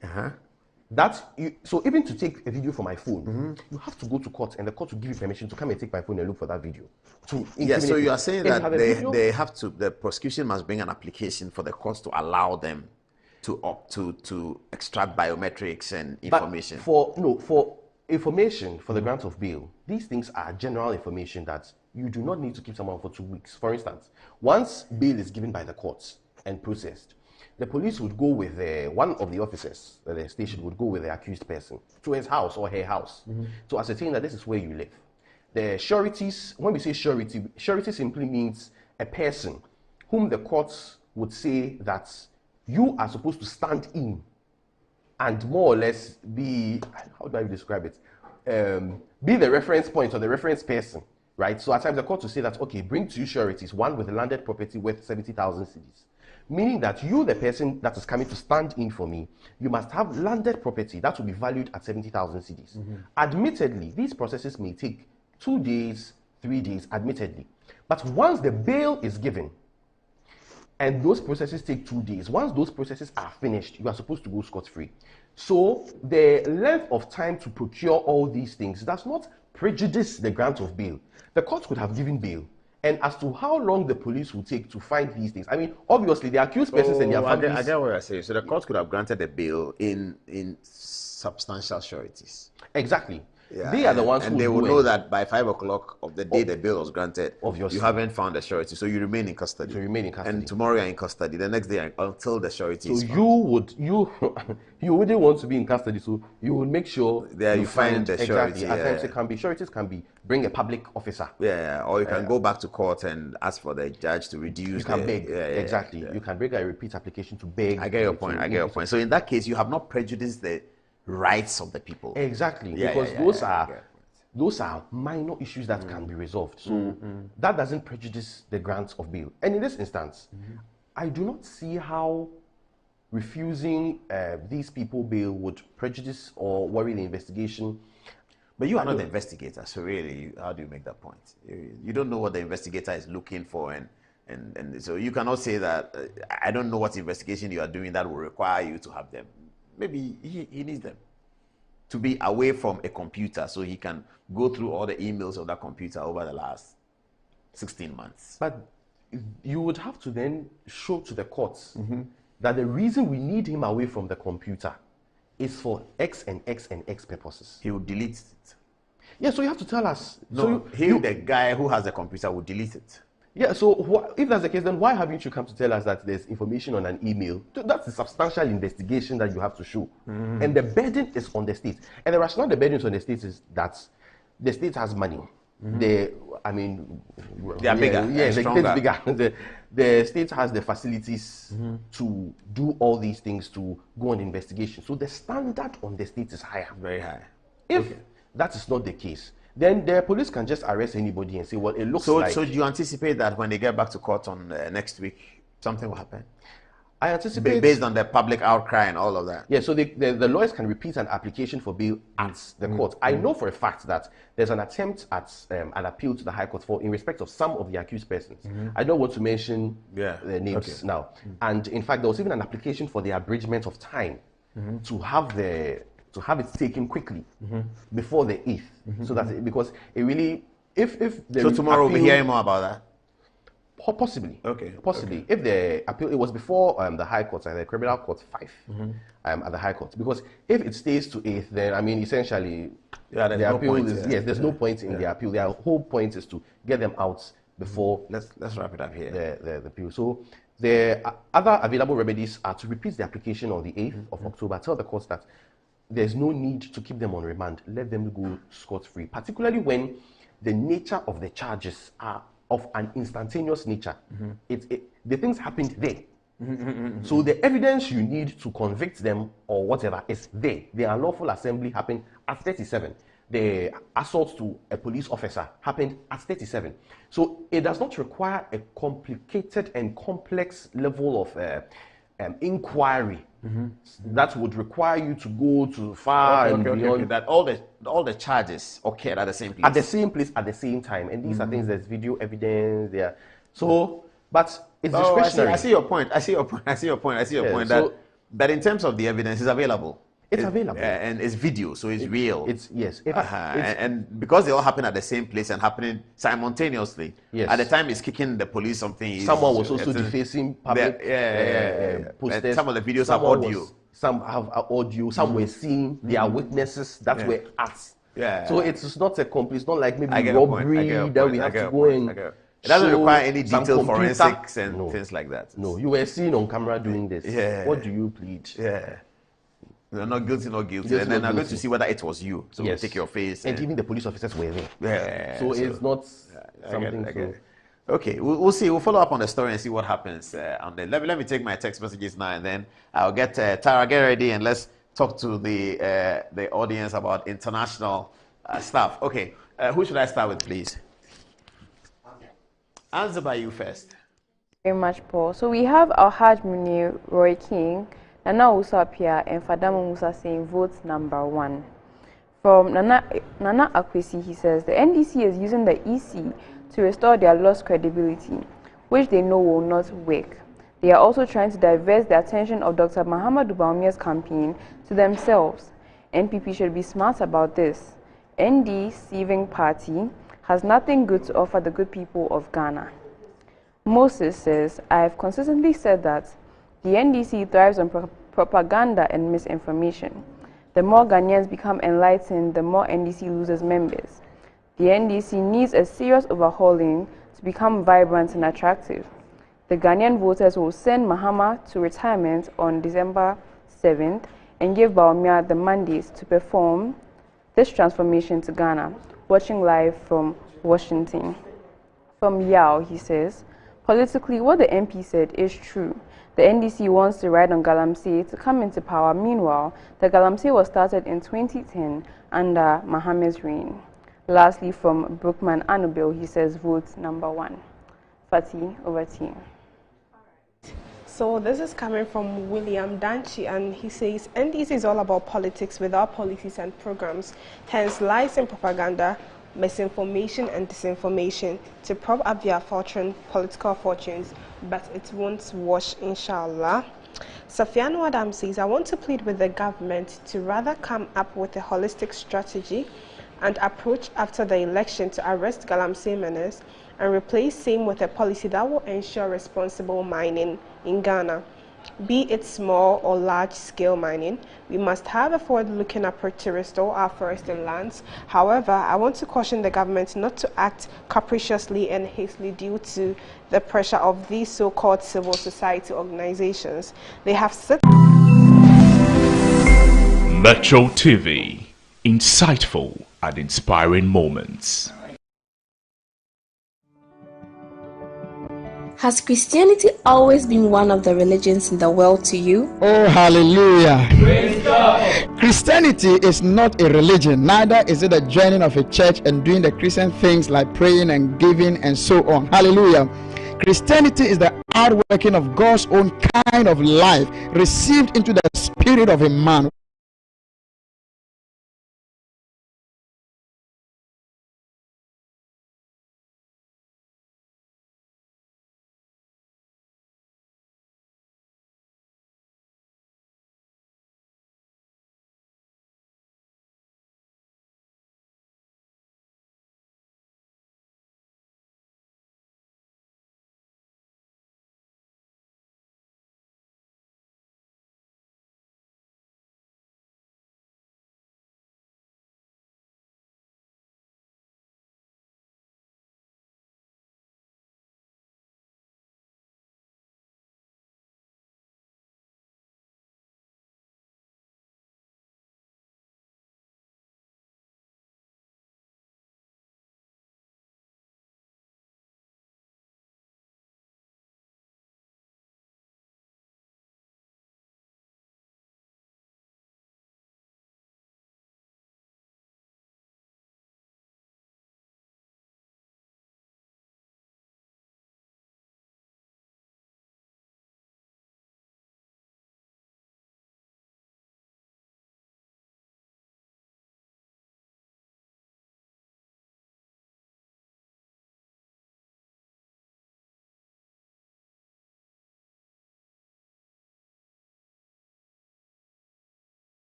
So even to take a video from my phone, you have to go to court, and the court will give you permission to come and take my phone and look for that video. So you are saying that they have to, the prosecution must bring an application for the courts to allow them to extract biometrics and information. But for information for the grant of bail, these things are general information that you do not need to keep someone for 2 weeks. For instance, once bail is given by the courts and processed, the police would go with one of the officers at the station would go with the accused person to his house or her house to ascertain that this is where you live. The sureties, when we say surety simply means a person whom the courts would say that you are supposed to stand in and more or less be, how do I describe it? Be the reference point or the reference person, right? So at times the court will say that, okay, bring 2 sureties, one with a landed property worth 70,000 cedis. Meaning that you, the person that is coming to stand in for me, you must have landed property that will be valued at 70,000 cedis. Admittedly, these processes may take 2 days, 3 days, admittedly. But once the bail is given, and those processes take 2 days, once those processes are finished, you are supposed to go scot-free. So the length of time to procure all these things does not prejudice the grant of bail. The court could have given bail. And as to how long the police will take to find these things, I mean, obviously, the accused persons and their families... I get what you're saying. So the court could have granted a bail in substantial sureties. Exactly. Yeah, they are the ones and they will know that by 5 o'clock of the day the bail was granted, obviously, you haven't found a surety, so you remain in custody. And tomorrow you're in custody. The next day until the surety is found. You wouldn't want to be in custody, so you will make sure that you find the surety. At times it can be sureties bring a public officer. Or you can go back to court and ask for the judge to reduce. You can beg. Exactly. You can bring a repeat application to beg. I get your point. So in that case, you have not prejudiced the rights of the people. Exactly, because those are minor issues that can be resolved. So that doesn't prejudice the grant of bail. And in this instance, I do not see how refusing these people bail would prejudice or worry the investigation. But you are not the investigator, so really, how do you make that point? You don't know what the investigator is looking for, and so you cannot say that I don't know what investigation you are doing that will require you to have them. Maybe he needs them. to be away from a computer so he can go through all the emails of that computer over the last 16 months. But you would have to then show to the courts that the reason we need him away from the computer is for X and X and X purposes. He will delete it. Yeah, so you have to tell us. No, so the guy who has the computer will delete it. Yeah, so if that's the case, then why haven't you come to tell us that there's information on an email? That's a substantial investigation that you have to show. And the burden is on the state. And the rationale the burden is on the state is that the state has money. They are bigger. Yeah, the state is bigger. The state has the facilities to do all these things, to go on investigation. So the standard on the state is higher. Very high. If that is not the case, then the police can just arrest anybody and say, well, it looks like... So do you anticipate that when they get back to court on next week, something will happen? I anticipate... Based on the public outcry and all of that. Yeah, so the lawyers can repeat an application for bail at the court. I know for a fact that there's an attempt at an appeal to the High Court in respect of some of the accused persons. I don't want to mention their names now. And in fact, there was even an application for the abridgment of time to have it taken quickly before the 8th, so that because it really, if so tomorrow we'll be hearing more about that. Possibly. Possibly. If the appeal, it was before the High Court, the Criminal Court 5 at the High Court, because if it stays to 8th, then I mean essentially the appeal is there's no point in the appeal. Their whole point is to get them out before. Let's wrap it up here. The appeal. So the other available remedies are to repeat the application on the 8th of October. Tell the courts that there's no need to keep them on remand. Let them go scot-free, particularly when the nature of the charges are of an instantaneous nature. The things happened there. So the evidence you need to convict them or whatever is there. The unlawful assembly happened at 37. The assault to a police officer happened at 37. So it does not require a complicated and complex level of inquiry that would require you to go to far and beyond. That all the charges occurred at the same place. At the same place at the same time, and these are things. There's video evidence there. So, but it's discretionary. I see your point. That in terms of the evidence is available. It's available. And it's video, so it's real. Yes. And because they all happen at the same place and happening simultaneously, at the time it's kicking the police something. Someone was also defacing public posters. Some of the videos have audio. Some have audio. Some were seen. There are witnesses that were asked. So it's not a complete. It's not like maybe robbery that we have to go in. It doesn't require any detailed forensics and things like that. No, you were seen on camera doing this. What do you plead? You're not guilty, and then I'm going to see whether it was you. So we'll take your face. And even the police officers were there. So it's not something. Okay, we'll see. We'll follow up on the story and see what happens. Let me take my text messages now, and then I'll get Tara, get ready, and let's talk to the audience about international stuff. Okay, who should I start with, please? Answer by you first. Very much, Paul. So we have Alhaj Munir, Roy King, Nana Usapia, and Fadama Musa saying vote number 1. From Nana Akwesi, he says the NDC is using the EC to restore their lost credibility, which they know will not work. They are also trying to divert the attention of Dr. Mahamudu Bawumia's campaign to themselves. NPP should be smart about this. ND Sieving Party has nothing good to offer the good people of Ghana. Moses says, I have consistently said that the NDC thrives on propaganda and misinformation. The more Ghanaians become enlightened, the more NDC loses members. The NDC needs a serious overhauling to become vibrant and attractive. The Ghanaian voters will send Mahama to retirement on December 7th and give Bawumia the mandate to perform this transformation to Ghana. Watching live from Washington. From Yao, he says, politically, what the MP said is true. The NDC wants to ride on Galamsey to come into power. Meanwhile, the Galamsey was started in 2010 under Mahama's reign. Lastly, from Brookman Annabelle, he says vote number 1. Fatih, over to you. So this is coming from William Danchi, and he says NDC is all about politics without policies and programs, hence lies in propaganda, misinformation and disinformation to prop up their political fortunes, but it won't wash, inshallah. Safiano Adam says, I want to plead with the government to rather come up with a holistic strategy and approach after the election to arrest Galamsey menace and replace same with a policy that will ensure responsible mining in Ghana. Be it small or large-scale mining, we must have a forward-looking approach to restore our forests and lands. However, I want to caution the government not to act capriciously and hastily due to the pressure of these so-called civil society organizations. They have set Metro TV, insightful and inspiring moments. Has Christianity always been one of the religions in the world to you? Oh, hallelujah. Praise God. Christianity is not a religion, neither is it a joining of a church and doing the Christian things like praying and giving and so on. Hallelujah. Christianity is the outworking of God's own kind of life received into the spirit of a man.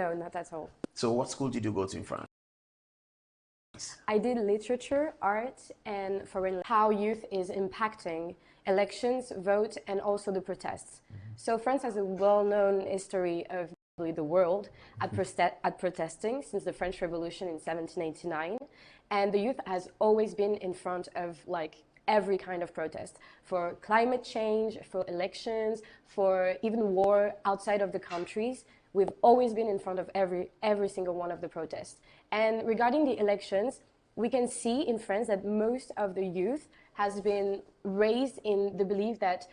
No, not at all. So what school did you go to in France? I did literature, art, and foreign. How youth is impacting elections, vote, and also the protests. So France has a well-known history of the world at protesting since the French Revolution in 1789, and the youth has always been in front of every kind of protest, for climate change, for elections, for even war outside of the countries. We've always been in front of every single one of the protests. And regarding the elections, we can see in France that most of the youth has been raised in the belief that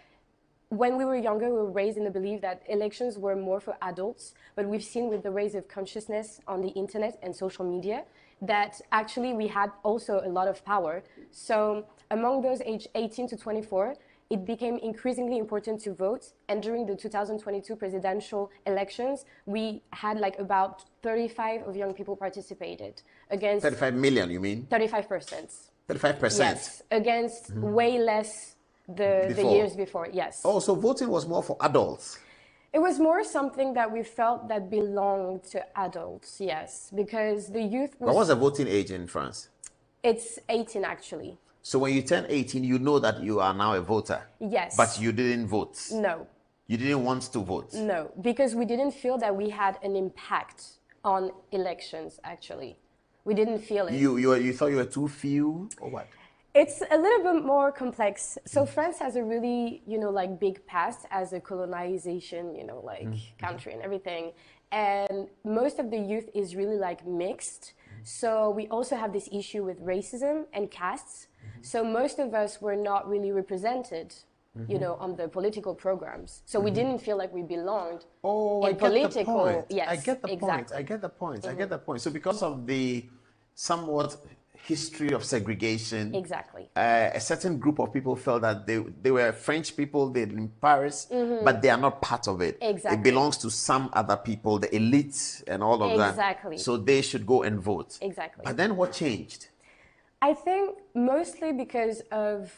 when we were younger, we were raised in the belief that elections were more for adults, but we've seen with the rise of consciousness on the internet and social media that actually we had also a lot of power. So among those aged 18 to 24, it became increasingly important to vote. And during the 2022 presidential elections, we had about 35 of young people participated against 35 million, you mean? 35%. 35%? Yes, against way less the years before, yes. Oh, so voting was more for adults? It was more something that we felt that belonged to adults, yes, because the youth was... What was the voting age in France? It's 18, actually. So when you turn 18, you know that you are now a voter? Yes. But you didn't vote? No. You didn't want to vote? No, because we didn't feel that we had an impact on elections, actually. We didn't feel it. You thought you were too few, or what? It's a little bit more complex. So France has a really, big past as a colonization, country and everything. And most of the youth is really mixed. So we also have this issue with racism and castes. So most of us were not really represented, on the political programs. So we didn't feel like we belonged. Oh, in I get political, the point. Yes, I get the exactly. point. I get the point. I get the point. So because of the somewhat history of segregation. Exactly. A certain group of people felt that they were French people, they're in Paris, but they are not part of it. Exactly. It belongs to some other people, the elite and all of that. Exactly. So they should go and vote. Exactly. But then what changed? I think mostly because of,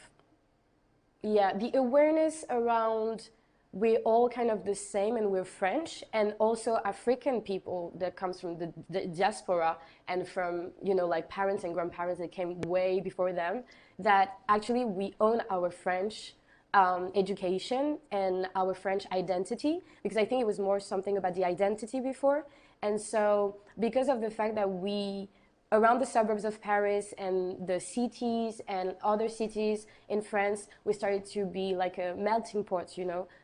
the awareness around we're all kind of the same and we're French, and also African people that comes from the diaspora and from, like parents and grandparents that came way before them, that actually we own our French education and our French identity, because I think it was more something about the identity before. And so because of the fact that we, around the suburbs of Paris and the cities and other cities in France, we started to be like a melting pot,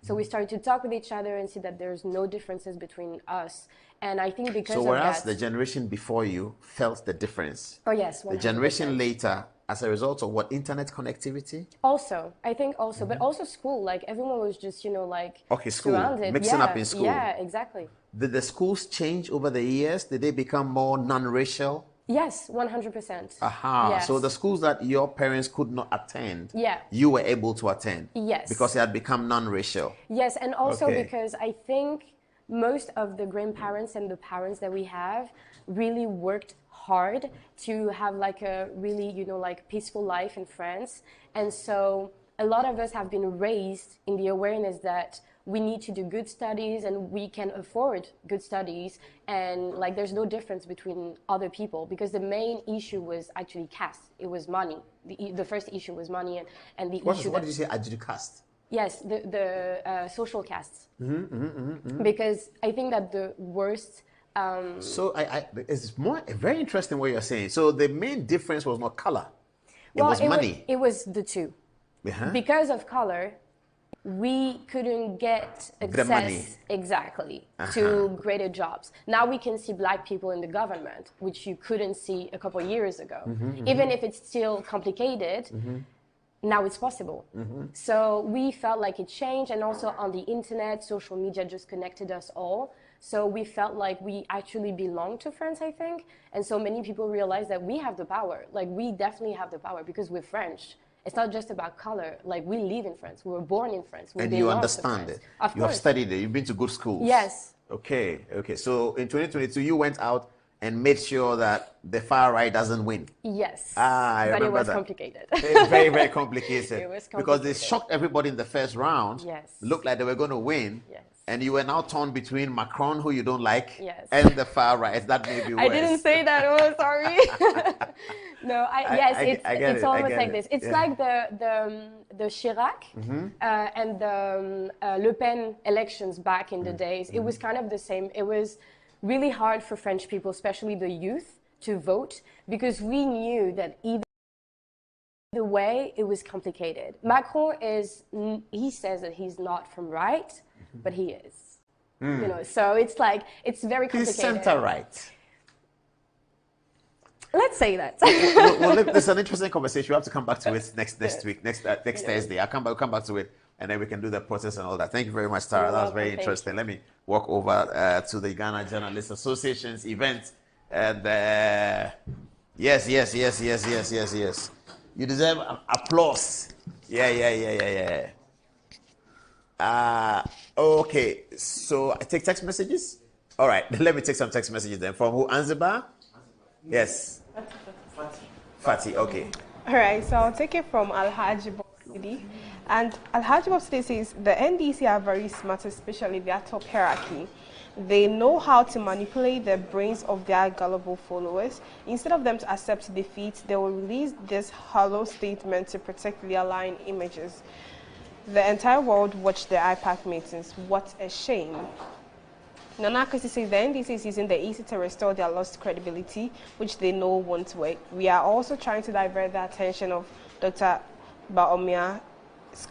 So we started to talk with each other and see that there's no differences between us. And I think because of that... So whereas the generation before you felt the difference. Oh, yes. 100%. The generation later, as a result of what? Internet connectivity? Also, I think also, but also school. Like everyone was just, okay, school, surrounded. mixing up in school. Yeah, exactly. Did the schools change over the years? Did they become more non-racial? Yes, 100%. Aha. Yes. So the schools that your parents could not attend, yeah, you were able to attend. Yes. Because it had become non-racial. Yes, and also because I think most of the grandparents and the parents that we have really worked hard to have like a really, like peaceful life in France. And so a lot of us have been raised in the awareness that we need to do good studies and we can afford good studies, and like there's no difference between other people, because the main issue was actually caste. It was money. The first issue was money, and the issue. What did you say? Actually, caste? Yes, the social castes. Because I think that the worst. So it's very interesting what you're saying. So the main difference was not color; it was money. It was the two. Because of color, we couldn't get access to greater jobs. Now we can see black people in the government, which you couldn't see a couple of years ago. Even if it's still complicated, now it's possible. So we felt like it changed, and also on the internet, social media just connected us all. So we felt like we actually belong to France, I think. And so many people realized that we have the power. Like we definitely have the power because we're French. It's not just about color. Like we live in France. We were born in France. And you understand it. Of you have studied it. You've been to good schools. Yes. Okay. So in 2022, you went out and made sure that the far right doesn't win. Yes. I remember but it was that. Complicated. Very, very complicated. It was complicated. Because they shocked everybody in the first round. Yes. Looked like they were going to win. Yes. And you were now torn between Macron, who you don't like, yes, and the far right. That may be worse. I didn't say that. Oh, sorry. No, it's almost like this. It's like the Chirac and the Le Pen elections back in the days. It was kind of the same. It was really hard for French people, especially the youth, to vote, because we knew that either way it was complicated. Macron he says that he's not from right, but he is. So it's like, it's very complicated. He's center-right. Let's say that. well, there's an interesting conversation. We have to come back to it next week, next Thursday. I'll come back to it, and then we can do the process and all that. Thank you very much, Tara. That was very interesting. Let me walk over to the Ghana Journalists Association's event. And yes. You deserve applause. Yeah. Okay, so I take text messages? All right, let me take some text messages then. From who? Anzibar? Yes. Fatih, okay. All right, so I'll take it from Alhaji Bobsidi. And Alhaji Bobsidi says the NDC are very smart, especially their top hierarchy. They know how to manipulate the brains of their gullible followers. Instead of them to accept defeat, they will release this hollow statement to protect their lying images. The entire world watched the IPAC meetings. What a shame. Nana Kwesi says the NDC is using the EC to restore their lost credibility, which they know won't work. We are also trying to divert the attention of Dr. Baomia's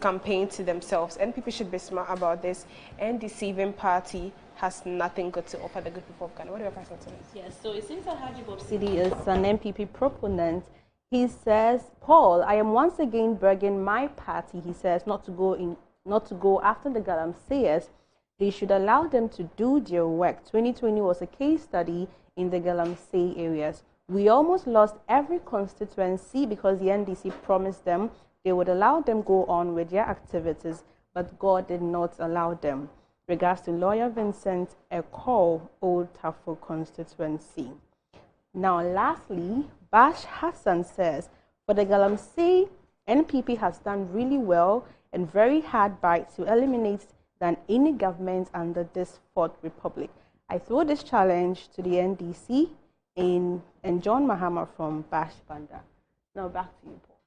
campaign to themselves. NPP should be smart about this. And deceiving party has nothing good to offer the good people of Ghana. What do you have to say to this? Yes, so it seems that Haji Bobsidi is an NPP proponent. He says, Paul, I am once again begging my party, he says, not to go after the Galamseyers. They should allow them to do their work. 2020 was a case study in the Galamsey areas. We almost lost every constituency because the NDC promised them they would allow them go on with their activities, but God did not allow them. Regards to Lawyer Vincent Ekol, Old Tafo constituency. Now, lastly, Bash Hassan says, for the Galamsey, NPP has done really well and very hard by to eliminate than any government under this Fourth Republic. I throw this challenge to the NDC and John Mahama from Bash Banda. Now back to you, Paul.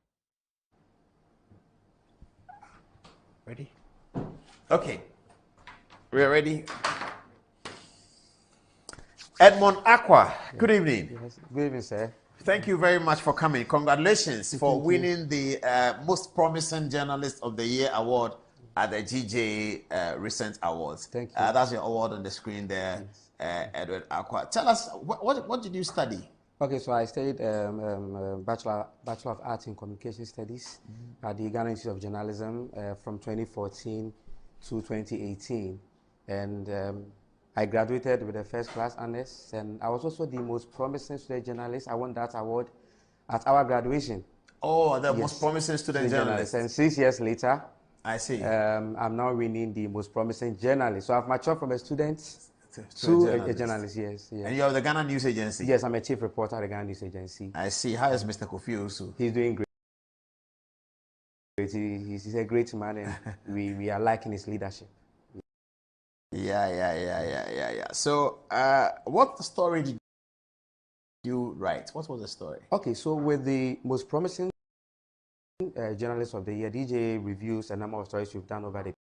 Ready? Okay. We are ready. Edmond Aqua, good evening. Yes, good evening, sir. Thank you very much for coming. Congratulations for winning the Most Promising Journalist of the Year award at the GJ Recent Awards. Thank you. That's your award on the screen there, Edward Aqua. Tell us, what did you study? Okay, so I studied Bachelor of Arts in Communication Studies at the Ghana Institute of Journalism from 2014 to 2018. And I graduated with a first class honors, and I was also the most promising student journalist. I won that award at our graduation. Oh, the most promising student journalist. And 6 years later, I see. I'm now winning the most promising journalist. So I've matured from a student to a journalist, yes. And you are the Ghana News Agency? Yes, I'm a chief reporter at the Ghana News Agency. I see. How is Mr. Kofi also? He's doing great. He's a great man, and we are liking his leadership. Yeah. So, what story did you write? What was the story? Okay, so with the most promising journalist of the year, DJ reviews a number of stories we've done over the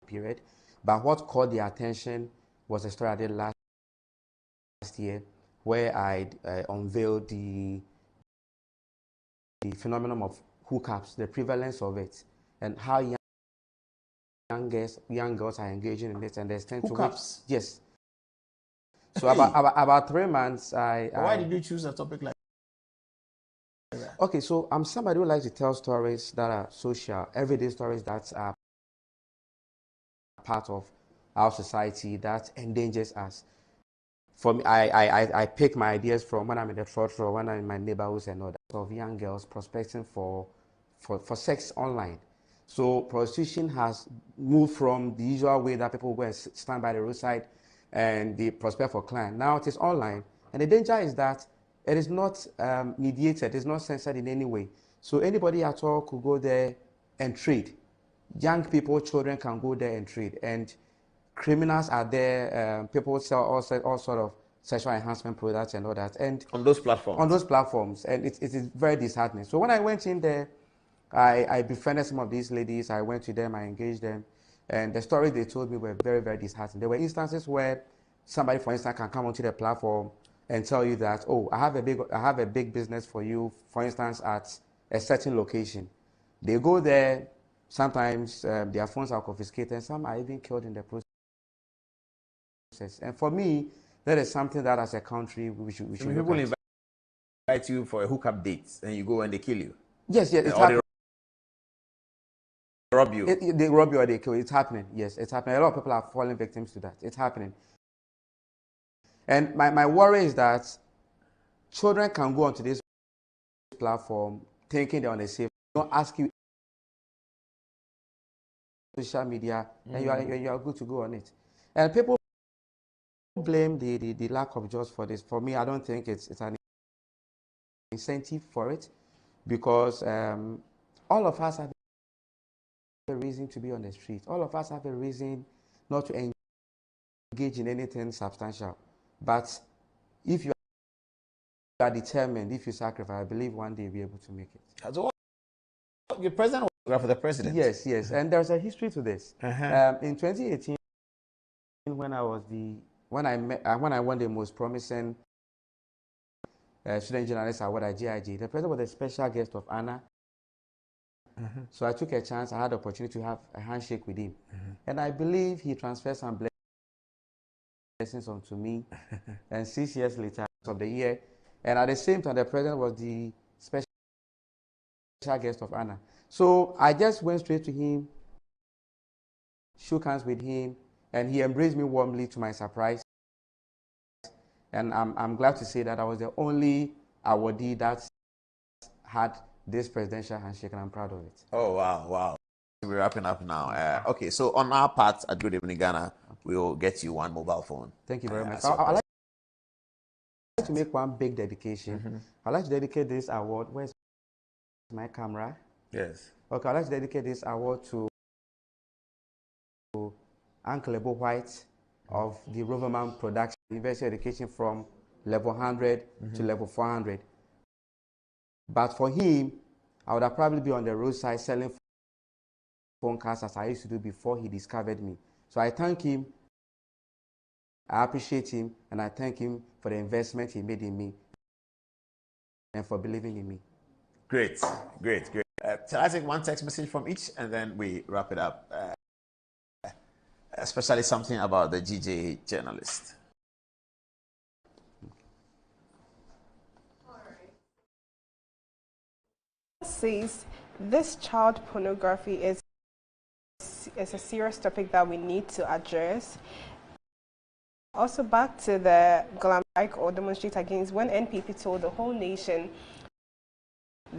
period. But what caught the attention was a story I did last year, where I unveiled the phenomenon of hookups, the prevalence of it, and how young girls are engaging in it, and the extent to which, yes. So about 3 months, Why did you choose a topic like that? Okay, so I'm somebody who likes to tell stories that are social, everyday stories that are part of our society that endangers us. For me, I pick my ideas from when I'm in the front row, when I'm in my neighborhoods and all that, of young girls prospecting for sex online. So prostitution has moved from the usual way that people go and stand by the roadside and they prospect for client. Now it is online, and the danger is that it is not mediated, it's not censored in any way. So anybody at all could go there and trade. Young people, children can go there and trade, and criminals are there. People sell all sort of sexual enhancement products and all that, and on those platforms. On those platforms, and it is very disheartening. So when I went in there, I befriended some of these ladies. I went to them, I engaged them, and the stories they told me were very, very disheartening. There were instances where somebody, for instance, can come onto the platform and tell you that, oh, I have a big business for you, for instance, at a certain location. They go there. Sometimes their phones are confiscated, and some are even killed in the process. And for me, that is something that as a country we should people invite you for a hookup date, and you go and they kill you. Yes, it's happening. They rob you. They rob you or they kill you. It's happening. Yes, it's happening. A lot of people are falling victims to that. It's happening. And my worry is that children can go onto this platform thinking they're on a safe. Don't ask you social media, and you are good to go on it. And people blame the lack of jobs for this. For me, I don't think it's an incentive for it, because all of us have a reason to be on the street. All of us have a reason not to engage in anything substantial. But if you are determined, if you sacrifice, I believe one day you'll be able to make it. So your president was for the president? Yes. And there's a history to this. In 2018, when I won the most promising student journalist award at GIG, the president was a special guest of honor. So I took a chance. I had the opportunity to have a handshake with him, and I believe he transferred some blessings onto me. And 6 years later of the year, and at the same time, the president was the special guest of honor. So I just went straight to him, shook hands with him, and he embraced me warmly to my surprise. And I'm glad to say that I was the only awardee that had this presidential handshake, and I'm proud of it. Oh, wow, wow. We're wrapping up now. Okay, so on our part at Good Evening Ghana, we'll get you one mobile phone. Thank you very much. I'd like to make one big dedication. I'd like to dedicate this award. Where's my camera? Yes. Okay, I'd like to dedicate this award to Uncle Ebo White of the Roverman Production, University Education from level 100 to level 400. But for him, I would have probably be on the roadside selling phone cards as I used to do before he discovered me. So I thank him, I appreciate him, and I thank him for the investment he made in me and for believing in me. Great, great, great. Shall I take one text message from each and then we wrap it up? Especially something about the GJ journalist. Says this child pornography is a serious topic that we need to address. Also, back to the glam strike or demonstrate against, when NPP told the whole nation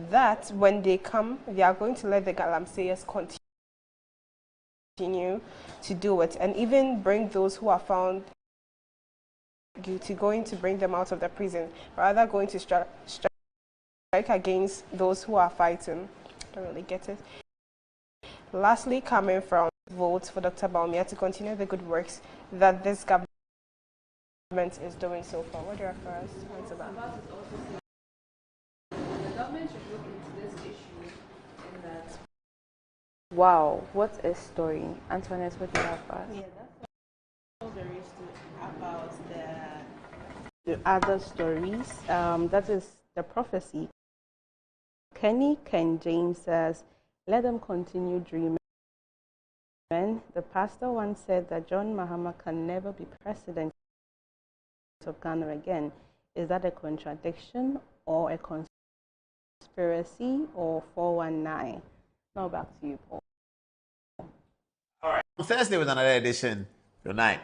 that when they come, they are going to let the galamseyers continue to do it, and even bring those who are found guilty, going to bring them out of the prison, rather going to strike against those who are fighting. I don't really get it. Lastly, coming from votes for Dr. Bawumia to continue the good works that this government is doing so far. What do you refer us? What's about? The government should look into this issue in that. Wow, what a story. Antoinette, what do you have for us? Yeah, that's all there is to about the other stories. That is the prophecy. Kenny Ken James says, let them continue dreaming. The pastor once said that John Mahama can never be president of Ghana again. Is that a contradiction or a conspiracy or 419? Now back to you, Paul. All right. On Thursday with another edition. Good night.